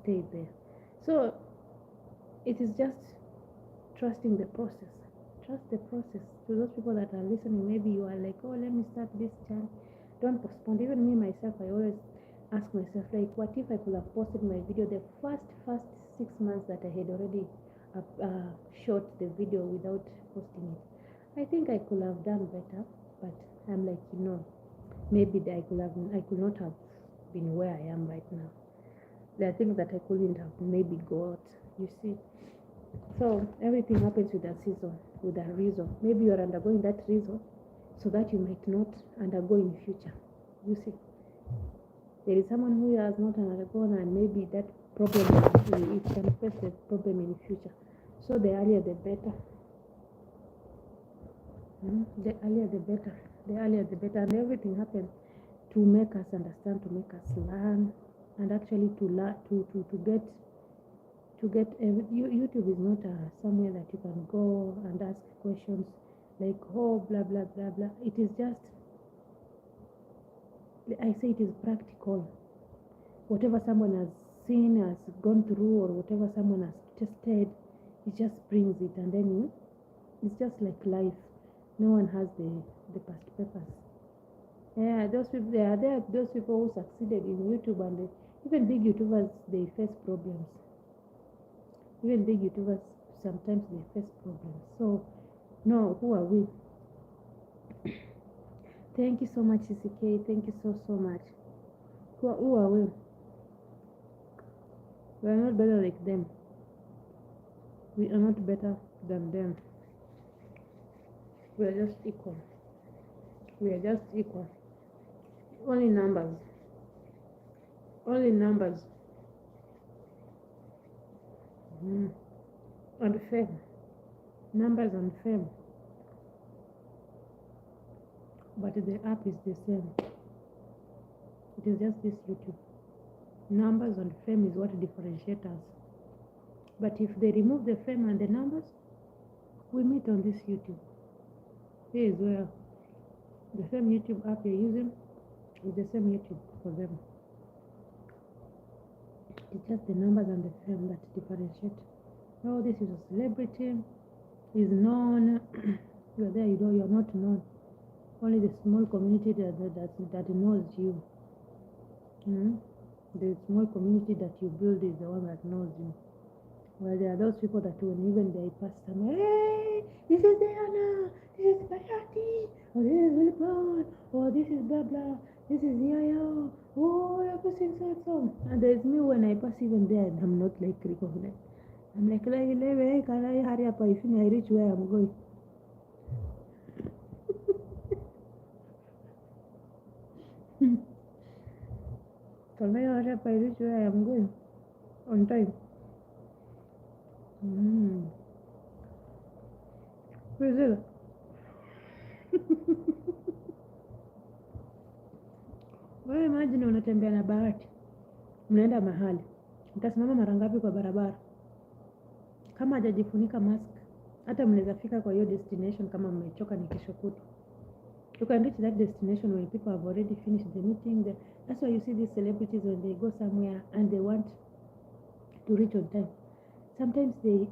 stay there. So it is just trusting the process. Trust the process. To those people that are listening, maybe you are like, oh, let me start this channel. Don't postpone. Even me myself, I always ask myself, like, what if I could have posted my video the first 6 months that I had already shot the video without posting it? I think I could have done better, but I'm like, maybe I could not have been where I am right now. There are things that I couldn't have maybe got, you see. So everything happens with a season, with a reason. Maybe you are undergoing that reason so that you might not undergo in future. You see, there is someone who has not undergone, and maybe that problem, it can face the problem in the future. So the earlier the better. The earlier the better. The earlier the better. And everything happens to make us understand, to make us learn, and actually to learn, to get YouTube is not somewhere that you can go and ask questions like, oh, blah blah blah blah. It is just, I say, it is practical. Whatever someone has seen, has gone through, or whatever someone has tested, it just brings it, and then it's just like life. No one has the past papers. Yeah, those people, there are those people who succeeded in YouTube, and even big YouTubers, they face problems. Even big YouTubers, sometimes they face problems. So, no, who are we? Thank you so much, CCK. Thank you so much. Who are we? We are not better like them. We are not better than them. We are just equal. We are just equal. Only numbers. Only numbers. And fame. Numbers and fame. But the app is the same. It is just this YouTube. Numbers and fame is what differentiates us. But if they remove the fame and the numbers, we meet on this YouTube. Here is where the same YouTube app you're using is the same YouTube for them. It's just the numbers and the fame that differentiate. Oh, this is a celebrity, is known. You're there, you're not known. Only the small community that knows you. The small community that you build is the one that knows you. Well, there are those people that when even they pass somewhere, hey, this is Diana, this is Bayati, or this is Wilbon, or this is blah blah, this is Yayo, oh, you're passing that song. And there's me when I pass even there, I'm not like recognized. I'm like, hey, can I hurry up? I think I reach where I'm going. Can I hurry up? I reach where I am going on time. Who is it? Wewe imagine unatembea na Bahati, mnaenda mahali, mtasimama mara ngapi kwa barabara? Kama hajajifunika mask, hata mnaweza fika kwa hiyo destination kama mmechoka ni kesho kutwa. You can reach that destination when people have already finished the meeting. That's why you see these celebrities when they go somewhere and they want to reach on time. Sometimes they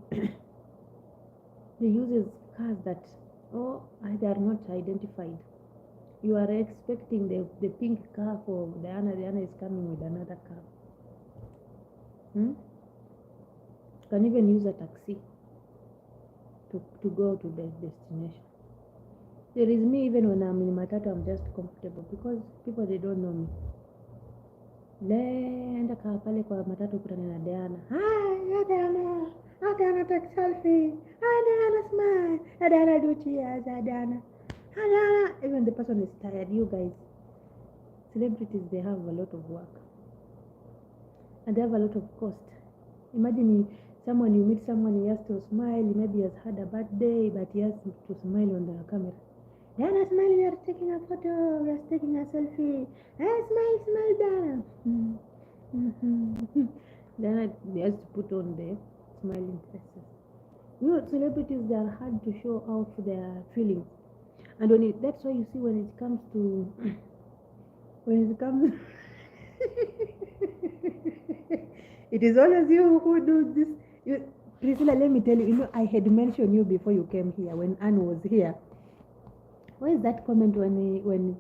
use cars that they are not identified. You are expecting the pink car for Diana. Diana is coming with another car. You can even use a taxi to go to the destination. There is me, even when I'm in matatu, I'm just comfortable because people, they don't know me. Enda kaa pale kwa matatu kutana na Diana. Hi, Diana. Diana, take selfie. Diana, smile. Diana, do cheers. Diana. Diana. Even the person is tired. You guys, celebrities, they have a lot of work. And they have a lot of cost. Imagine you meet someone, he has to smile. Maybe he has had a bad day, but he has to smile on the camera. Diana, smile, we are taking a photo, we are taking a selfie. Hey, smile, Diana. Diana has to put on the smiling faces. You know, celebrities, they are hard to show off their feelings. And that's why you see when it comes it is always you who do this. Priscilla, let me tell you, I had mentioned you before you came here, when Anne was here. Where is that comment when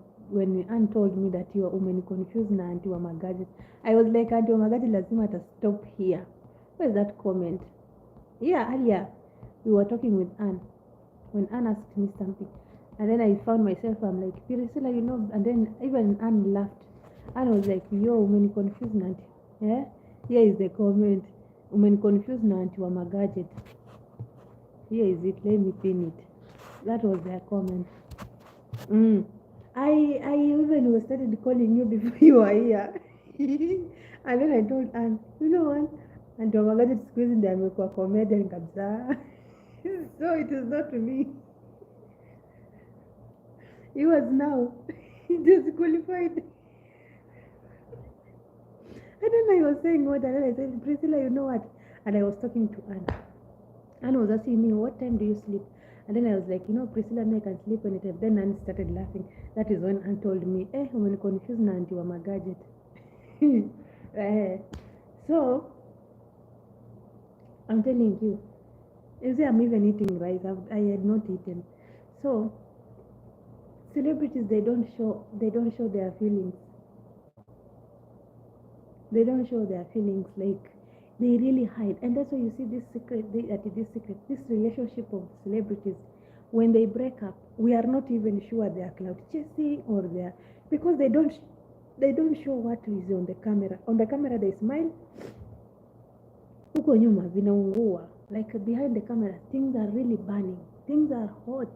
Anne told me that you are confused na Auntie Wamagaji? I was like, Auntie Wamagaji lazima to stop here. Where is that comment? Yeah, earlier we were talking with Anne when Anne asked me something, and then I found myself, I'm like, Priscilla, and then even Anne laughed. Anne was like, yo, confused na Auntie. Yeah? Here is the comment. Confused na Auntie Wamagaji. Here is it. Let me pin it. That was their comment. I even started calling you before you were here. And then I told Anne, you know what? And Wamagaji squeezing them with comedian kabisa. So it is not me. He was now disqualified. And then I was saying what, and then I said, Priscilla, you know what? And I was talking to Anne. Anne was asking me, what time do you sleep? And then I was like, Priscilla, I can sleep anytime. Then Anne started laughing. That is when Anne told me, I'm confused na Auntie Wamagaji. So, I'm telling you, see, I'm even eating rice. I had not eaten. So, celebrities, they don't show their feelings. They don't show their feelings, like they really hide. And that's why you see this relationship of celebrities, when they break up, we are not even sure they are clout chasing or they are, because they don't show what is on the camera. On the camera they smile, huko nyuma vinaungua. Like behind the camera, things are really burning, things are hot.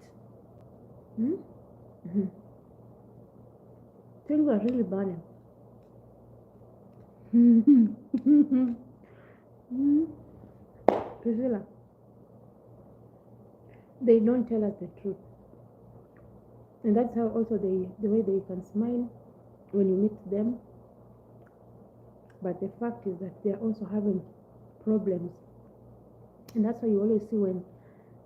Things are really burning. Priscilla, they don't tell us the truth, and that's how also the way they can smile when you meet them, but the fact is that they are also having problems. And that's why you always see when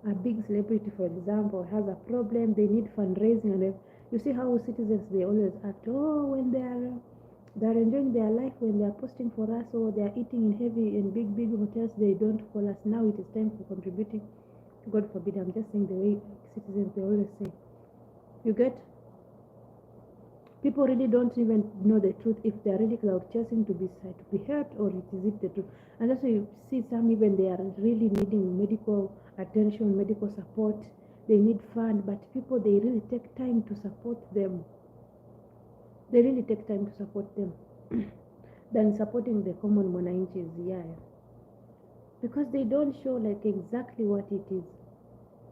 a big celebrity, for example, has a problem, they need fundraising, and you see how citizens, they always act, when they're enjoying their life, when they're posting for us, or they're eating in heavy and big hotels, they don't call us. Now it is time for contributing. God forbid, I'm just saying the way citizens, they always say. You get? People really don't even know the truth, if they're really cloud chasing to be hurt, or is it the truth. And that's why you see some, even they are really needing medical attention, medical support, they need fund, but people, they really take time to support them. They really take time to support them than supporting the common mwananchis, because they don't show like exactly what it is.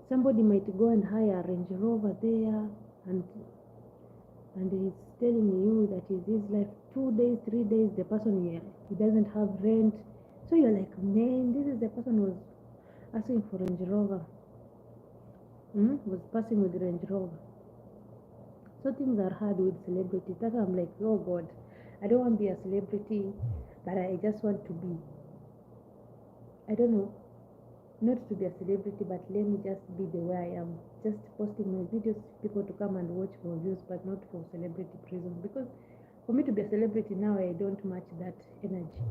Somebody might go and hire a Range Rover there, and he's telling you that is his life. 2 days, 3 days, the person here, he doesn't have rent. So you're like, man, this is the person who was asking for Range Rover, was passing with the Range Rover. So things are hard with celebrities. That's why I'm like, oh God, I don't want to be a celebrity, but I just want to be, I don't know, not to be a celebrity, but let me just be the way I am. Just posting my videos, people to come and watch for views, but not for celebrity reasons. Because for me to be a celebrity now, I don't match that energy.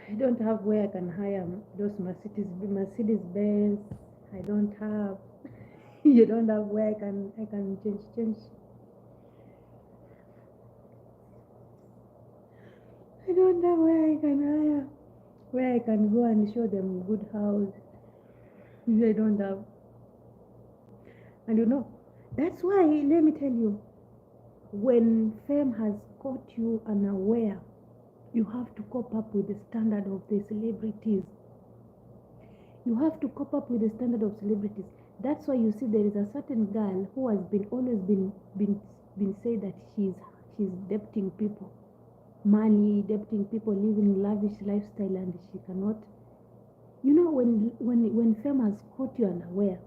I don't have where I can hire those Mercedes Benz. I don't have. You don't have where I can change. I don't have where I can hire, where I can go and show them good house. I don't have. And that's why, let me tell you, when fame has caught you unaware, you have to cope up with the standard of the celebrities. You have to cope up with the standard of celebrities. That's why you see there is a certain girl who has been said that she's debting people money, debting people, living lavish lifestyle, and she cannot. When fame has caught you unaware,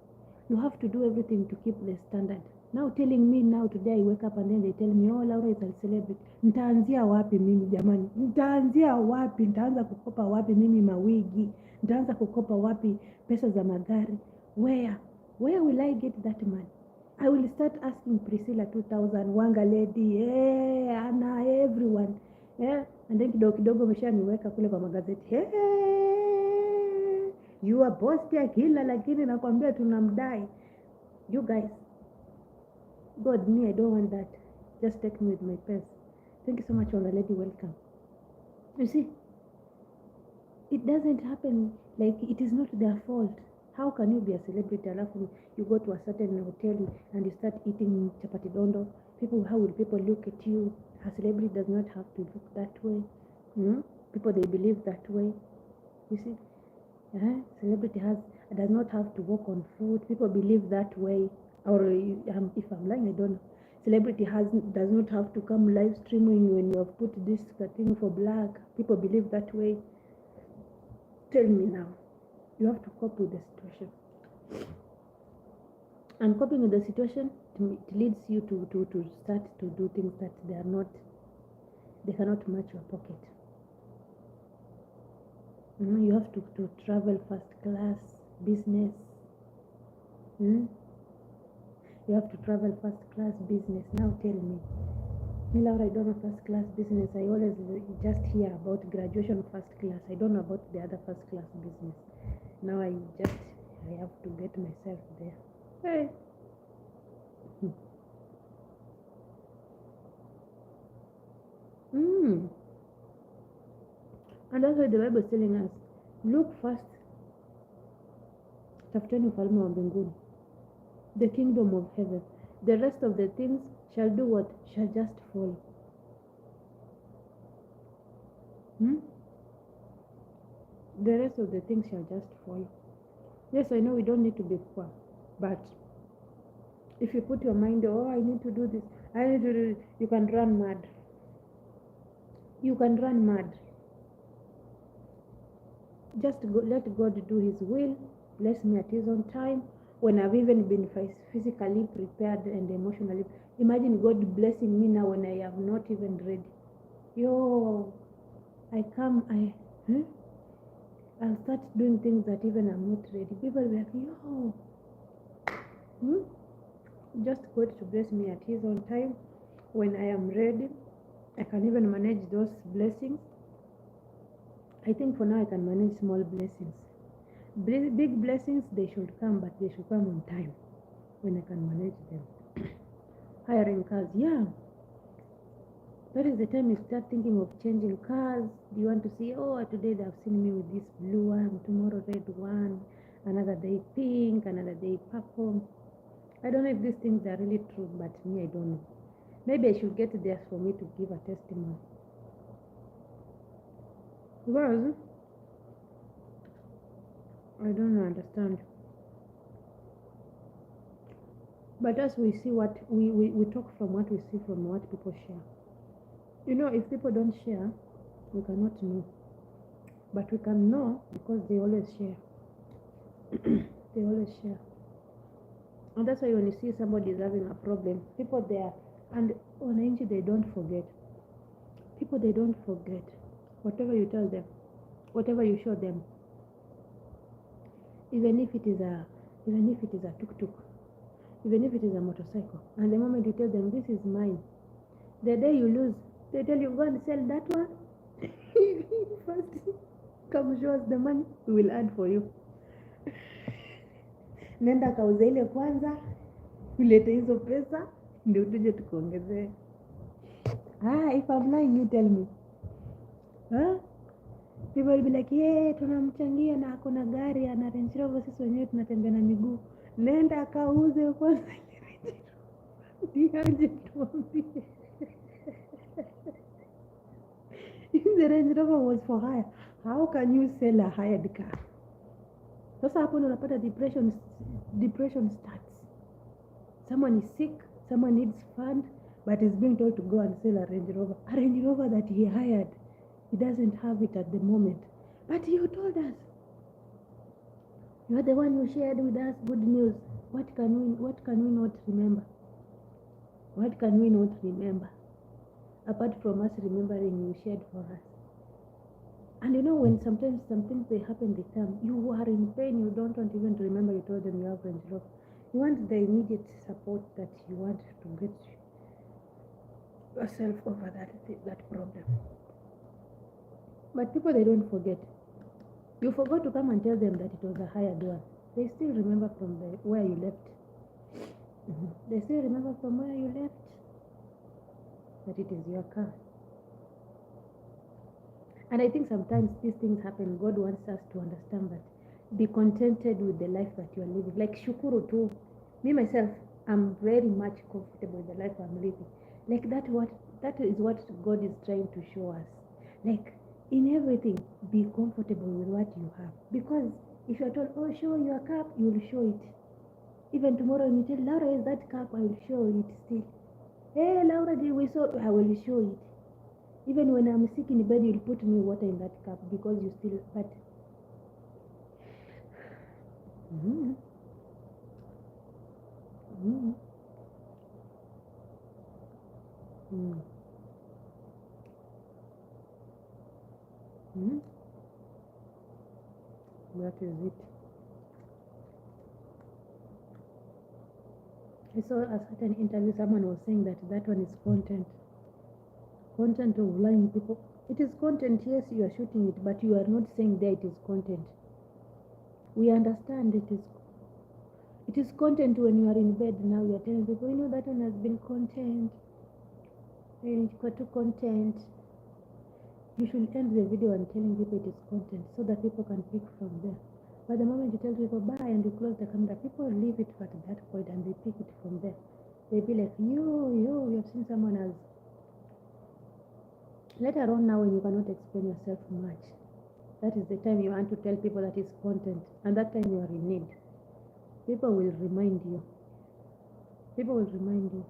you have to do everything to keep the standard. Now telling me now today I wake up and then they tell me, oh, Laura is a celebrity. Nitaanzia wapi mimi jamani? Nitaanzia wapi? Nitaanza kukopa wapi mimi mawigi? Nitaanza kukopa wapi pesa za magari? Where will I get that money? I will start asking Priscilla 2000, Wanga Lady, Anna, everyone. And then kidogo kidogo umeshaniweka kule kwa magazeti. You are boss ya kila, lakini nakwambia tunamdai. You guys, God, me, I don't want that. Just take me with my purse. Thank you so much, Wanga Lady. Welcome. You see, it doesn't happen, like it is not their fault. How can you be a celebrity alafu you go to a certain hotel and you start eating chapati dondo? How will people look at you? A celebrity does not have to look that way. People, they believe that way. You see, celebrity does not have to walk on foot. People believe that way. Or if I'm lying, I don't know. Celebrity does not have to come live streaming when you have put this thing for black. People believe that way. Tell me now. You have to cope with the situation. And coping with the situation, it leads you to start to do things that they cannot match your pocket. You have to travel first class business. You have to travel first class business. Now tell me, Laura, I don't know first class business. I always just hear about graduation first class. I don't know about the other first class business. Now I have to get myself there. Hey. And that's why the Bible is telling us, look first, tafuteni ufalme wa mbinguni, the kingdom of heaven. The rest of the things shall do what? Shall just follow. The rest of the things shall just follow. Yes, I know we don't need to be poor, but if you put your mind, oh, I need to do this, I need to do this, you can run mad. You can run mad. Just let God do his will. Bless me at his own time. When I've even been physically prepared and emotionally. Imagine God blessing me now when I am not even ready. I'll start doing things that even I'm not ready. People will be like, just God to bless me at his own time. When I am ready, I can even manage those blessings. I think for now I can manage small blessings. Big blessings, they should come, but they should come on time when I can manage them. Hiring cars, yeah. That is the time you start thinking of changing cars. You want to see, oh, today they have seen me with this blue one, tomorrow red one, another day pink, another day purple. I don't know if these things are really true, but me, I don't know. Maybe I should get there for me to give a testimony. Because I don't understand. But as we see what we talk from what we see from what people share. If people don't share, we cannot know. But we can know because they always share. They always share. And that's why when you see somebody is having a problem, people there, and wananchi, they don't forget. People, they don't forget. Whatever you tell them, whatever you show them, even if it is a tuk-tuk, even if it is a motorcycle, and the moment you tell them this is mine, the day you lose, they tell you go and sell that one. First, come show us the money, we will add for you. Nenda kauza ile kwanza, ulete hizo pesa, ndio tuje tukuongezee. If I'm lying, you tell me. People will be like, yeah, tunamchangia na ako na gari, ana Range Rover, sisi wenyewe tunatembea na miguu. Nenda akauze kwanza ile Range tuambie. If the Range Rover was for hire, how can you sell a hired car? Sasa hapo ndo unapata depression starts. Someone is sick, someone needs fund, but is being told to go and sell a Range Rover. A Range Rover that he hired. He doesn't have it at the moment. But you told us. You are the one who shared with us good news. What can we not remember? What can we not remember? Apart from us remembering you shared for us. And you know, when sometimes some things they happen, they come, you are in pain, you don't want even to remember you told them you have Range Rover. You want the immediate support that you want to get yourself over that problem. But people, they don't forget. You forgot to come and tell them that it was a hired one. They still remember from where you left. They still remember from where you left that it is your car. And I think sometimes these things happen. God wants us to understand that. Be contented with the life that you are living. Like Shukuru too. Me myself, I'm very much comfortable with the life I'm living. Like that is what God is trying to show us. Like, in everything, be comfortable with what you have. Because if you are told, oh, show your cup, you will show it. Even tomorrow, when you tell Laura, is that cup, I will show it still. Hey, Laura, did we saw? I will show it. Even when I'm sick in bed, you'll put me water in that cup because you still, but. Mm-hmm. Mm-hmm. Mm-hmm. Mm-hmm. That is it. I saw a certain interview, someone was saying that one is content. Content of lying people. It is content, yes, you are shooting it, but you are not saying that it is content. We understand it is content when you are in bed now, you are telling people, you know, that one has been content. And it's got to content. You should end the video and telling people it is content so that people can pick from there. But the moment you tell people bye and you close the camera, people leave it at that point and they pick it from there. They be like, yo, we have seen someone else. Later on now, when you cannot explain yourself much, that is the time you want to tell people that is content, and that time you are in need. People will remind you. People will remind you.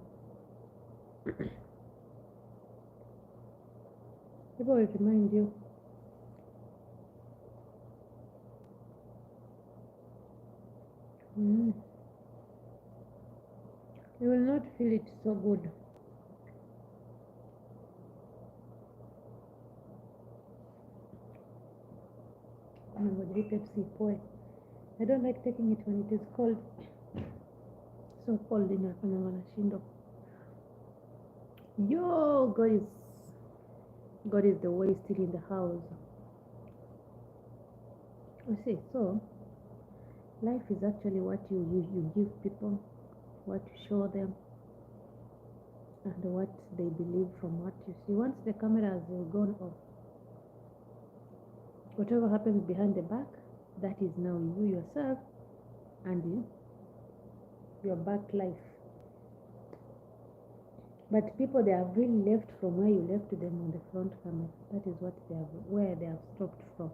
People will remind you. You will not feel it so good. Pepsi boy. I don't like taking it when it is cold. So cold inafanya wanashindwa. Yo, God is the way still in the house. You see, so life is actually what you give people, what you show them, and what they believe from what you see. Once the cameras are gone off, whatever happens behind the back, that is now you yourself and your back life. But people, they have really left from where you left them on the front camera. That is what where they have stopped from.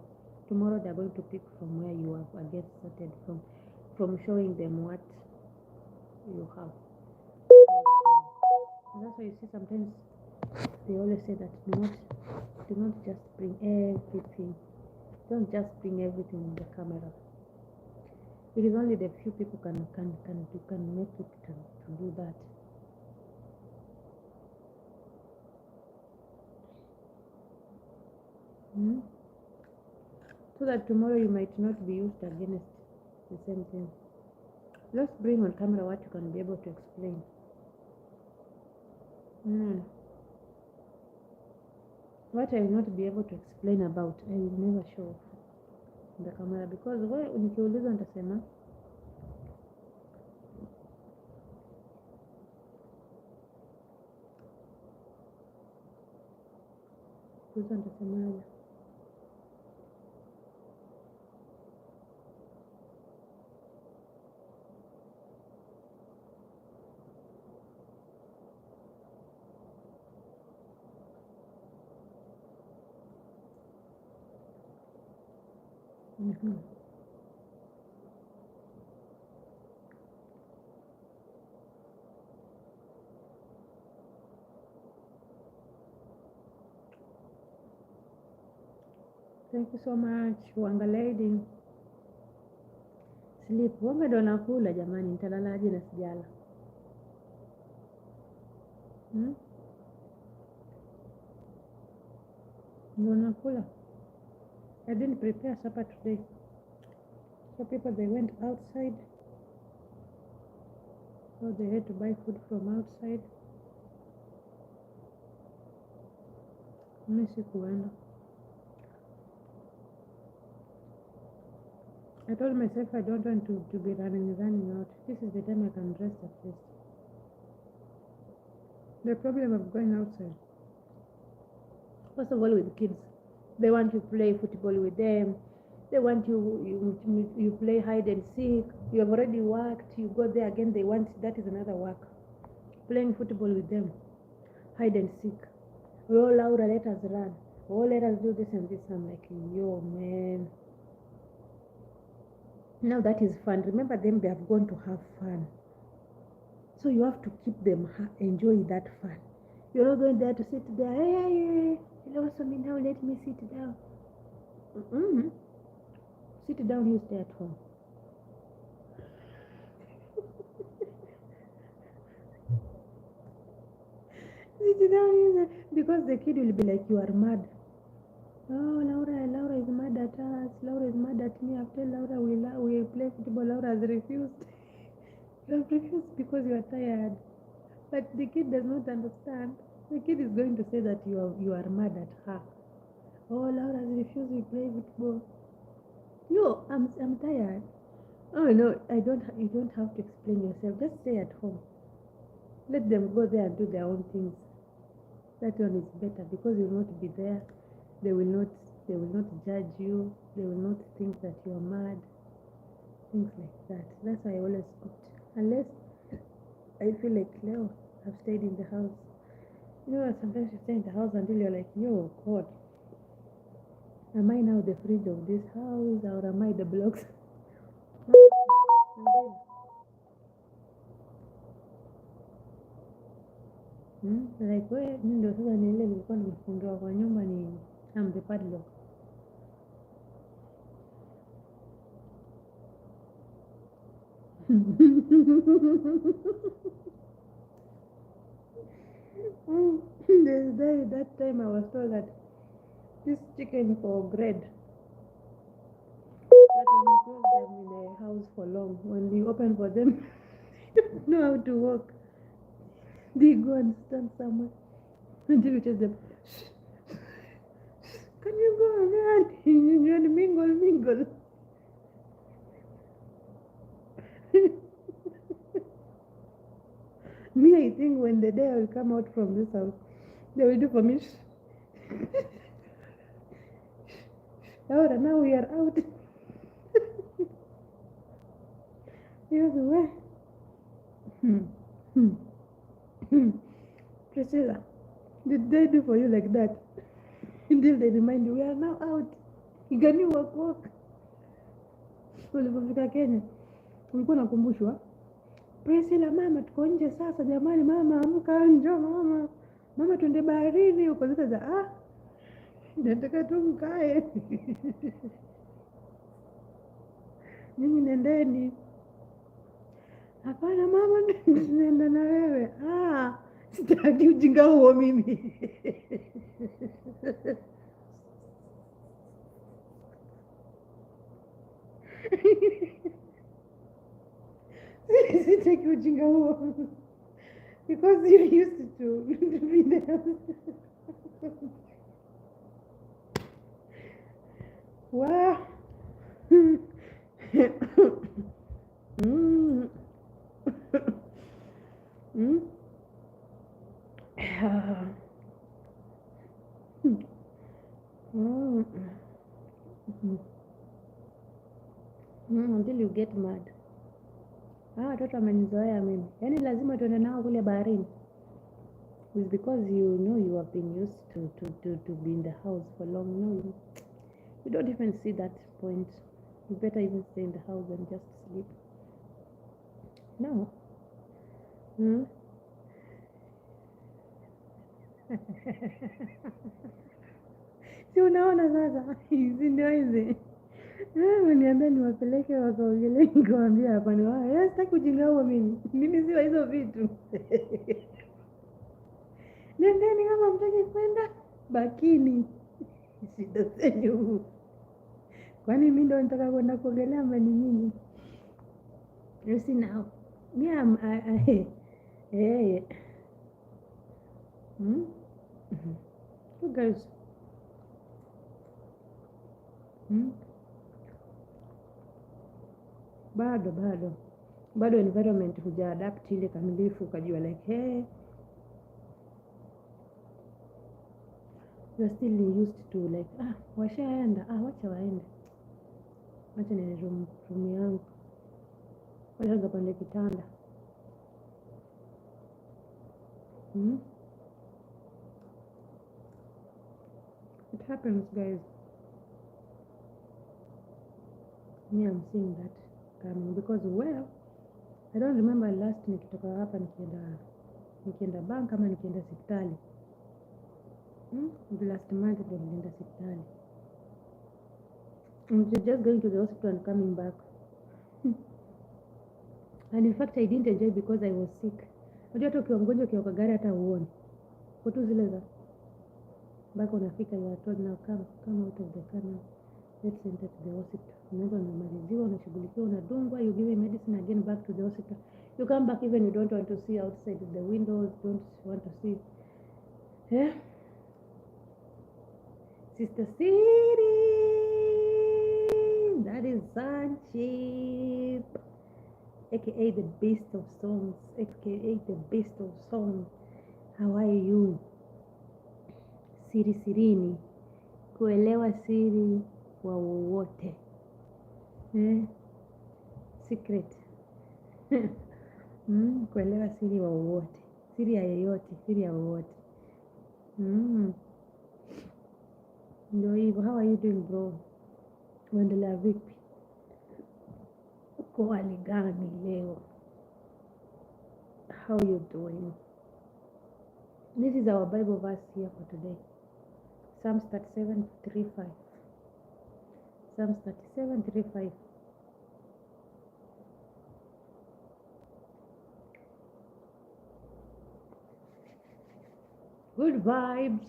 Tomorrow they are going to pick from where you have again started from showing them what you have. And that's why you see sometimes they always say that do not just bring everything. Don't just bring everything in the camera. It is only the few people can make it to do that. So that tomorrow you might not be used against the same thing. Let's bring on camera what you can be able to explain. What I will not be able to explain about, I will never show on the camera, because nikiuliza nitasema nitasemaje? Thank you so much. Wanga lady. Sleep. Wanga ndo nakula jamani, nitalalaje na sijala? Ndo nakula. I didn't prepare supper today. So people, they went outside. So they had to buy food from outside. Mimi sikuenda. I told myself I don't want to be running out. This is the time I can rest at least. The problem of going outside, first of all, with kids, they want to play football with them. They want you play hide and seek. You have already worked. You go there again. They want, that is another work. Playing football with them, hide and seek. Oh, Laura, let us run. Oh, let us do this and this. I'm like, yo, man. Now that is fun. Remember them, they have gone to have fun. So you have to keep them enjoy that fun. You're not going there to sit there. Hey, hello, so now let me sit down. Sit down, you stay at home. Sit down, because the kid will be like, you are mad. Oh, Laura is mad at us. Laura is mad at me. After Laura we play football, Laura has refused. You have refused because you are tired. But the kid does not understand. The kid is going to say that you are mad at her. Oh, Laura has refused. We play football. Yo, I'm tired. Oh no, you don't have to explain yourself. Just stay at home. Let them go there and do their own things. That one is better because you will not be there. They will not judge you. They will not think that you are mad. Things like that. That's why I always opt. Unless I feel like, no, I've stayed in the house. You know, sometimes you stay in the house until you're like, yo, God, am I now the fridge of this house, or am I the blocks? Like, we ndio sasa ni ile nilikuwa nimefungiwa kwa nyumba, ni I'm the padlock. That time I was told that this chicken for bread, that when you close them in a house for long, when you open for them, they don't know how to walk. They go and stand somewhere until you tell them, can you go and mingle? Me, I think when the day I will come out from this house, they will do for me. Laura, now we are out. Yes, where? Priscilla, did they do for you like that? Until they remind you, we are now out. Can you walk? Ulipofika Kenya, ulikuwa nakumbushwa, Priscilla, mama tuko nje sasa jamani, mama amka, njoo mama twende baharini huko. Sasa nataka tu mkae. Nyinyi nendeni. Hapana mama, nenda na wewe. Sitaki ujinga huo mimi. Sitaki ujinga huo. Because you used to be there. Wow. Mm. Mm. Mm. Until you get mad. Watoto wamenizoea mimi. Yaani lazima tuende nao kule baharini. It's because you know you have been used to be in the house for long. No, you don't even see that point. You better even stay in the house and just sleep. No. Si unaona sasa, hizi ndio hizi. Niambia niwapeleke wakaogelee, nikamwambia hapana. Sitaki ujinga huo mimi si wa hizo vitu. Nendeni kama mtaki kwenda, bakini. Shida zenyu. Kwani mimi ndo nitaka kwenda kuogelea ama ni nyinyi? You see now. You guys. Bado environment huja adapt ile kamilifu, ukajua like you're still used to like washaenda, wacha waende, wacha ni room yangu, wacha kapande kitanda. It happens, guys. Me, I'm seeing that coming because I don't remember last nikitoka hapa nikienda bank ama nikienda hospitali. The last month ndo nilienda hospitali. I'm just going to the hospital and coming back. And in fact I didn't enjoy because I was sick. Unajua hata ukiwa mgonjwa ukiwa kwa gari hata uone. Kwa tu zile za mpaka unafika you are told now come out of the car now. Let's enter to the hospital. Unaanza unamaliziwa, unashughulikiwa, unadungwa, you give medicine again back to the hospital. You come back even you don't want to see outside the windows, don't want to see. Sister City, that is Sunship, aka the best of songs, aka the best of songs. How are you? Sirini, kuelewa siri wa wowote. Secret. Kuelewa siri wa wowote, siri ya yeyote, siri ya wowote. Ndio hivyo. How are you doing bro? Uendelea vipi? Uko hali gani leo? How you doing? This is our Bible verse here for today. Psalms 37:3-5. Psalms 37:3-5. Good vibes.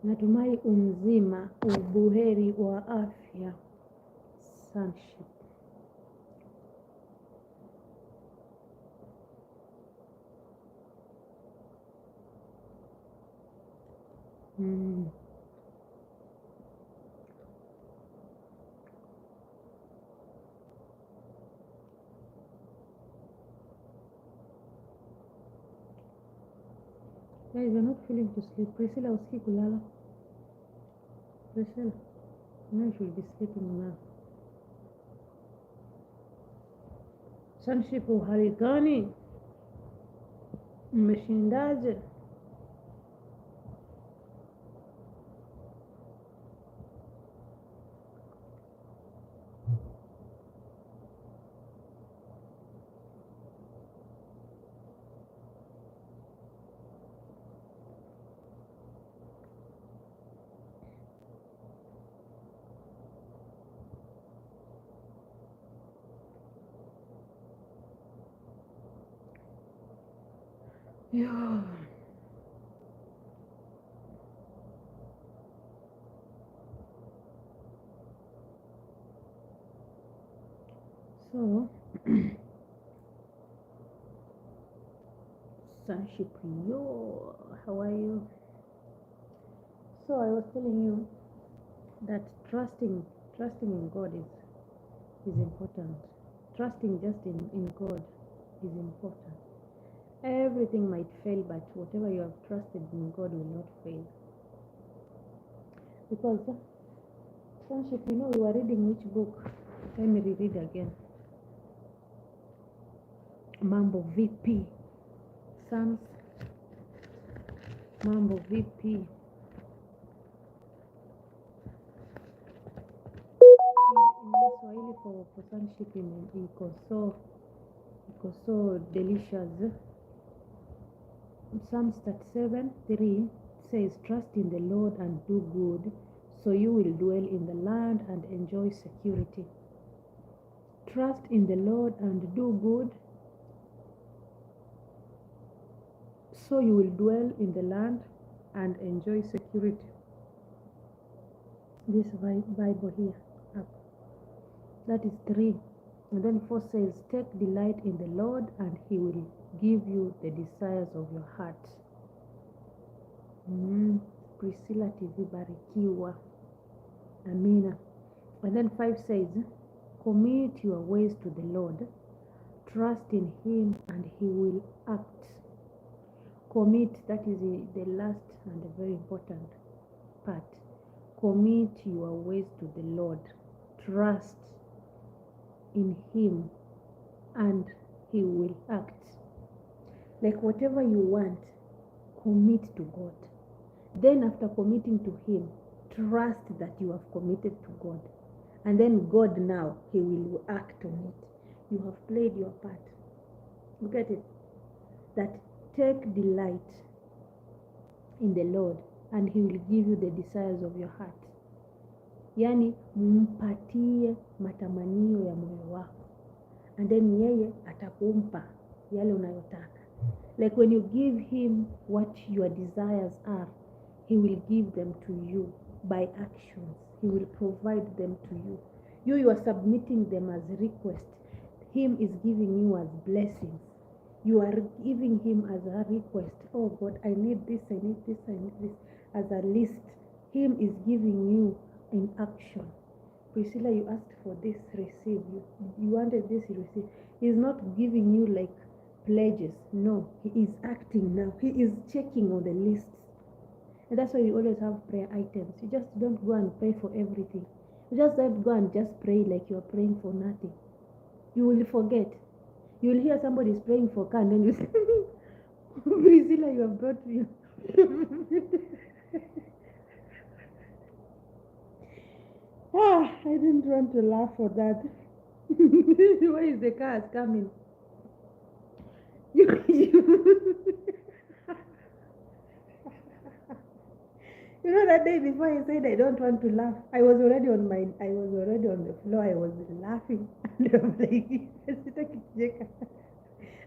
Natumai umzima, ubuheri wa afya. Sunship. Guys, you're not feeling to sleep. Priscilla, usikii kulala. Priscilla, you should be sleeping now. Sunship, uhali gani? Mmeshindaje? Yeah. So, Sunship, yo, how are you? So I was telling you that trusting in God is important. Trusting just in God is important. Everything might fail, but whatever you have trusted in God will not fail. Because Sonship, we were reading which book? Let me reread again. Mambo VP. Psalms. Mambo VP. In Swahili for sonship iko so delicious. Psalms 37:3 says, "Trust in the Lord and do good, so you will dwell in the land and enjoy security." Trust in the Lord and do good, so you will dwell in the land and enjoy security. This Bible here, up. That is 3. And then 4 says, "Take delight in the Lord, and He will give you the desires of your heart." Priscilla TV barikiwa. Amina. And then 5 says, "Commit your ways to the Lord. Trust in Him, and He will act." Commit, that is the last and the very important part. Commit your ways to the Lord. Trust in Him, and He will act. Like whatever you want, commit to God. Then after committing to Him, trust that you have committed to God. And then God now, He will act on it. You have played your part. Look at it. That take delight in the Lord, and He will give you the desires of your heart. Yani mpatie matamanio ya moyo wako, and then yeye atakumpa yale unayotaka. Like when you give Him what your desires are, He will give them to you by actions. He will provide them to you. You are submitting them as request. Him is giving you as blessings. You are giving Him as a request. Oh God, I need this, I need this, I need this, as a list. Him is giving you in action. Priscilla, you asked for this, receive. You wanted this, you receive. He is not giving you like pledges. No, He is acting now. He is checking on the lists. And that's why we always have prayer items. You just don't go and pray for everything. You just don't go and just pray like you are praying for nothing. You will forget. You will hear somebody is praying for car, and then you say, Priscilla, you have brought me. I didn't want to laugh for that. Why is the car coming? You know that day before I said I don't want to laugh, I was already on the floor. I was laughing, and I'm like, and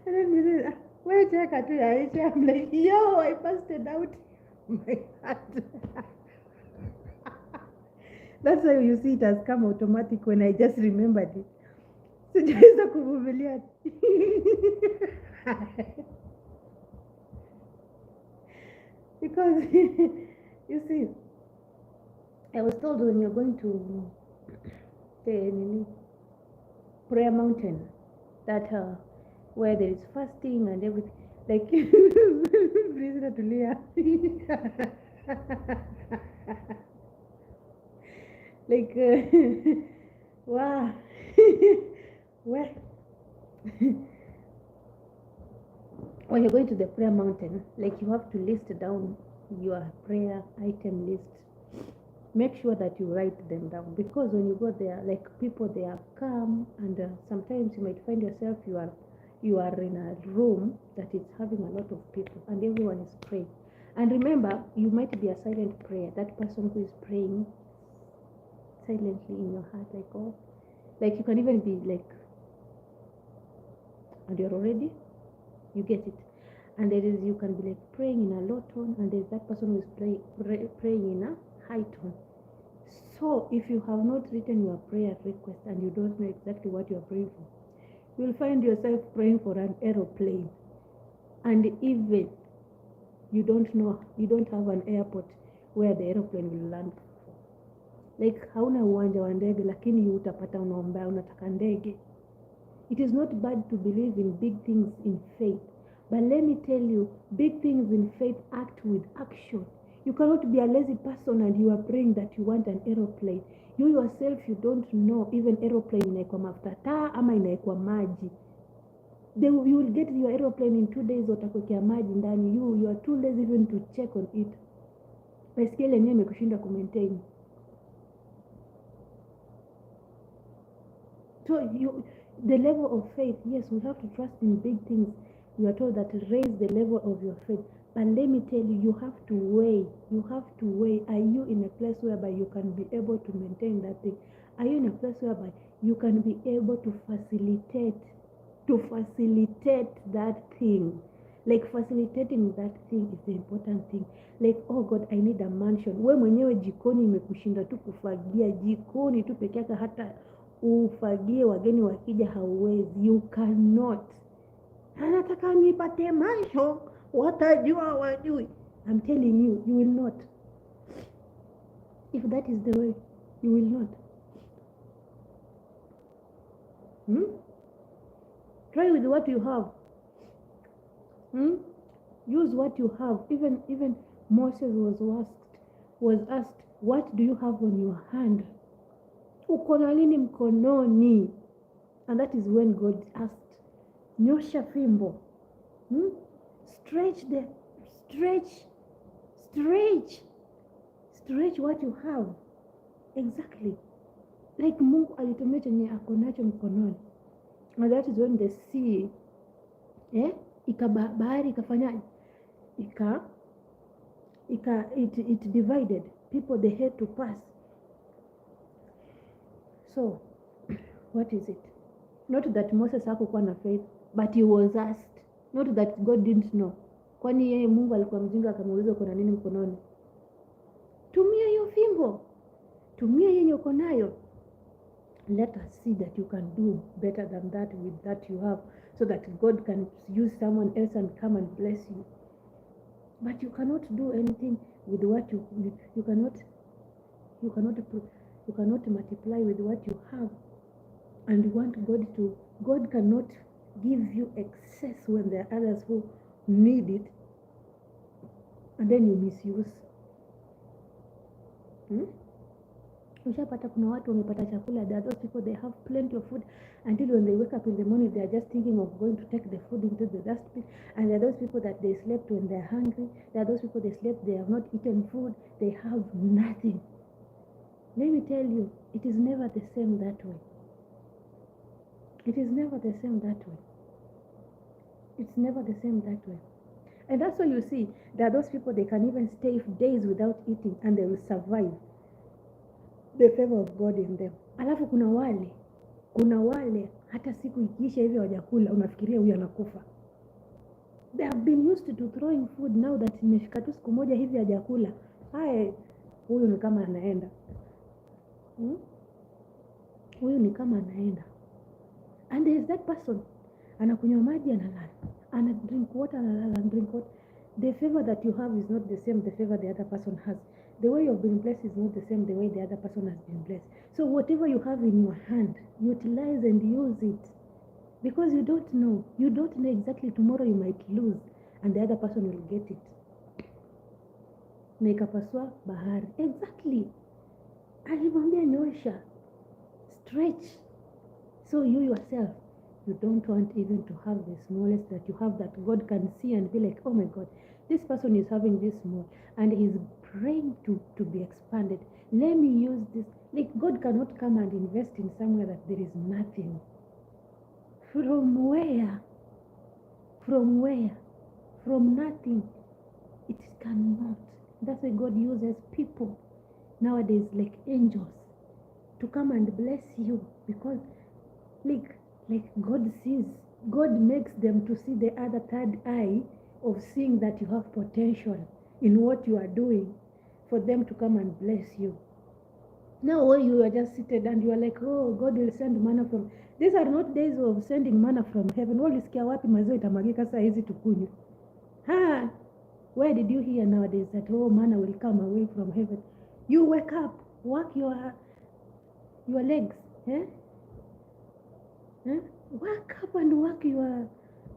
then he said, "Where Cheka to Aisha?" I'm like, yo, I busted out my heart. That's why you see it has come automatic when I just remembered it. Sijaweza kuvumilia. Because you see, I was told when you're going to the prayer mountain that where there is fasting and everything, like Priscilla Tulia. Like wow. Well, when you're going to the prayer mountain, like you have to list down your prayer item list. Make sure that you write them down, because when you go there, like people, they have come, and sometimes you might find yourself you are in a room that is having a lot of people, and everyone is praying. And remember, you might be a silent prayer. That person who is praying silently in your heart, like, oh, like you can even be like, and you're already, you get it. and there is, you can be like praying in a low tone, and there's that person who is praying in a high tone. So if you have not written your prayer request and you don't know exactly what you are praying for, you will find yourself praying for an aeroplane, and even you don't know, you don't have an airport where the aeroplane will land. Like hauna uwanja wa ndege, lakini utapata unaomba unataka ndege. It is not bad to believe in big things in faith, but let me tell you, big things in faith act with action. You cannot be a lazy person and you are praying that you want an aeroplane. You yourself, you don't know even aeroplane inaekwa mafuta taa ama inaekwa maji. You will get your aeroplane in 2 days, watakuwekea maji ndani. You are too lazy even to check on it. Baiskeli yenyewe imekushinda kumaintain. So the level of faith, yes, we have to trust in big things. You are told that raise the level of your faith. But let me tell you, you have to weigh. Are you in a place whereby you can be able to maintain that thing? Are you in a place whereby you can be able to facilitate that thing? Like facilitating that thing is the important thing. Like, oh God, I need a mansion. We mwenyewe jikoni imekushinda tu kufagia jikoni tu peke yake, hata ufagie wageni wakija hauwezi. You cannot. Anataka nipate mansion, watajua wajui. I'm telling you, you will not. If that is the way, you will not. Try with what you have. Use what you have. Even Moses was asked, what do you have on your hand? Uko na nini mkononi? And that is when God asked, nyosha fimbo. Stretch what you have. Exactly. Like Mungu alitumia chenye ako nacho mkononi. And that is when the sea, bahari ikafanya, it divided. People, they had to pass. So, what is it? Not that Moses hakukuwa na faith, but he was asked. Not that God didn't know. Kwani yeye Mungu alikuwa mjinga akamuuliza uko na nini mkononi? Tumia hiyo fimbo. Tumia yenye uko nayo. Let us see that you can do better than that with that you have, so that God can use someone else and come and bless you. But you cannot do anything with what you cannot multiply with what you have and want God cannot give you excess when there are others who need it, and then you misuse. Ushapata kuna watu wamepata chakula, there are those people, they have plenty of food until when they wake up in the morning they are just thinking of going to take the food into the dustbin. And there are those people that they slept when they are hungry. There are those people they slept, they have not eaten food, they have nothing. Let me tell you, it is never the same that way. It is never the same that way. It's never the same that way. And that's why you see, there are those people, they can even stay days without eating and they will survive. The favor of God in them. Alafu kuna wale hata siku ikiisha hivi hawajakula, unafikiria huyu anakufa. They have been used to throwing food, now that imefika tu siku moja hivi hajakula, huyu ni kama anaenda. Huyu ni kama anaenda. And there is that person, anakunywa maji analala, ana drink water analala, drink water. The favor that you have is not the same the favor the other person has. The way you've been blessed is not the same the way the other person has been blessed. So whatever you have in your hand, utilize and use it. Because you don't know exactly, tomorrow you might lose and the other person will get it. Na ikapasua bahari. Exactly. Alimwambia nyosha. Stretch. So you yourself, you don't want even to have the smallest that you have, that God can see and be like, oh my God, this person is having this small and he's praying to be expanded. Let me use this. Like, God cannot come and invest in somewhere that there is nothing. From where? From nothing. It cannot. That's why God uses people nowadays, like angels, to come and bless you, because like God sees, God makes them to see the other third eye of seeing that you have potential in what you are doing for them to come and bless you. Now when you are just seated and you are like, oh, God will send manna from. These are not days of sending manna from heaven. Ulisikia wapi maziwa itamwagika saa hizi tukunywe? Where did you hear nowadays that, oh, manna will come away from heaven? You wake up, work your legs, eh? Eh? Wake up and work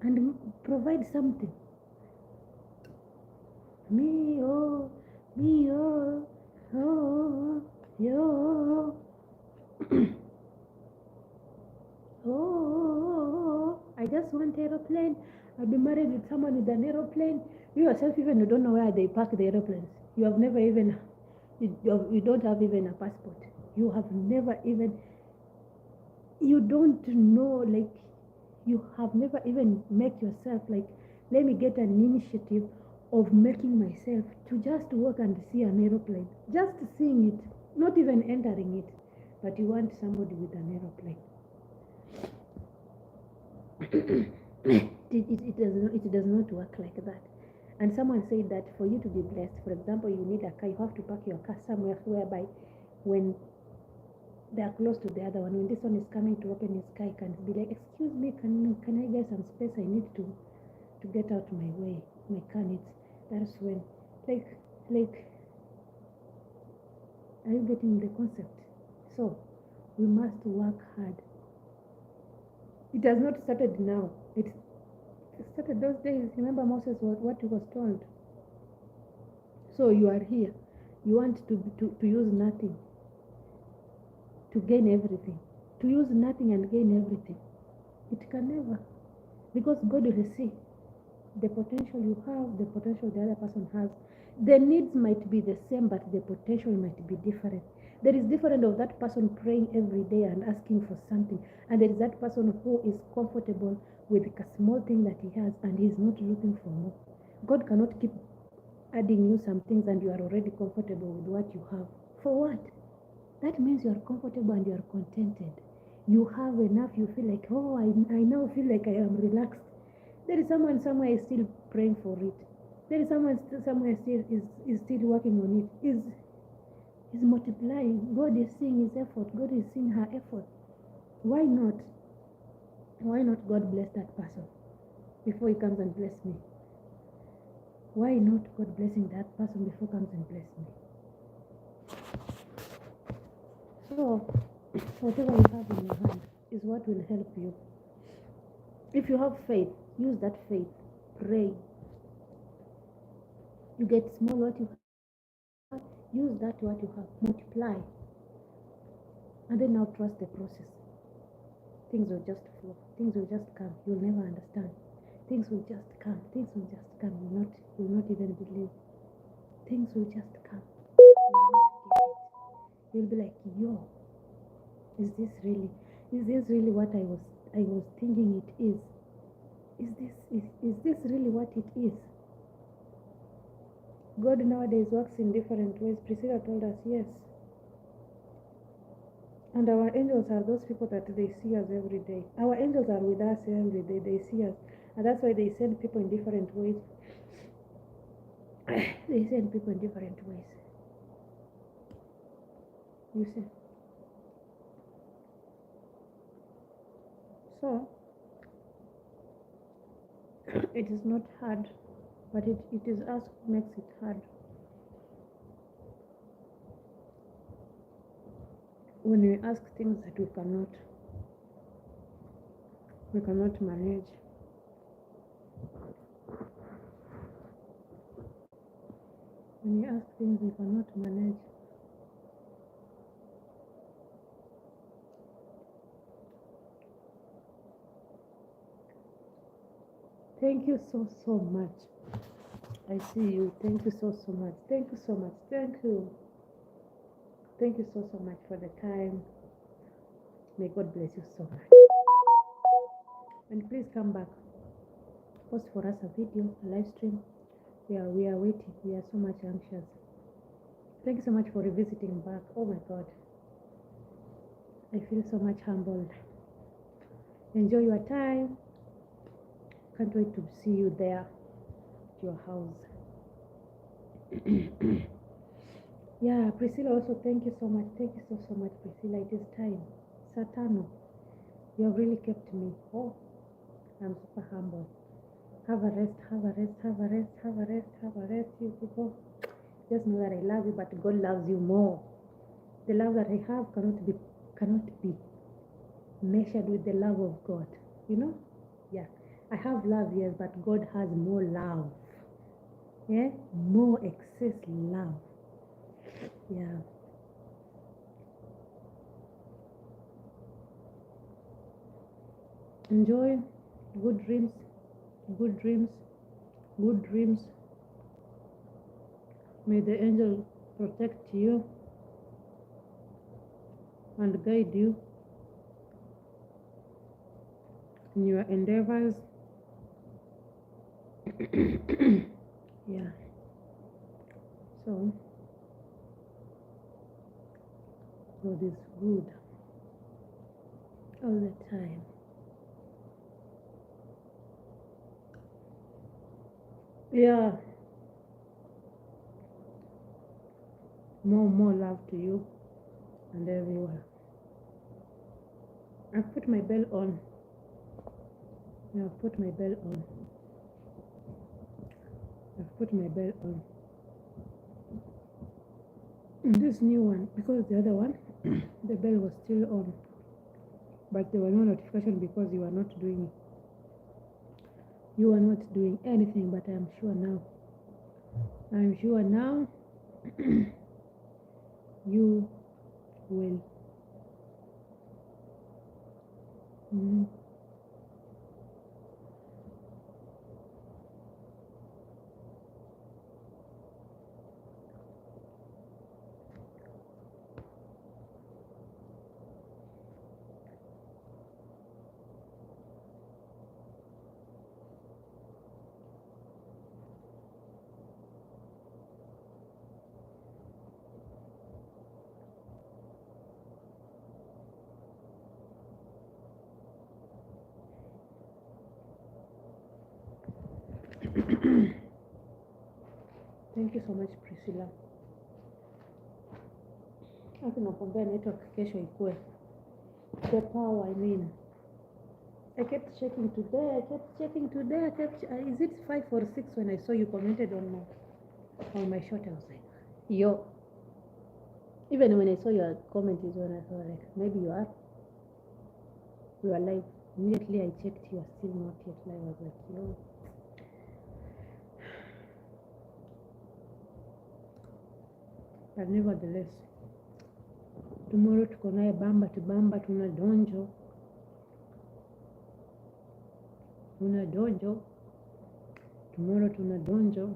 and provide something. Me oh, yo. Oh, I just want aeroplane. I'll be married with someone with an aeroplane. You yourself, even you don't know where they park the aeroplanes. You have never even, you don't have even a passport. You have never even, you don't know, like, you have never even make yourself like, let me get an initiative of making myself to just walk and see an aeroplane. Just seeing it, not even entering it, but you want somebody with an aeroplane. It does not work like that. And someone said that for you to be blessed, for example, you need a car, you have to park your car somewhere whereby when they are close to the other one, when this one is coming to open his car, he can be like, excuse me, can I get some space? I need to get out my way. My car needs. That's when, like, are you getting the concept? So we must work hard. It has not started now. It started those days. Remember Moses, what he was told. So you are here. You want to use nothing to gain everything. To use nothing and gain everything. It can never. Because God will see the potential you have, the potential the other person has. The needs might be the same, but the potential might be different. There is different of that person praying every day and asking for something, and there is that person who is comfortable with a small thing that he has and he is not looking for more. God cannot keep adding you some things and you are already comfortable with what you have. For what? That means you are comfortable and you are contented. You have enough, you feel like, oh, I now feel like I am relaxed. There is someone somewhere is still praying for it. There is someone somewhere still is still working on it. Is multiplying. God is seeing his effort. God is seeing her effort. Why not? Why not God bless that person before he comes and bless me? Why not God blessing that person before he comes and bless me? So whatever you have in your hand is what will help you. If you have faith, use that faith. Pray. You get small what you have. Use that what you have. Multiply. And then now trust the process. Things will just flow. Things will just come. You'll never understand. Things will just come. Things will just come. You'll not even believe. Things will just come. You'll be like, yo, is this really what I was thinking it is? Is this really what it is? God nowadays works in different ways. Priscilla told us, yes. And our angels are those people that they see us every day. Our angels are with us every day. They see us. And that's why they send people in different ways. They send people in different ways. You see? So, it is not hard, but it is us who makes it hard. When we ask things that we cannot manage. When we ask things we cannot manage. Thank you so much. I see you. Thank you so much. Thank you so much. Thank you. Thank you so much for the time. May God bless you so much. And please come back. Post for us a video, a live stream. We are waiting. We are so much anxious. Thank you so much for revisiting back. Oh my God. I feel so much humbled. Enjoy your time. Can't wait to see you there. your house. Yeah, Priscilla, also thank you so much. Thank you so much, Priscilla. It is time. Satano, you have really kept me. Oh, I'm super humble. Have a rest, have a rest, have a rest, have a rest, have a rest, you people. Just know that I love you, but God loves you more. The love that I have cannot be measured with the love of God. You know? Yeah. I have love, yes, but God has more love. Yeah? More excess love. Yeah. Enjoy good dreams, good dreams, good dreams. May the angel protect you and guide you in your endeavors. Yeah. So, God is good all the time. Yeah. More love to you and everywhere. I've put my bell on. I've put my bell on. I've put my bell on. This new one, because the other one, the bell was still on, but there was no notification because you are not doing anything. But I'm sure now you will. Mm. Thank you so much, Priscilla. Hata nakwambia network kesho ikue. The power, I mean. I kept checking today. Is it 5 or 6 when I saw you commented on my shot? I was like, yo. Even when I saw your comment is when I thought like maybe you are live. Immediately I checked, you are still not yet live. I was like, yo. But nevertheless, tomorrow tuko naye bamba tubamba, tuna donjo. Tomorrow tuna donjo.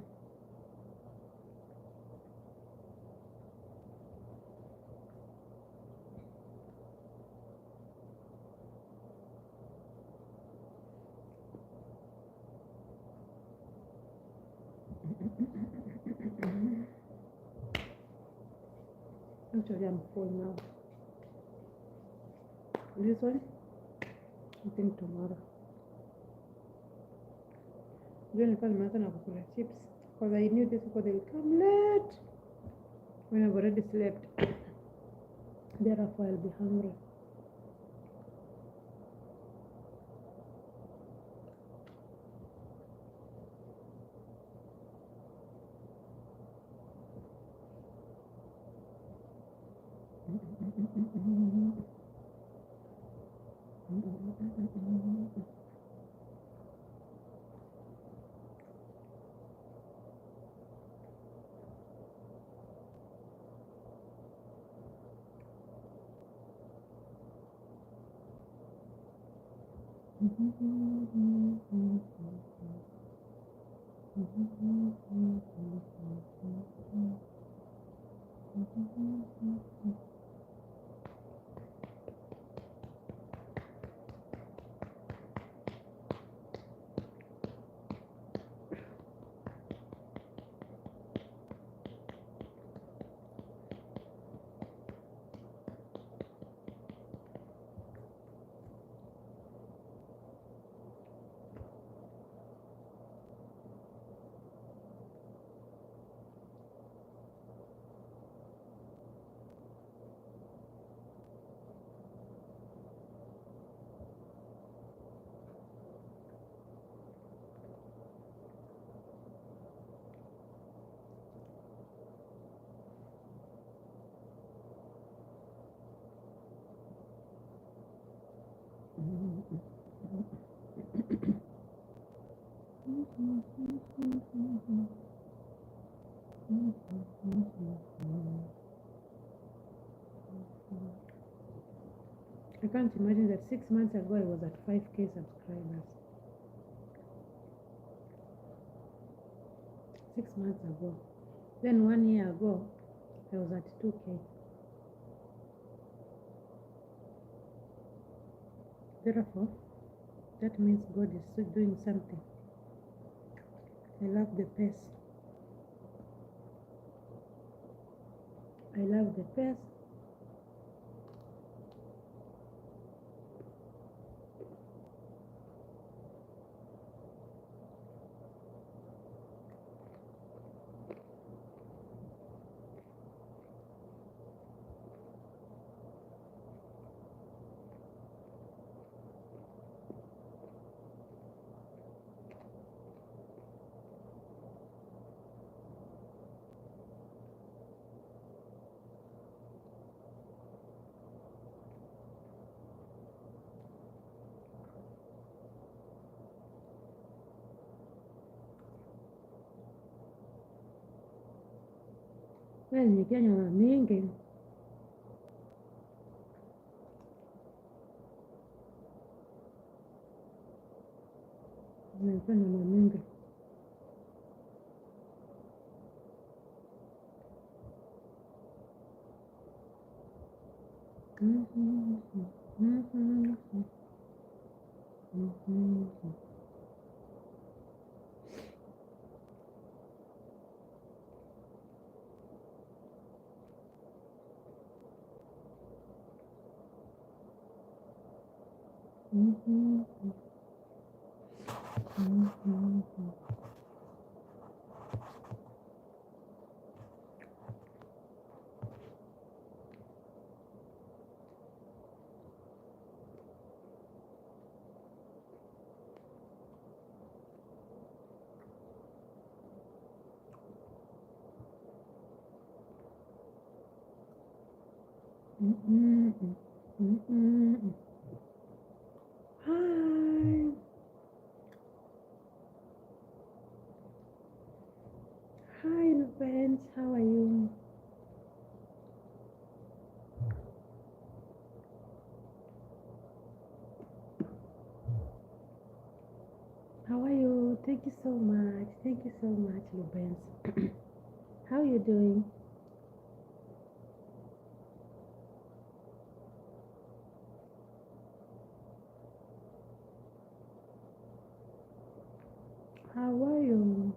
Actually, I'm full now. This one, I think tomorrow. Then I nimeanza na kukula chips because I knew this people they will come late when I've already slept. Therefore, I'll be hungry. I can't imagine that 6 months ago I was at 5K subscribers. 6 months ago. Then 1 year ago, I was at 2K. Therefore, that means God is still doing something. I love the pace. I love the pace. Wewe nimekia nyama mingi. Nimekia nyama mingi. Hi. Hi, friends. How are you? How are you? Thank you so much. Thank you so much, Lubens. How are you doing? How are you?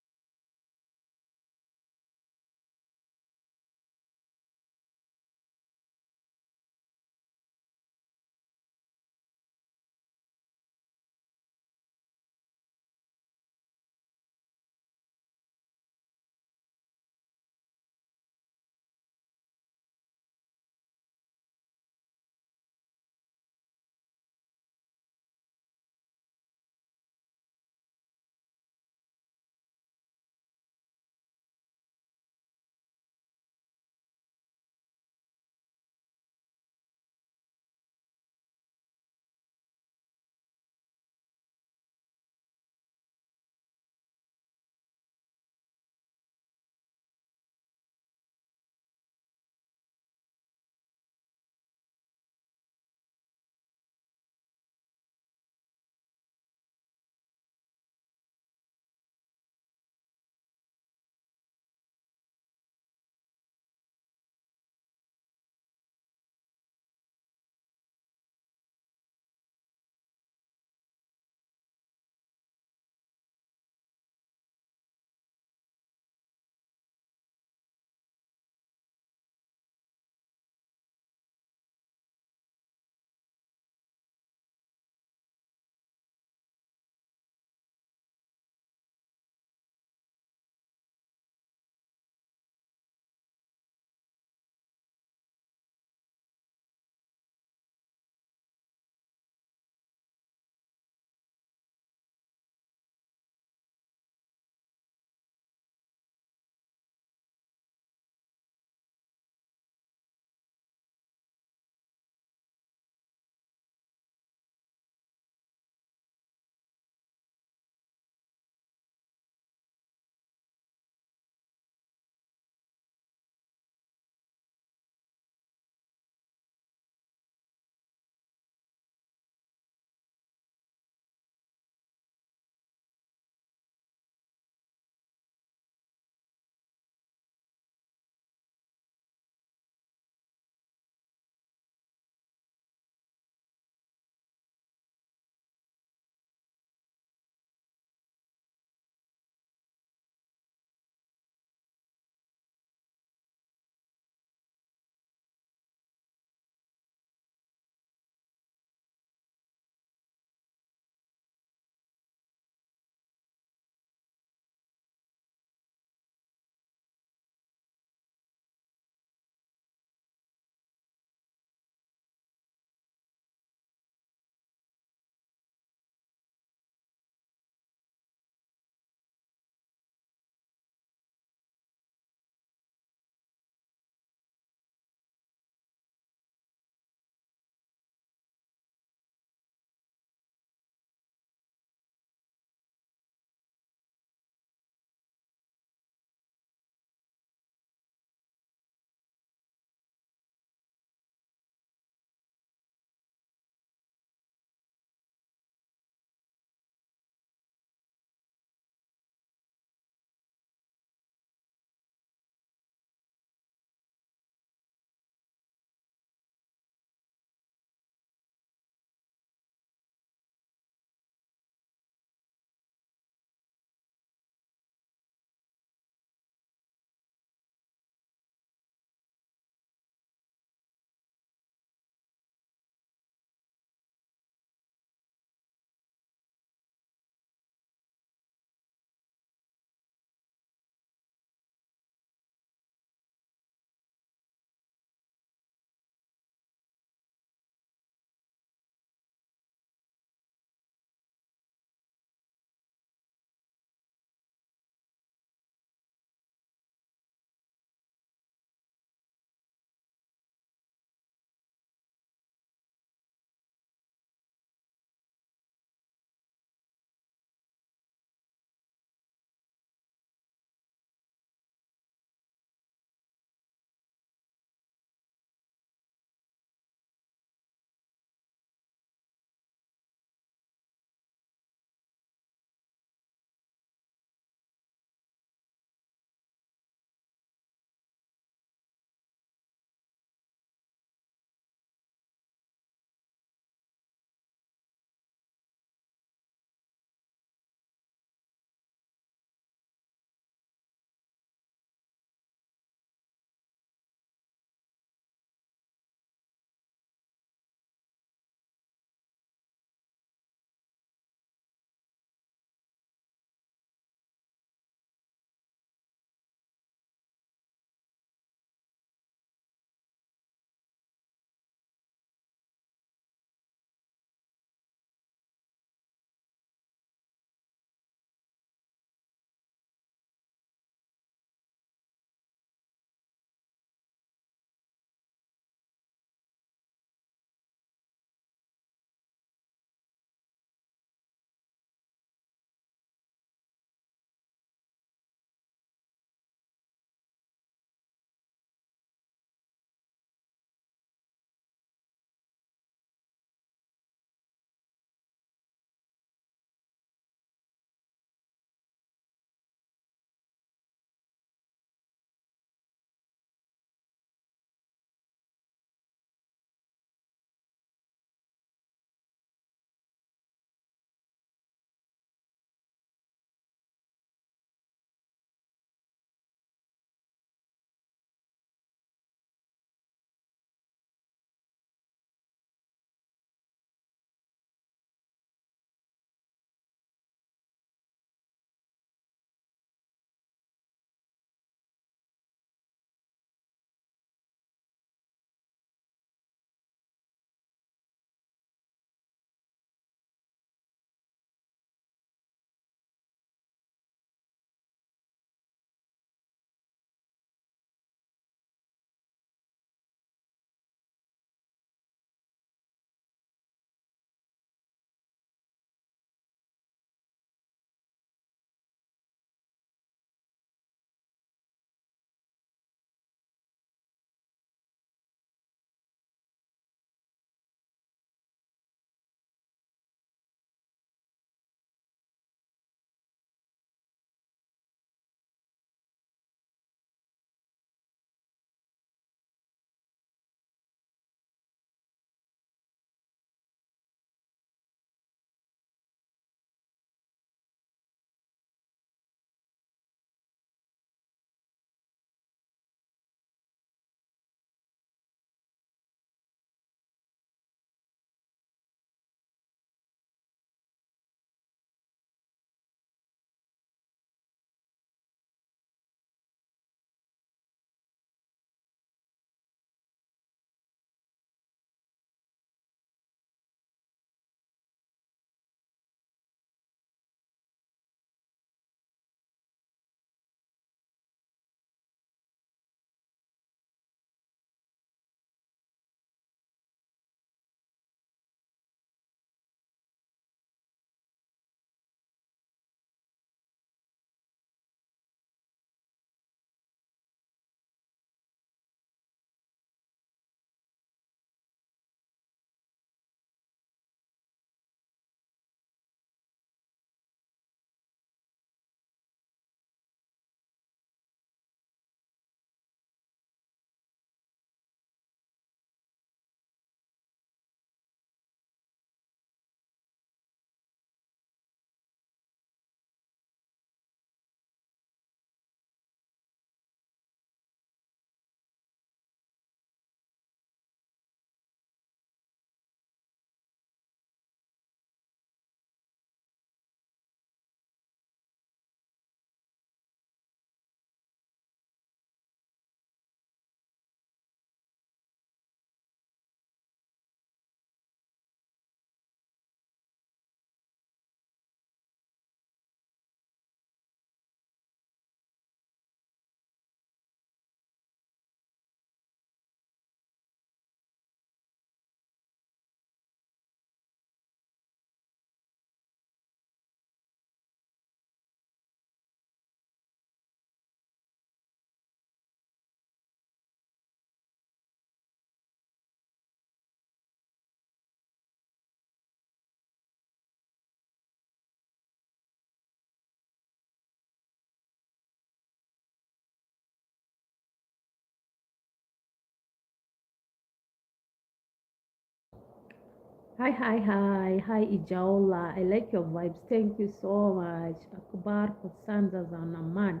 Hi, Ijaola. I like your vibes. Thank you so much. Akbar Kosanza Zanaman.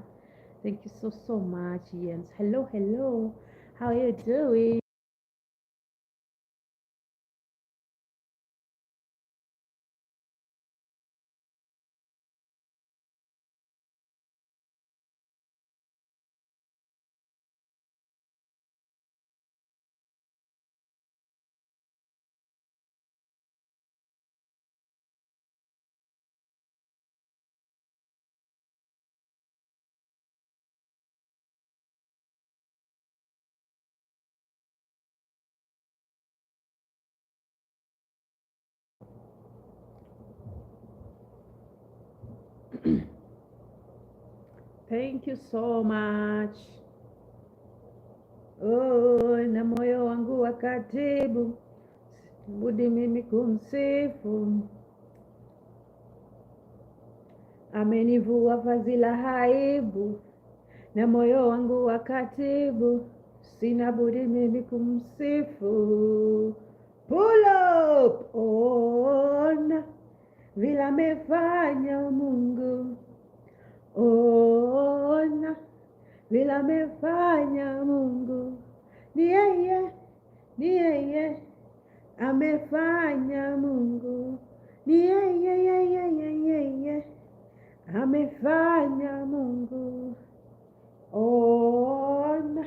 Thank you so much, Jens. Hello. How are you doing? Thank you so much. Oh, na moyo wangu wa katibu, budi mimi kumsifu. Amenivua fadhila haibu, na moyo wangu wa katibu, sina budi mimi kumsifu. Pull up, ona vile amefanya Mungu, ona vile amefanya Mungu. Ni yeye amefanya Mungu, ni yeye amefanya Mungu. Ona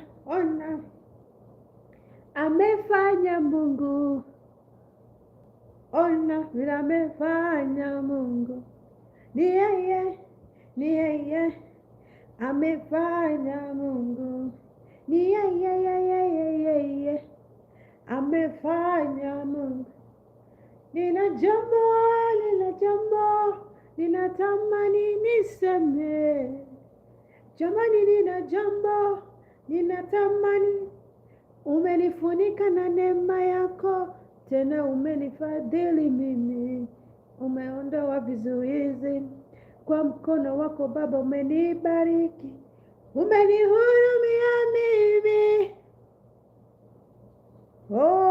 amefanya Mungu, ona vile amefanya Mungu. Ni yeye amefanya Mungu, ni yeye amefanya Mungu. Nina jambo ninatamani niseme, jamani, nina jambo ninatamani. Umenifunika na neema yako, tena umenifadhili mimi, umeondoa vizuizi kwa mkono wako Baba, umenibariki, umenihurumia mimi. Oh,